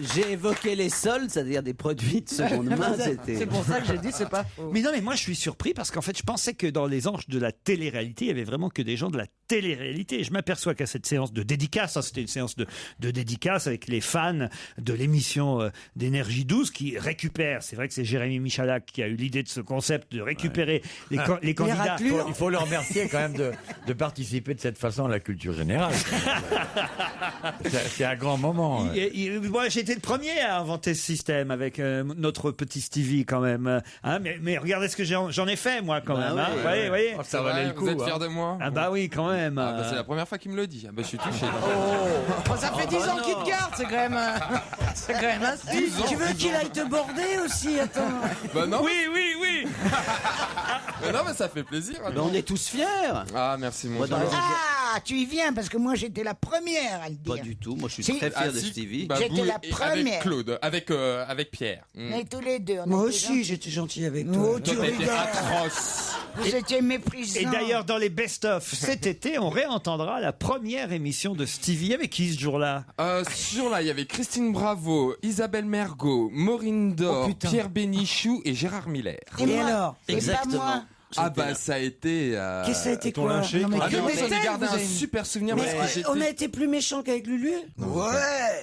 J'ai évoqué les soldes, c'est-à-dire des produits de seconde main. C'est pour ça que j'ai dit c'est pas faux. Mais non, mais moi je suis surpris parce qu'en fait je pensais que dans les anges de la télé-réalité, il y avait vraiment que des gens de la télé-réalité. Et je m'aperçois qu'à cette séance de dédicace, hein, c'était une séance de dédicace avec les fans de l'émission d'Énergie 12 qui récupèrent, c'est vrai que c'est Jérémy Michalak qui a eu l'idée de ce concept de récupérer les candidats. Il faut le remercier quand même de participer de cette façon à la culture générale. C'est un grand moment. Moi, j'étais été le premier à inventer ce système avec notre petit Stevie quand même. Hein, mais regardez ce que j'en ai fait moi quand même. Hein. Voyez. Oh, ça valait le coup. Vous êtes fiers de moi? Ah bah oui, quand même. C'est la première fois qu'il me le dit. Ah bah, je suis touché. Ça fait 10 ans qu'il te garde, c'est quand même un style. Tu veux qu'il aille te border aussi? Attends. Bah non. Oui. Mais non, mais ça fait plaisir. On est tous fiers. Ah, merci mon Dieu. Ah, tu y viens parce que moi j'étais la première à le dire. Pas du tout. Moi, je suis très fier de Stevie. Bah, J'étais la première. Avec Claude, avec Pierre. Mais tous les deux. Moi aussi, j'étais gentil avec toi. Oh, tu rigoles. Atroce. Vous étiez méprisant. Et d'ailleurs, dans les best-of cet été, on réentendra la première émission de Stevie. Avec qui ce jour-là? Ce jour-là, il y avait Christine Bravo, Isabelle Mergo, Maureen Dor, Pierre Bénichou et Gérard Miller. Et alors? Exactement. Ah bah ça a été... Qu'est-ce que ça a été quoi? Moi, j'en ai gardé un super souvenir. Mais on a été plus méchants qu'avec Lulu? Ouais.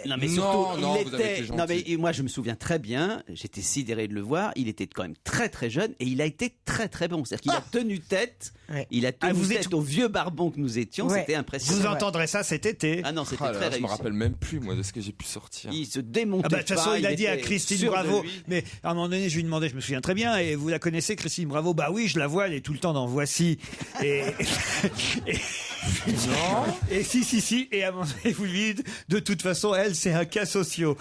Non mais surtout, il était... Non mais moi je me souviens très bien, j'étais sidéré de le voir, il était quand même très très jeune et il a été très très bon. C'est-à-dire qu'il a tenu tête, tête au vieux barbon que nous étions, c'était impressionnant. Vous entendrez ça cet été? Ah non, c'était très réussi. Je me rappelle même plus moi de ce que j'ai pu sortir. Il se démontait de toute façon, il a dit à était Christine sûr de Bravo, lui. mais à un moment donné, je lui demandais, je me souviens très bien, et vous la connaissez, Christine Bravo? Bah oui, je la vois, elle est tout le temps dans Voici. Non. Et si. Et à un moment donné, vous lui dites, de toute façon, elle, c'est un cas social.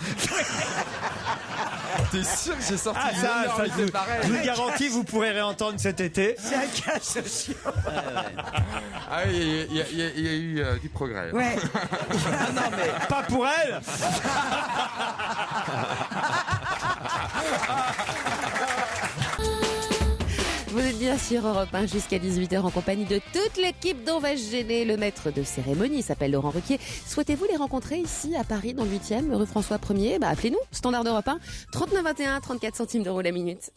T'es sûr que j'ai sorti je vous garantis, vous pourrez réentendre cet été. C'est un cas social. Ah oui, il y a eu du progrès. Ouais. Non, mais pas pour elle. Vous êtes bien sur Europe 1 jusqu'à 18h en compagnie de toute l'équipe d'On va se gêner. Le maître de cérémonie s'appelle Laurent Ruquier. Souhaitez-vous les rencontrer ici à Paris dans le 8e, rue François 1er? Appelez-nous, standard d'Europe 1, 39 21, 34 centimes d'euros la minute.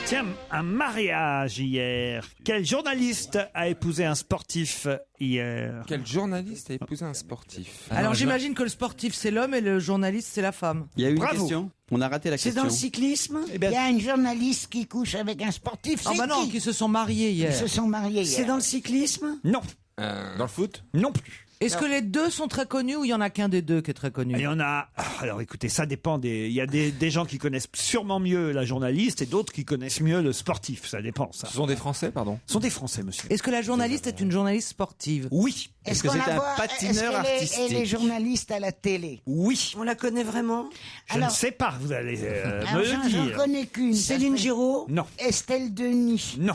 Tiens, un mariage hier. Quel journaliste a épousé un sportif hier? Quel journaliste a épousé un sportif? Alors j'imagine que le sportif c'est l'homme et le journaliste c'est la femme. Il y a eu une question. On a raté la question. C'est dans le cyclisme? Il y a une journaliste qui couche avec un sportif. Ah bah non, qui se sont mariés hier. Ils se sont mariés hier. C'est dans le cyclisme? Non. Dans le foot? Non plus. Est-ce que les deux sont très connus ou il y en a qu'un des deux qui est très connu? Il y en a. Alors écoutez, ça dépend des. Il y a des gens qui connaissent sûrement mieux la journaliste et d'autres qui connaissent mieux le sportif. Ça dépend, ça. Ce sont des Français, pardon? Ce sont des Français, monsieur. Est-ce que la journaliste est une journaliste sportive? Oui. Est-ce que qu'on c'est la un voit? patineur artistique? Elle est journaliste à la télé. Oui. On la connaît vraiment? Je ne sais pas, vous allez me Alors, le j'en dire. connais qu'une. Céline Giraud? Non. Estelle Denis. Non.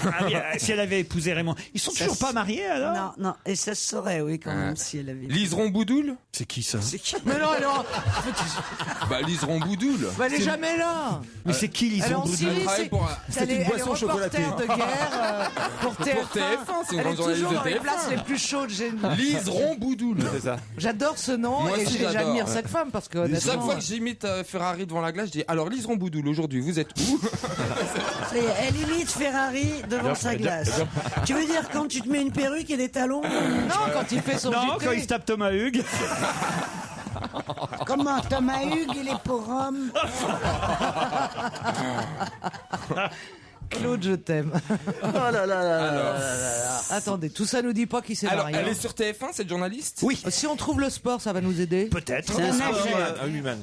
Ah oui, si elle avait épousé Raymond. Ils sont toujours pas mariés alors? Non. Et ça se saurait, oui, quand même, si elle avait. Liseron Boudoul? C'est qui ça? Mais non, alors. Bah Liseron Boudoul. Bah, elle est jamais là. Mais c'est qui Elle est Liseron en Boudoul? Syrie, C'est une boisson chocolatée. de guerre pour TF1. c'est une Elle est grande journaliste toujours de dans les TF1. places les plus chaudes. Liseron Boudoul. C'est ça. J'adore ce nom Moi et aussi, j'adore, j'admire ouais. cette femme parce que Chaque honnêtement, fois que j'imite Ferrari devant la glace, je dis alors Liseron Boudoul, aujourd'hui vous êtes où? Ça y est, elle imite Ferrari devant sa glace. Tu veux dire quand tu te mets une perruque et des talons? non, quand il fait son Non, JT. quand il se tape Thomas Hugues. Comment Thomas Hugues, il est pour homme? Claude, je t'aime. Oh là là là Alors. Attendez, tout ça nous dit pas qui s'est Alors marié. elle est sur TF1 cette journaliste? Oui. Si on trouve le sport, ça va nous aider. Peut-être. C'est un nageur.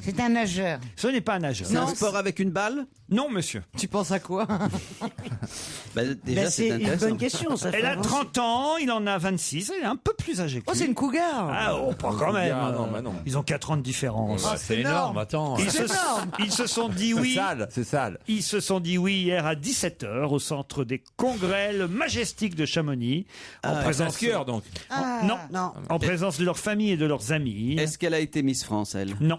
C'est un nageur. Ce n'est pas un nageur. C'est un sport avec une balle? Non, monsieur. Tu penses à quoi? Déjà, Bah, c'est une intéressant. bonne question, ça. Elle fait a avancer. 30 ans, il en a 26, elle est un peu plus âgée que Oh, lui. c'est une cougar. Ah, pas quand même. Ah, non, bah non. Ils ont 4 ans de différence. Ah, C'est énorme, attends. Ils se, énorme. ils se sont dit oui. C'est sale. Ils se sont dit oui hier à 17h au centre des congrès le Majestic de Chamonix, en présence skieur, donc. non, en présence de leur famille et de leurs amis. Est-ce qu'elle a été Miss France, elle? Non.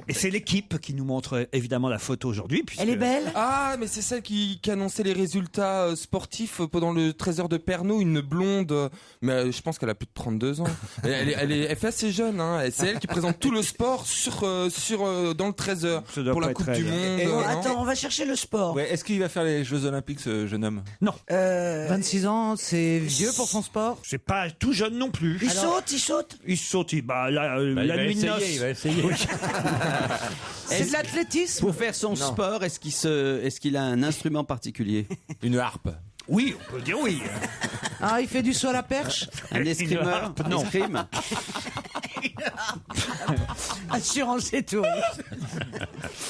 Et c'est l'équipe qui nous montre évidemment la photo aujourd'hui. puisque- Elle est belle? Ah, mais c'est celle qui annonçait les résultats sportifs pendant le 13h de Pernod, une blonde, mais je pense qu'elle a plus de 32 ans. Elle fait assez jeune, hein. Et c'est elle qui présente tout le sport dans le 13h Ça doit pour pas la être Coupe elle. du Monde. Bon, non attends, on va chercher le sport. Ouais, est-ce qu'il va faire les Jeux Olympiques, ce jeune homme? Non, 26 ans, c'est vieux pour son sport. c'est pas tout jeune non plus. Il saute, il saute. Il saute, Bah, la il va nuit de noces. essayer, il va essayer. C'est de l'athlétisme. Pour faire son sport, est-ce qu'il a un instrument particulier? Une harpe. Oui, on peut dire oui. Ah, il fait du saut à la perche. Un escrimeur. Non. Escrime. Assurance et tout.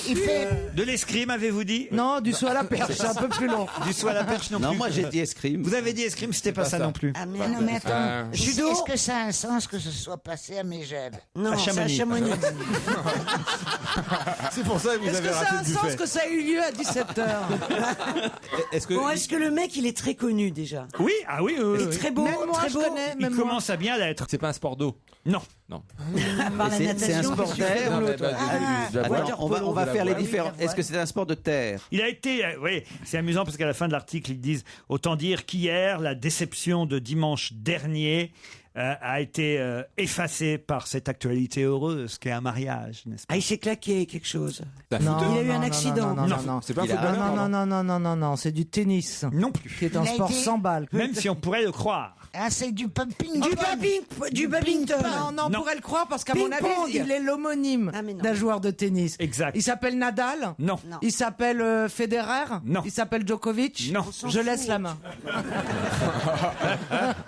Il fait De l'escrime, avez-vous dit? Non, du saut à la perche, c'est un peu plus long. Du saut à la perche non, Non, plus. moi j'ai dit escrime. Vous avez dit escrime, c'était pas ça non plus. Ah, mais non, mais attends. Judo. Est-ce que ça a un sens que ce soit passé à Megève? Non, À c'est à Chamonix. Chamonix. C'est pour ça que vous Est-ce avez que ça raté a le un buffet. sens que ça a eu lieu à 17h? Est-ce que Bon, est-ce que le mec, il est très connu déjà? Oui, ah oui, oui, Il est oui. très beau, Même moi, très je beau. connais. Il Même moi. commence à bien l'être. c'est pas un sport d'eau? Non. Non. Par la C'est un natation, sport qu'est-ce que tu fais d'air. dans l'eau, toi Attends, on va faire les différents. oui, Est-ce que c'est un sport de terre? Il a été, oui, c'est amusant parce qu'à la fin de l'article, ils disent autant dire qu'hier, la déception de dimanche dernier a été effacée par cette actualité heureuse qu'est un mariage, n'est-ce pas? Ah, il s'est claqué quelque chose. Non, Il a eu non, un non, accident. Non, non, non. C'est pas un Il a- footballeur? Non, pardon. non, non, non, non, non, c'est du tennis. Non plus. Qui est un Il a sport été- sans balle. Même si on pourrait le croire. Ah, c'est du pumping. Du badminton. Non, non, on Non. pourrait le croire parce qu'à mon avis, Ping-pong. il est l'homonyme Ah, mais non. d'un joueur de tennis. Exact. Il s'appelle Nadal. Non. Non. Il s'appelle Federer. Non. Il s'appelle Djokovic. Non. Je laisse la main.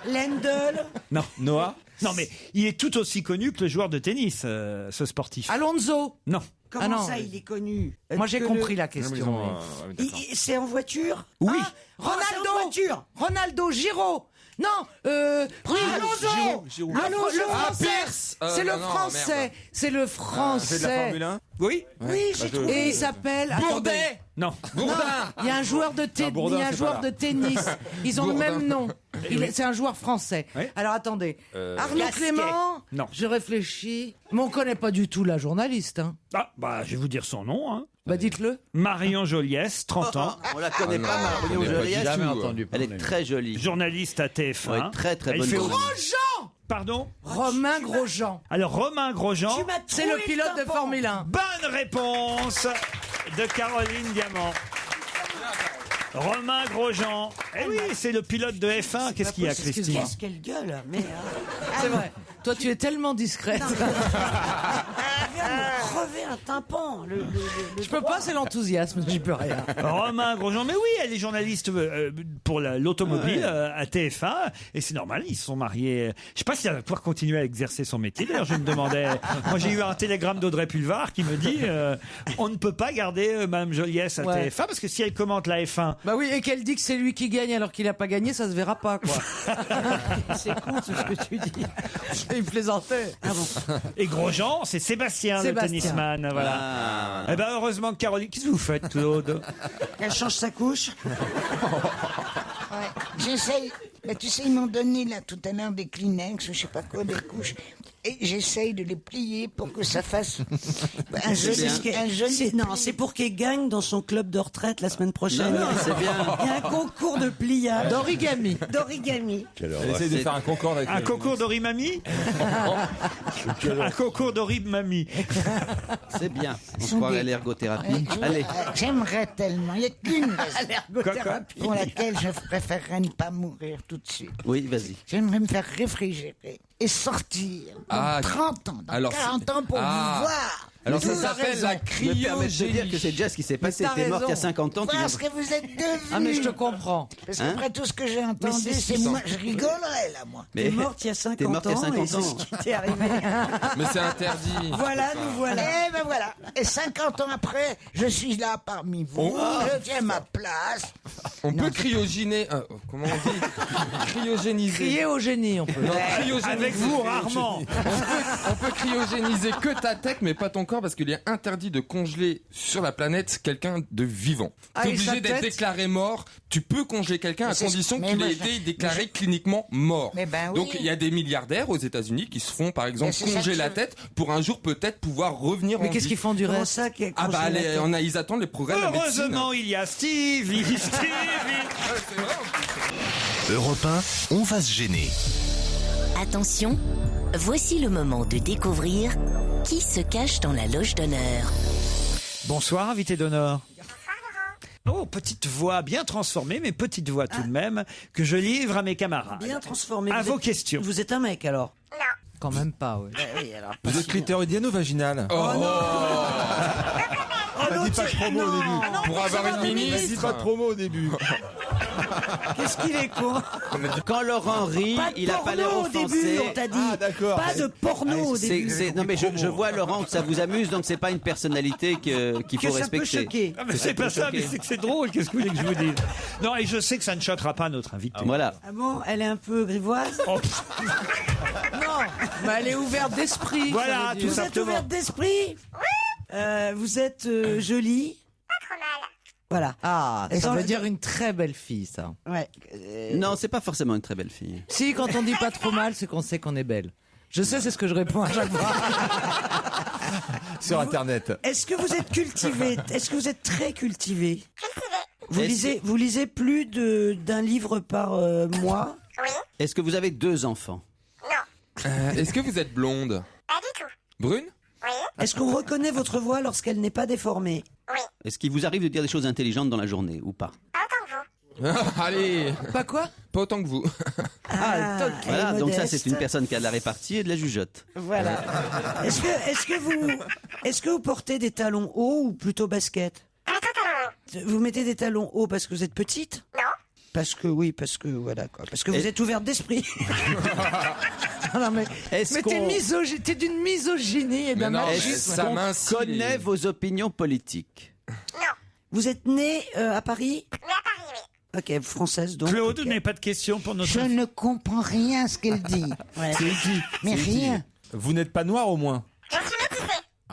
Lendl. Non. Noah? Non, mais il est tout aussi connu que le joueur de tennis, ce sportif. Alonso. Non. Comment Ah non. ça, il est connu? Moi, j'ai Que compris le- la question. C'est en voiture? Oui. Ah, c'est en Ronaldo. voiture. Ronaldo, Giro. Non, oui, Alonso. Giroud. Le français. Pierce. C'est le non, français. merde. C'est le C'est de la français. Formule 1? Oui. Oui, j'ai trouvé. Et il s'appelle Bourdet. Non. Non, il y a un joueur de, Bourdin, il y a un c'est joueur pas de là. tennis. Ils ont le Bourdin. même nom. C'est un joueur français. Oui. Alors attendez. Arnaud Gasquet. Clément. Non. Je réfléchis. Mais on connaît pas du tout la journaliste. Hein. Ah, bah, je vais vous dire son nom, hein. Bah dites-le. Marion Joliès, 30 ans. On la connaît pas, Marion on n'a Joliès. jamais entendu Elle parler. est très jolie. Journaliste à TF1. Ouais, très, très Elle bonne fait journaliste. Grosjean. Pardon? Romain Grosjean. Alors, Romain Grosjean. Tu m'as C'est troué le pilote de tampon. Formule 1. Bonne réponse de Caroline Diamant. Romain Grosjean. Eh oui, c'est le pilote de F1. Qu'est-ce qu'il y a, Christine? Qu'est-ce qu'elle gueule? Mais C'est vrai. Toi, tu es tellement discrète. elle vient de me crever un tympan. Je peux pas, c'est l'enthousiasme. J'y peux rien. Romain Grosjean, mais oui, elle est journaliste pour l'automobile à TF1 et c'est normal, ils se sont mariés. Je sais pas si elle va pouvoir continuer à exercer son métier. D'ailleurs, je me demandais. Moi, j'ai eu un télégramme d'Audrey Pulvar qui me dit on ne peut pas garder Madame Joliès à Ouais. TF1 parce que si elle commente la F1. Bah oui, et qu'elle dit que c'est lui qui gagne alors qu'il a pas gagné, ça se verra pas, quoi. C'est con tout ce que tu dis. Il plaisantait. Ah bon. Et Grosjean, c'est Sébastien, Sébastien. le tennisman. Voilà. Ah. Eh ben heureusement que Caroline. Qu'est-ce que vous faites, Claude? Elle change sa couche. Ouais. J'essaye. Bah, tu sais, ils m'ont donné là tout à l'heure des Kleenex ou je sais pas quoi, des couches. Et j'essaye de les plier pour que ça fasse un joli. Non, c'est pour qu'elle gagne dans son club de retraite la semaine prochaine. Non, c'est bien. Il y a un concours de pliage. D'origami. D'origami. Essaye de faire un concours avec Un concours d'orimami? Un concours d'orimami. C'est bien. On se sont croirait des- à l'ergothérapie. Allez. J'aimerais tellement. Il n'y a qu'une raison L'ergothérapie. pour laquelle je préférerais ne pas mourir tout de suite. Oui, vas-y. J'aimerais me faire réfrigérer et sortir dans Ah, 30 ans, dans alors 40 ans pour Ah. vous voir. Alors Mais ça t'as s'appelle raison. la Je me permets de te dire cryogénie. que c'est déjà ce qui s'est passé. t'as T'es morte il y a raison. 50 ans. Tu Voir viens ce que vous êtes devenus. Ah, mais je te comprends. Parce Hein qu'après tout ce que j'ai entendu, Mais c'est c'est moi, je rigolerais là, moi. T'es morte il y a 50 ans. T'es morte il y a 50 et c'est ce qui t'est arrivé. Mais c'est interdit. Voilà, nous voilà. Eh ben voilà. Et 50 ans après, je suis là parmi vous. Je tiens ma place. On peut cryogéner. Comment on dit? Cryogéniser. Crier au génie, on peut. Non, cryogéniser. Avec vous, rarement. On peut cryogéniser que ta tête, mais pas ton corps, parce qu'il est interdit de congeler sur la planète quelqu'un de vivant. Ah, T'es et sa obligé d'être tête déclaré mort. Tu peux congeler quelqu'un à c'est- condition mais qu'il moi, ait je- été déclaré cliniquement mort. Mais ben oui. Donc il y a des milliardaires aux États-Unis qui se font par exemple Mais c'est ça congeler que la je- tête pour un jour peut-être pouvoir revenir en Mais qu'est-ce vie. qu'ils font du Comment reste? ça qu'elle Ah bah congèle la tête ils attendent les progrès de la médecine. Heureusement, il y a Stevie. Europe 1, on va se gêner. Attention, voici le moment de découvrir qui se cache dans la loge d'honneur. Bonsoir, invité d'honneur. Oh, petite voix bien transformée, mais petite voix tout de même, que je livre à mes camarades. Bien transformé. À Vous vos êtes- questions. Vous êtes un mec alors? Quand même pas, oui. Oui, alors. Vous êtes clitoridienne ou vaginale? Oh non. Vas-y, pas de promo au début. Pour avoir une ministre. Vas-y, pas de promo au début. Qu'est-ce qu'il est con. Quand Laurent rit, Pas de il a pas l'air porno au offensé. début, on t'a dit. Ah, d'accord. Pas de porno au début. Non mais je vois Laurent que ça vous amuse, donc c'est pas une personnalité qu'il Que faut ça peut respecter. choquer. Ah, mais c'est pas ça, mais c'est que c'est drôle. Qu'est-ce que vous voulez que je vous dise? Non, et je sais que ça ne choquera pas notre invité. Voilà. Ah bon, elle est un peu grivoise. Oh, Non, mais elle est ouverte d'esprit. Voilà, ça veut dire. tout Vous êtes simplement. ouverte d'esprit. Vous êtes jolie. Pas trop mal. Voilà. Ah, Et ça dans veut le- dire une très belle fille, ça. Ouais. Non, c'est pas forcément une très belle fille. Si, quand on dit pas trop mal, c'est qu'on sait qu'on est belle. Je sais, c'est ce que je réponds à chaque fois. Sur Internet. Est-ce que vous êtes cultivé? Est-ce que vous êtes très cultivé? Vous lisez plus d'un livre par mois? Est-ce que vous avez 2 enfants? Est-ce que vous êtes blonde? Pas du tout. Brune? Est-ce qu'on reconnaît votre voix lorsqu'elle n'est pas déformée? Est-ce qu'il vous arrive de dire des choses intelligentes dans la journée ou pas? Allez. Pas quoi? Pas autant que vous. Ah, toc, elle Voilà, est donc ça modeste. c'est une personne qui a de la répartie et de la jugeote. Voilà. Est-ce que vous portez des talons hauts ou plutôt basket? Vous mettez des talons hauts parce que vous êtes petite? Non. Parce que voilà quoi. Parce que vous êtes ouverte d'esprit. Non, mais Est-ce t'es qu'on t'es d'une misogynie et d'un Mais non, machisme. ça qu'on m'incite. connaît vos opinions politiques? Vous êtes née à Paris? Oui, à Paris, oui. Ok, française donc. Claude, ok. vous n'avez pas de questions pour notre Je ne comprends rien à ce qu'elle dit. Ouais. Mais rien. Vous n'êtes pas noir au moins?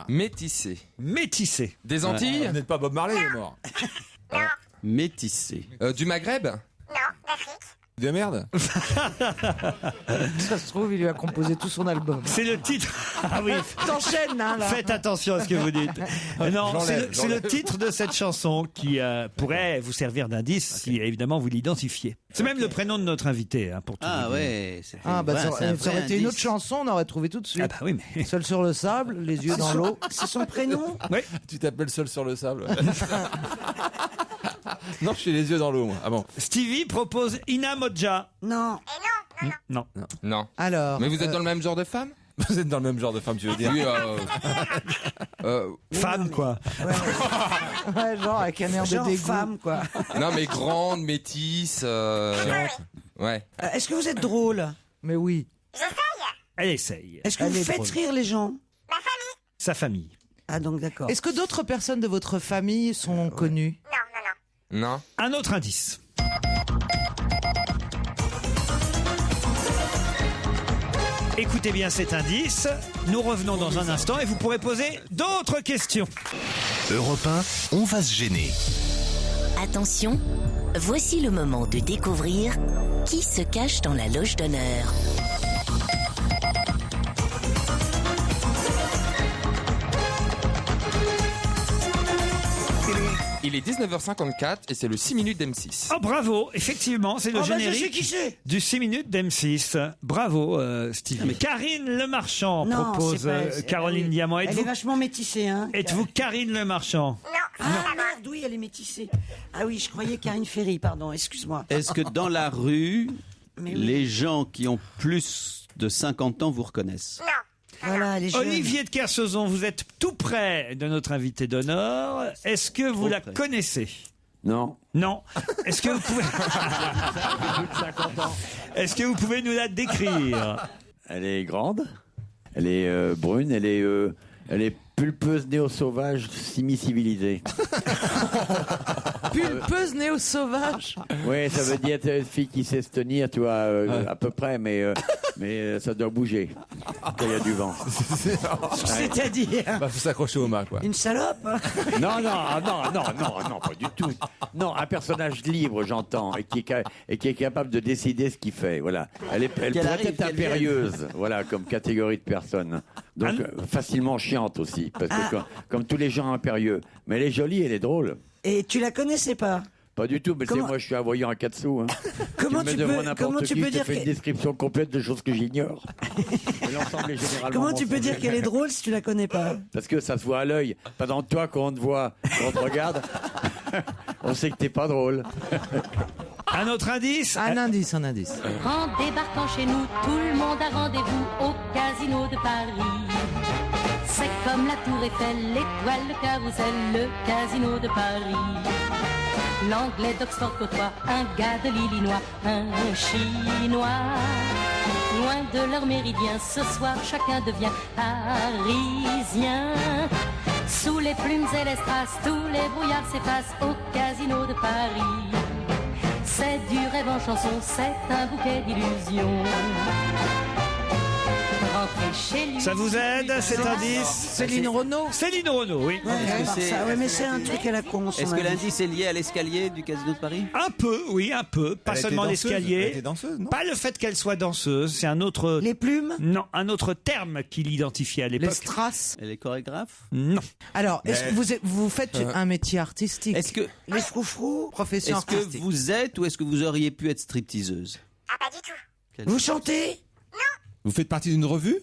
Métissé. métissé? Des Antilles? Vous n'êtes pas Bob Marley, il est mort. Métissé. Du Maghreb? De merde. Ça se trouve, il lui a composé tout son album. C'est le titre. Ah oui. T'enchaînes, hein, là. Faites attention à ce que vous dites. Non, J'enlève, c'est le j'enlève. titre de cette chanson qui pourrait vous servir d'indice si évidemment vous l'identifiez. C'est même le prénom de notre invité, hein, pour tout Ah vous dire. ouais. Ah, bah, c'est un ça vrai aurait été une autre indice. chanson, on aurait trouvé tout de suite. Ah bah oui, mais Seul sur le sable, les yeux dans l'eau. C'est son prénom? oui. Tu t'appelles Seul sur le sable. Non, je suis les yeux dans l'eau, moi. Ah bon. Stevie propose Ina Modja. Non. Non. Non. Alors. Mais vous êtes dans le même genre de femme? Vous êtes dans le même genre de femme, tu veux dire? Oui, Femme, quoi. Ouais, genre avec un air Genre de dégoût. femme quoi. non, mais grande, métisse. Ouais. Est-ce que vous êtes drôle? Mais oui. Elle essaye. Est-ce que Elle vous est faites drôle. rire les gens? Sa famille. Ah donc d'accord. Est-ce que d'autres personnes de votre famille sont connues? Non. Un autre indice. Écoutez bien cet indice. Nous revenons dans un instant et vous pourrez poser d'autres questions. Europe 1, on va se gêner. Attention, voici le moment de découvrir qui se cache dans la loge d'honneur. Il est 19h54 et c'est le 6 minutes d'M6. Oh bravo, effectivement, c'est le Oh, bah, je sais générique qui c'est. du 6 minutes d'M6. Bravo Stevie. Karine Le Marchand Non, propose c'est pas- Caroline oui. Diamant. Elle est vachement métissée hein. Êtes-vous Karine Le Marchand? Ah merde, oui, elle est métissée. Ah oui, je croyais Karine Ferry, pardon, excuse-moi. Est-ce que dans la rue, Mais oui. les gens qui ont plus de 50 ans vous reconnaissent? Voilà, elle est jeune. Olivier de Kersauzon, vous êtes tout près de notre invité d'honneur. Est-ce que vous Trop la près. connaissez? Non. Non. Est-ce que vous pouvez Est-ce que vous pouvez nous la décrire? Elle est grande. Elle est brune. Elle est pulpeuse néo-sauvage semi-civilisée. Pulpeuse néo-sauvage. Oui, ça veut dire une fille qui sait se tenir, tu vois, à peu près, mais ça doit bouger quand il y a du vent. C'est-à-dire Bah, faut s'accrocher au mât, quoi. une salope? Non, pas du tout. Non, un personnage libre, j'entends, et qui est capable de décider ce qu'il fait. Voilà. Elle pourrait être impérieuse, voilà, comme catégorie de personne. Donc facilement chiante aussi, parce que comme tous les gens impérieux. Mais elle est jolie, elle est drôle. Et tu la connaissais pas? Pas du tout, mais Comment- moi je suis un voyant à 4 sous. Hein. Comment tu tu me mets devant peux, n'importe comment tu qui, peux je te dire fais une que- description complète de choses que j'ignore. Et l'ensemble est généralement comment tu peux mensonger. dire qu'elle est drôle si tu la connais pas? Parce que ça se voit à l'œil. Pendant toi, quand on te voit, quand on te regarde, on sait que t'es pas drôle. Un autre indice? Un indice, un indice. En débarquant chez nous, tout le monde a rendez-vous au Casino de Paris. C'est comme la Tour Eiffel, l'étoile, le carrousel, le Casino de Paris. l'anglais d'Oxford côtoie un gars de l'Illinois, un chinois. Loin de leur méridien, ce soir chacun devient parisien. Sous les plumes et les strass, tous les brouillards s'effacent au casino de Paris. C'est du rêve en chanson, c'est un bouquet d'illusions. Rentrer chez lui. Ça vous aide, cet indice? Céline Renaud. Céline Renaud, oui. Ouais, mais c'est un truc à la con. Est-ce que l'indice est lié à l'escalier du casino de Paris? Un peu, oui, un peu. Pas Elle seulement était danseuse, elle l'escalier. était danseuse, non? Pas le fait qu'elle soit danseuse, c'est un autre. Les plumes? Non, un autre terme qu'il identifiait à l'époque. Les strass. Elle est chorégraphe? Non. Alors, est-ce que vous faites un métier artistique? Est-ce que Les froufrous? Profession est-ce que artistique. vous êtes ou est-ce que vous auriez pu être stripteaseuse? Ah, pas du tout. Vous chantez? Vous faites partie d'une revue?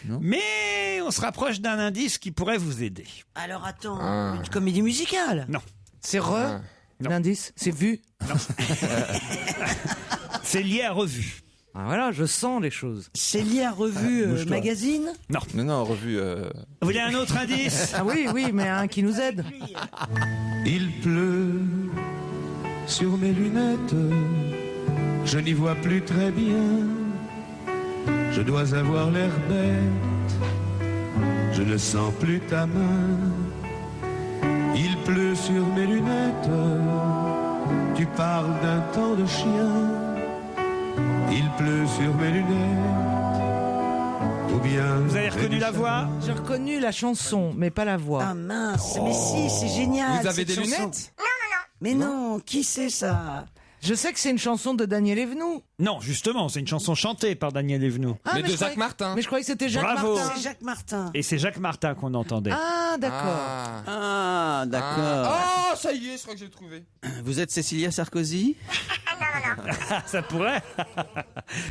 Non. Mais on se rapproche d'un indice qui pourrait vous aider. Alors attends, une comédie musicale? Non. C'est Non. l'indice? C'est vu? Non. C'est lié à revue. Ah voilà, je sens les choses. C'est lié à revue bouge-toi. magazine? Non. Non, revue. Vous voulez un autre indice? Ah oui, mais un qui nous aide. Il pleut sur mes lunettes, je n'y vois plus très bien. Je dois avoir l'air bête, je ne sens plus ta main. Il pleut sur mes lunettes, tu parles d'un temps de chien. Il pleut sur mes lunettes, ou bien... Vous avez reconnu la voix? J'ai reconnu la chanson, mais pas la voix. Ah mince, mais si, c'est génial. Vous avez cette des chanson. lunettes? Mais non, qui c'est ça? Je sais que c'est une chanson de Daniel Evenou. Non, justement, c'est une chanson chantée par Daniel Evenou. Ah, mais de Jacques Martin. Mais je croyais que c'était Jacques Bravo. Martin. C'est Jacques Martin. Et c'est Jacques Martin qu'on entendait. Ah, d'accord. Ah, d'accord. Oh, ça y est, je crois que j'ai trouvé. Vous êtes Cécilia Sarkozy? Ça pourrait.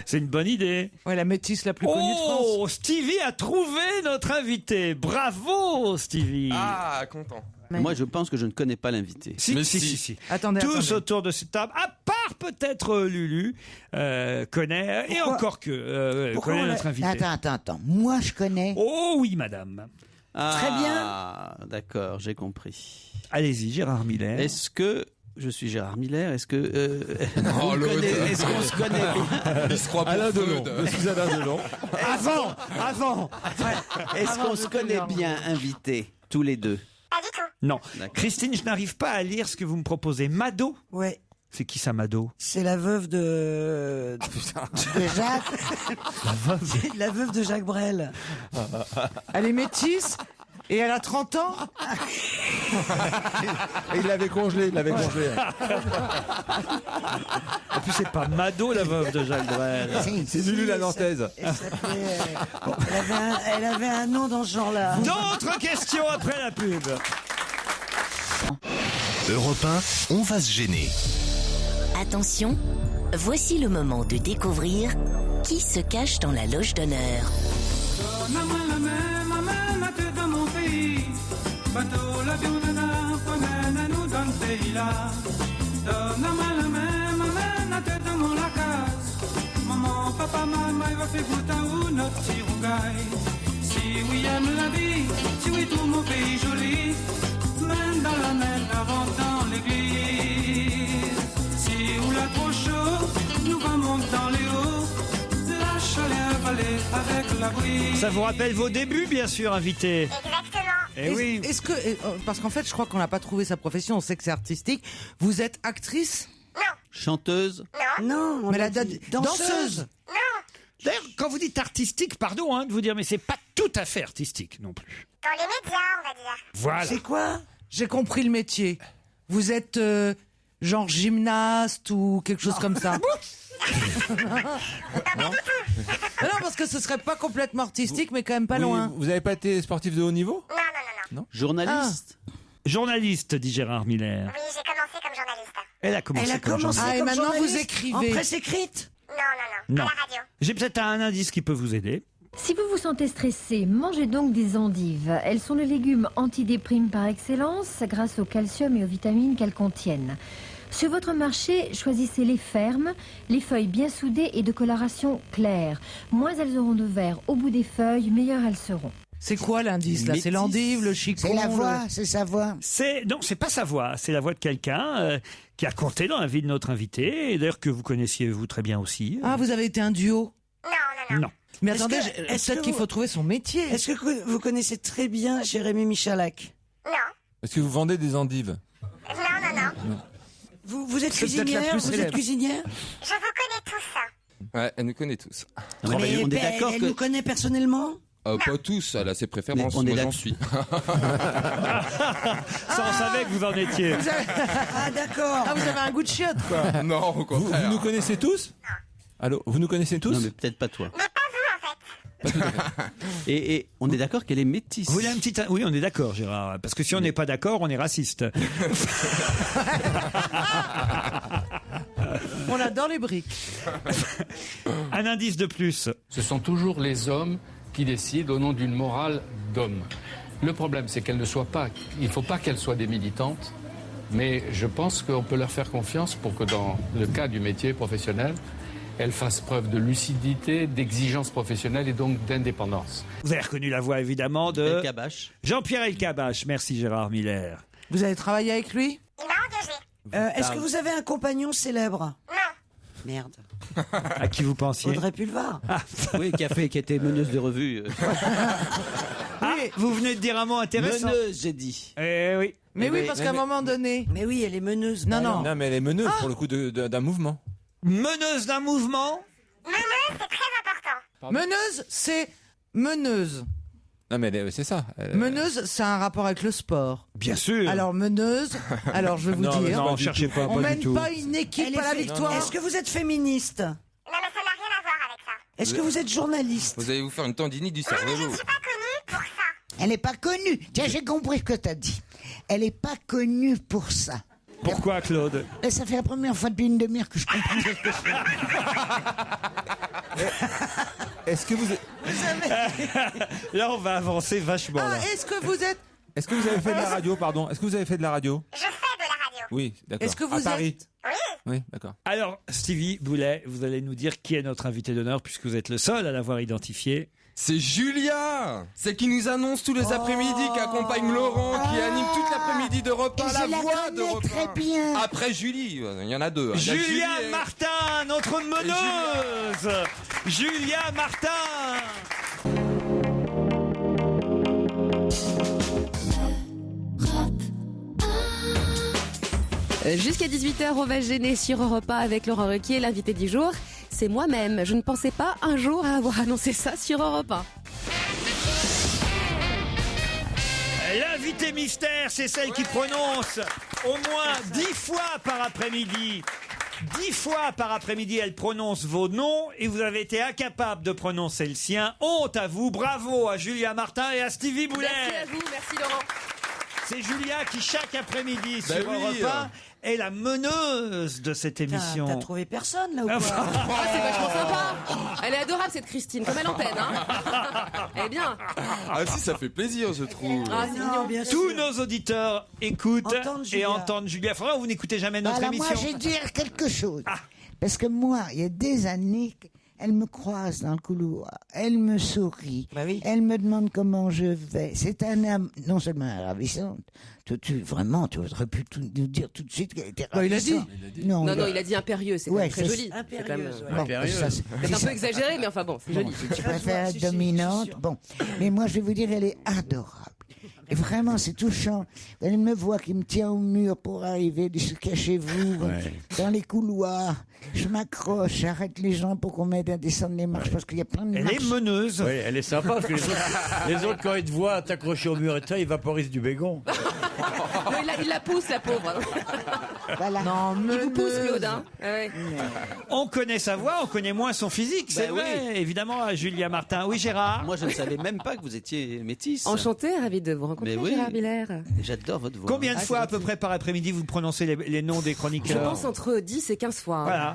C'est une bonne idée. Ouais, la métisse la plus connue de France. Oh, Stevie a trouvé notre invité. Bravo, Stevie. Ah, content. Moi, je pense que je ne connais pas l'invité. Si. Attendez, Tous autour de cette table, à part peut-être Lulu, connaît, et Pourquoi encore que, Pourquoi connaît on l'a- notre invité. Attends. Moi, je connais. Oh oui, madame. Très bien. Ah, d'accord, j'ai compris. Allez-y, Gérard Miller. Est-ce que je suis Gérard Miller? Est-ce que Oh, l'autre. est-ce qu'on se connaît bien? Il se croit pour Alain Delon. Freud. Je suis Alain Delon. Avant. Est-ce qu'on se connaît bien, invité, tous les deux? Pas du tout. Non. D'accord. Christine, je n'arrive pas à lire ce que vous me proposez. Mado? Ouais, C'est qui ça, Mado? c'est la veuve de... de Jacques. C'est la veuve de Jacques Brel. Elle est métisse et elle a 30 ans. Et il l'avait congelé, En plus, c'est pas Mado, la veuve de Jacques Brel. C'est Lulu la Nantaise. Elle s'appelait, elle avait un nom dans ce genre-là. D'autres questions après la pub. Europe 1, on va se gêner. Attention, voici le moment de découvrir qui se cache dans la loge d'honneur. Donne-moi la main, ma main, la tête de mon pays. Bateau, l'avion de nain, promène-nous dans le pays là. Donne-moi la main, ma main, la tête de mon lacasse. Maman, papa, maman, il va faire goûter où notre petit rougaille. Si oui, aime la vie, si oui, tout mon pays joli. Main dans la main, avant dans l'église. Si ou la trop chaud, nous vamos dans les hauts. La chaleur vallée avec la brise. Ça vous rappelle vos débuts, bien sûr, invité. Exactement. Eh oui. Est-ce que parce qu'en fait, je crois qu'on n'a pas trouvé sa profession. On sait que c'est artistique. Vous êtes actrice? Chanteuse? Non, on Mais a la dit danseuse. D'ailleurs, quand vous dites artistique, pardon de vous dire, mais c'est pas tout à fait artistique non plus. Dans les médias, on va dire. Voilà. C'est quoi? J'ai compris le métier. Vous êtes genre gymnaste ou quelque chose comme ça? Non, parce que ce serait pas complètement artistique, mais quand même pas Oui, loin. Vous avez pas été sportif de haut niveau? Non. Journaliste? Journaliste, dit Gérard Miller. Oui, j'ai commencé comme journaliste. Elle a commencé comme journaliste. Ah, et comme maintenant vous journaliste, écrivez. En presse écrite? Non. À la radio. J'ai peut-être un indice qui peut vous aider. Si vous vous sentez stressé, mangez donc des endives. Elles sont le légume antidéprime par excellence grâce au calcium et aux vitamines qu'elles contiennent. Sur votre marché, choisissez les fermes, les feuilles bien soudées et de coloration claire. Moins elles auront de vert au bout des feuilles, meilleures elles seront. C'est quoi l'indice là? C'est l'endive, le chicon? C'est la voix, c'est sa voix. Non, c'est pas sa voix, c'est la voix de quelqu'un qui a compté dans la vie de notre invité, et d'ailleurs que vous connaissiez vous très bien aussi. Ah, vous avez été un duo? Non. Mais Est-ce attendez, que- est-ce peut-être que qu'il vous- faut trouver son métier. Est-ce que vous connaissez très bien Jérémy Michalak? Est-ce que vous vendez des endives? Vous êtes C'est peut-être la cuisinière? plus Vous êtes célèbre. cuisinière? Je vous connais tous. Ouais, elle nous connaît tous. Non, mais on est d'accord Elle que- nous connaît personnellement? Pas tous, elle a ses préférences. Mais on est Moi, là- j'en suis. Ça, on savait que vous en étiez. Ah d'accord. Ah, vous avez un goût de chiotte, quoi. Non, au Vous contraire. nous connaissez tous? Allô, vous nous connaissez tous? Non, mais peut-être pas toi. Et on est d'accord qu'elle est métisse. Vous voulez un petit... Oui, on est d'accord, Gérard. Parce que si on n'est pas d'accord, on est raciste. On adore les briques. Un indice de plus. Ce sont toujours les hommes qui décident au nom d'une morale d'homme. Le problème, c'est qu'elles ne soient pas. Il ne faut pas qu'elles soient des militantes, mais je pense qu'on peut leur faire confiance pour que, dans le cas du métier professionnel, elles fassent preuve de lucidité, d'exigence professionnelle et donc d'indépendance. Vous avez reconnu la voix, évidemment, de... Elkabbach. Jean-Pierre Elkabbach. Merci, Gérard Miller. Vous avez travaillé avec lui? Il m'a engagé. Est-ce que vous avez un compagnon célèbre? Merde. À qui vous pensiez? Audrey Pulvar. Oui, qui était meneuse de revue. Ah, vous venez de dire un mot intéressant. Meneuse, j'ai dit. Eh oui. Mais oui, parce qu'à un moment donné. Mais oui, elle est meneuse. Non, bah non. alors. Non, mais elle est meneuse pour le coup d'un mouvement. Meneuse d'un mouvement? Meneuse, c'est très important. Meneuse, c'est meneuse. Non, mais c'est ça. Meneuse, c'est un rapport avec le sport. Bien sûr. Alors, meneuse, alors je vais vous Non, dire. non, cherchez pas, on pas mène du tout. pas une équipe Elle est à la fait- victoire. Est-ce que vous êtes féministe? Non, mais ça n'a rien à voir avec ça. Est-ce que vous êtes journaliste? Vous allez vous faire une tendinite du cerveau. Je ne suis pas connue pour ça. Elle n'est pas connue. Tiens, j'ai compris ce que tu as dit. Elle n'est pas connue pour ça. Pourquoi, Claude? Et ça fait la première fois depuis une demi-heure que je comprends quelque chose. Est-ce que vous êtes... Là, on va avancer vachement. Ah, là. est-ce que vous êtes. Est-ce que vous avez fait de la radio, pardon? Est-ce que vous avez fait de la radio? Je fais de la radio. Oui, d'accord. Est-ce que vous à Paris? Oui. Oui, d'accord. Alors, Stevie Boulet, vous allez nous dire qui est notre invité d'honneur, puisque vous êtes le seul à l'avoir identifié. C'est Julia, celle qui nous annonce tous les après-midi, qui accompagne Laurent, qui anime toute l'après-midi d'Europe 1, Et la je la voix connais d'Europe 1. très bien. Après Julie, il y en a deux. Il y a Julia Julie et- Martin, notre meneuse. Julia Martin. Jusqu'à 18h, on va se gêner sur Europe 1 avec Laurent Ruquier, l'invité du jour. C'est moi-même. Je ne pensais pas un jour à avoir annoncé ça sur Europe 1. L'invité mystère, c'est celle qui prononce au moins 10 fois par après-midi. 10 fois par après-midi, elle prononce vos noms et vous avez été incapable de prononcer le sien. Honte à vous, bravo à Julia Martin et à Stevie Boulet. Merci à vous, merci Laurent. C'est Julia qui, chaque après-midi Ben sur oui. Europe 1, est la meneuse de cette émission. T'as trouvé personne là ou quoi? Ah, c'est vachement sympa. Elle est adorable cette Christine, comme elle en peine. Hein. Elle est bien. Ah si, ça fait plaisir, je trouve. Ah, c'est mignon, bien sûr. Tous nos auditeurs écoutent Entendent et Julia. entendent Julia. Faudra vous n'écoutez jamais notre Alors émission. moi, je vais dire quelque chose. Parce que moi, il y a des années, elle me croise dans le couloir, elle me sourit, elle me demande comment je vais. C'est un âme non seulement ravissante, vraiment, tu aurais pu nous dire tout de suite qu'elle était Bah, il a ravissante. dit. Non, il a dit impérieuse, c'est quand même très ça, joli. C'est quand même, Bon, ça, c'est un peu exagéré, mais enfin bon, c'est joli. Tu préfères être dominante. Bon, mais moi, je vais vous dire, elle est adorable. Et vraiment, c'est touchant. Elle me voit qui me tient au mur pour arriver, dit cachez-vous dans les couloirs. Je m'accroche, j'arrête les gens pour qu'on m'aide à descendre les marches parce qu'il y a plein de Elle marches. est meneuse. Oui, elle est sympa parce que les autres quand ils te voient t'accrocher au mur et ça, ils vaporisent du bégon. Non, il la pousse, la pauvre. Voilà. Non, Il vous pousse, Claude. Hein. Ah ouais. On connaît sa voix, on connaît moins son physique, c'est Bah vrai. oui. Évidemment, à Julia Martin. Oui, Gérard. Moi, je ne savais même pas que vous étiez métisse. Enchanté, ravi de vous rencontrer, Mais oui. Gérard Miller. J'adore votre voix. Combien de fois à peu près par après-midi vous prononcez les noms des Je chroniqueurs? pense entre 10 et 15 fois. Voilà.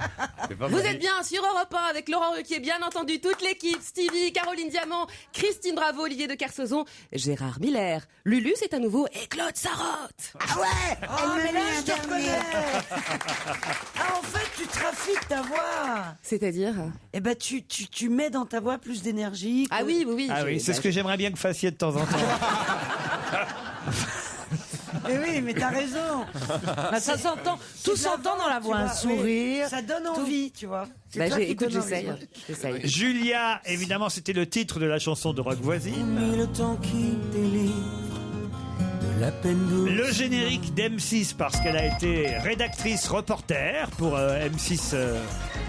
Vous êtes bien sur Europe 1 avec Laurent Ruquier, bien entendu, toute l'équipe, Stevie, Caroline Diamant, Christine Bravo, Olivier de Kersauzon, Gérard Miller, Lulu, c'est à nouveau, et Claude Sarraute. Ah ouais, elle me met un dernier. Ah, en fait, tu trafiques ta voix. C'est-à-dire? Eh ben, tu mets dans ta voix plus d'énergie. Ah oui, oui, oui. Ah oui, c'est ce que j'aimerais bien que vous fassiez de temps en temps. Eh oui, mais t'as raison. Bah, ça s'entend, tout s'entend dans la voix, un sourire. Ça donne envie, tu vois. Bah, toi qui écoute, donne envie. j'essaye. Julia, évidemment, c'était le titre de la chanson de Rock Voisine. Le temps qui délivre de la peine douce. Le générique d'M6 parce qu'elle a été rédactrice reporter pour M6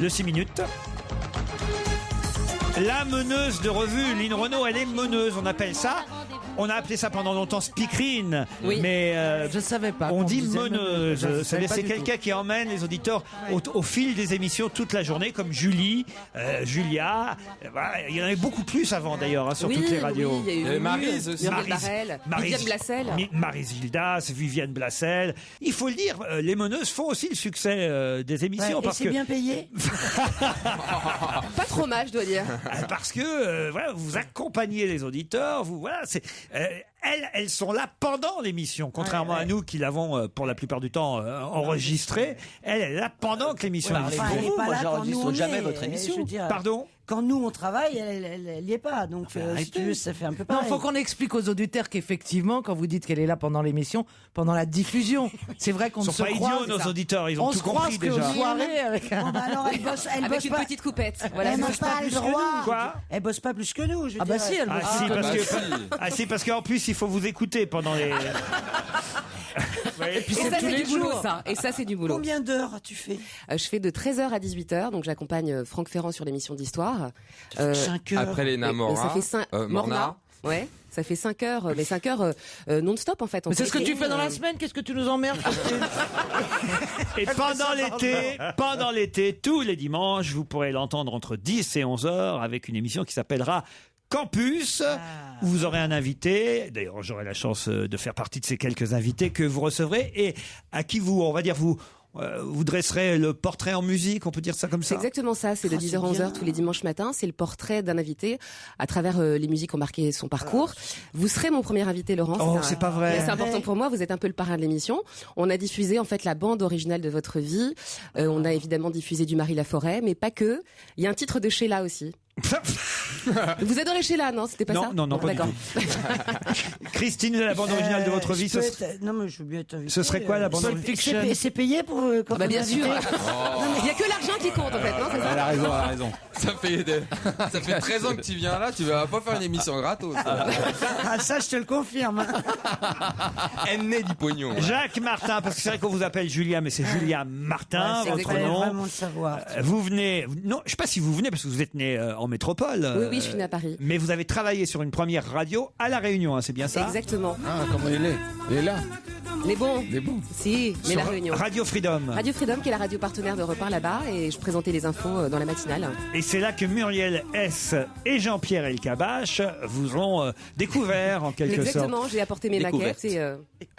le 6 minutes. La meneuse de revue, Lynn Renaud, elle est meneuse, on appelle ça. On a appelé ça pendant longtemps speakerine, Oui. mais Je savais pas. on qu'on dit disait meneuse. Je savais C'est-à-dire pas c'est du quelqu'un qui emmène les auditeurs au fil des émissions toute la journée, comme Julie, Julia. Voilà, il y en avait beaucoup plus avant d'ailleurs hein, sur Oui, toutes les radios. oui, il y a eu Maryse aussi. Muriel Barrel, Viviane Blassel. Maryse Gildas, Viviane Blassel. Il faut le dire, les meneuses font aussi le succès des émissions. Ouais, et parce c'est que bien payé. Pas trop mal, je dois dire. Parce que voilà, vous accompagnez les auditeurs, elles sont là pendant l'émission, contrairement à nous qui l'avons pour la plupart du temps enregistré. Elle est là pendant que l'émission est Enfin, elle est diffusée. pas Moi, là quand j'enregistre nous, on jamais est, votre émission. je veux dire, Pardon? Quand nous on travaille, elle y est pas. Donc si tu veux, ça fait un peu Non, pareil. faut qu'on explique aux auditeurs qu'effectivement, quand vous dites qu'elle est là pendant l'émission, pendant la diffusion, c'est vrai qu'on Ils ne sont se pas croise. idiots, nos auditeurs, ils ont On tout se croise compris qu'aux déjà. soirées avec un... Bon, bah alors elle bosse Avec une pas. petite coupette. Voilà, Elle c'est bosse ça. pas le droit. Quoi? Elle bosse pas plus que nous. Je veux Ah bah dire. si, elle bosse. Ah si, bah parce que, si. si, parce qu'en plus il faut vous écouter pendant les. Et ça, c'est du boulot, ça. Et ça, c'est du boulot. Combien d'heures as-tu fait? Je fais de 13h à 18h, donc j'accompagne Franck Ferrand sur l'émission d'histoire. 5 heures. Après Léna Mora. Ça fait 5 Morna. Ouais, ça fait 5 heures, mais 5 heures non-stop en fait. Mais c'est ce que tu fais dans la semaine, qu'est-ce que tu nous emmerdes? Et pendant l'été, tous les dimanches, vous pourrez l'entendre entre 10 et 11 heures avec une émission qui s'appellera Campus, où vous aurez un invité. D'ailleurs, j'aurai la chance de faire partie de ces quelques invités que vous recevrez et à qui vous dresserez le portrait en musique, on peut dire ça comme C'est ça? exactement ça, c'est de 10h à 11h tous les dimanches matins, c'est le portrait d'un invité à travers les musiques qui ont marqué son parcours. Vous serez mon premier invité, Laurent. Oh, c'est pas vrai. C'est important pour moi, vous êtes un peu le parrain de l'émission. On a diffusé en fait la bande originale de votre vie, on a évidemment diffusé du Marie Laforêt, mais pas que. Il y a un titre de Sheila aussi. Vous adorez Sheila, non? C'était pas ça? Non, pas du D'accord. tout. Christine, la bande originale de votre vie, je peux être- Non, mais je veux bien être invité. ce serait quoi la bande originale? C'est payé pour quand Bah on est bien sûr. invité. Il y a que l'argent qui compte en fait, non? C'est ça? Elle a raison. Ça fait 13 ans que tu viens là, tu vas pas faire une émission gratos. Ah, ça, je te le confirme. Elle naît du pognon. Jacques Martin, parce que c'est vrai qu'on vous appelle Julia, mais c'est Julia Martin, Ouais, c'est votre vrai, nom. vraiment le savoir. Vous venez, non, je sais pas si vous venez parce que vous êtes né en métropole. Oui, je suis née à Paris. Mais vous avez travaillé sur une première radio à La Réunion, hein, c'est bien ça? Exactement. Ah, comment il est? Il est là. Les bons. Les bons. Si, mais Sur La Réunion. Radio Freedom. Radio Freedom, qui est la radio partenaire de Repas là-bas, et je présentais les infos dans la matinale. Et c'est là que Muriel S. et Jean-Pierre Elkabbach vous ont découvert en quelque sorte. Exactement, j'ai apporté mes maquettes et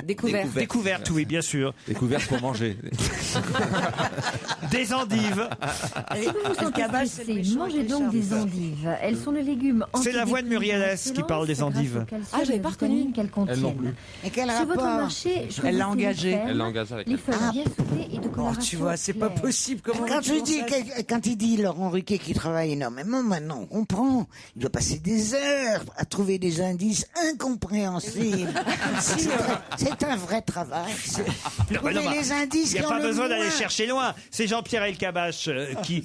découvert. Découverte, oui, bien sûr. Découverte pour manger. Des endives. Si vous vous sentez stressé, mangez donc des endives. Elles sont le légume C'est la voix de Muriel S. qui parle des endives. Ah, j'avais pas reconnu. qu'elles Elle non contiennent. plus. Et quel Sur votre rapport? marché, Elle l'a choisissez engagée. les fermes, Elle l'a engagée avec les elle. feuilles bien soudées et de Oh, coloration tu vois, c'est pas claire. possible. Comment Quand, tu quand il dit Laurent Ruquier qui travaille énormément, maintenant on comprend. Il doit passer des heures à trouver des indices incompréhensibles. C'est un vrai travail. Trouver les indices Il n'y a qui pas ont le besoin d'aller moins. chercher loin. C'est Jean-Pierre Elkabbach qui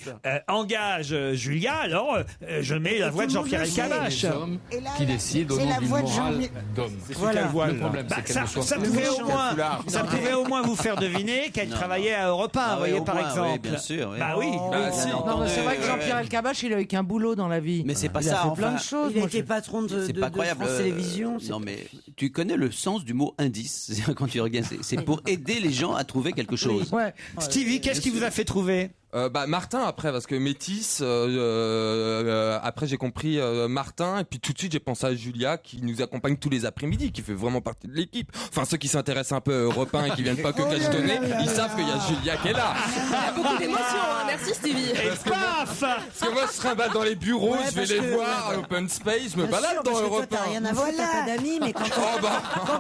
engage Julia, alors je mets la voix de Jean-Pierre Elkabbach. Les hommes Et là, qui décident au c'est nom la d'une voix de morale Jean-Pierre. d'homme. Quelle voile, Le problème, Bah, c'est qu'elle ça, ne soit ça pas... pouvait au moins vous faire deviner qu'elle travaillait à Europe 1, Ah vous ouais, voyez, au par moins, exemple. oui, bien sûr, oui. Bah oui. Bah, si. Non, mais c'est vrai que Ouais, Jean-Pierre ouais. Elkabbach, il a eu qu'un boulot dans la vie. Mais c'est pas il a ça, fait enfin. plein de choses. Il a Moi, été je- patron de C'est pas croyable. France Télévisions. Non, mais tu connais le sens du mot indice. C'est-à-dire, quand tu regardes, c'est pour aider les gens à trouver quelque chose. Ouais. Stevie, qu'est-ce qui vous a fait trouver? Martin après, parce que Métis, après j'ai compris Martin, et puis tout de suite j'ai pensé à Julia qui nous accompagne tous les après-midi, qui fait vraiment partie de l'équipe. Enfin, ceux qui s'intéressent un peu à Europe 1 et qui viennent pas que cachetonner, ils savent qu'il y a Julia qui est là. Il y a beaucoup d'émotions, hein. Merci Stevie. Et paf! Parce que moi je serai dans les bureaux, je vais les voir à Open Space, je me balade dans Europe 1. T'as rien à voir, t'as pas d'amis, mais quand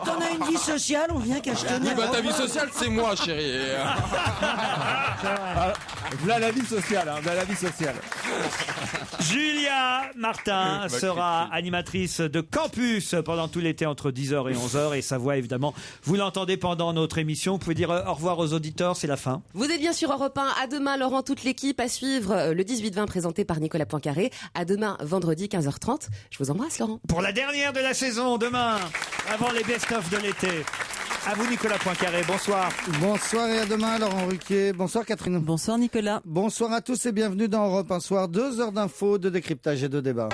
on a une vie sociale, on vient cachetonner. Oui, ta vie sociale, c'est moi, chérie. Voilà la vie sociale, la vie sociale. Julia Martin sera animatrice de Campus pendant tout l'été entre 10h et 11h, et sa voix évidemment vous l'entendez pendant notre émission. Vous pouvez dire au revoir aux auditeurs, c'est la fin. Vous êtes bien sûr Europe 1. À demain Laurent, toute l'équipe. À suivre le 18-20 présenté par Nicolas Poincaré. À demain vendredi 15h30. Je vous embrasse Laurent. Pour la dernière de la saison, demain, avant les best-of de l'été. À vous Nicolas Poincaré, bonsoir. Bonsoir et à demain Laurent Ruquier. Bonsoir Catherine. Bonsoir Nicolas. Bonsoir à tous et bienvenue dans Europe 1 Soir. 2 heures d'infos, de décryptage et de débat.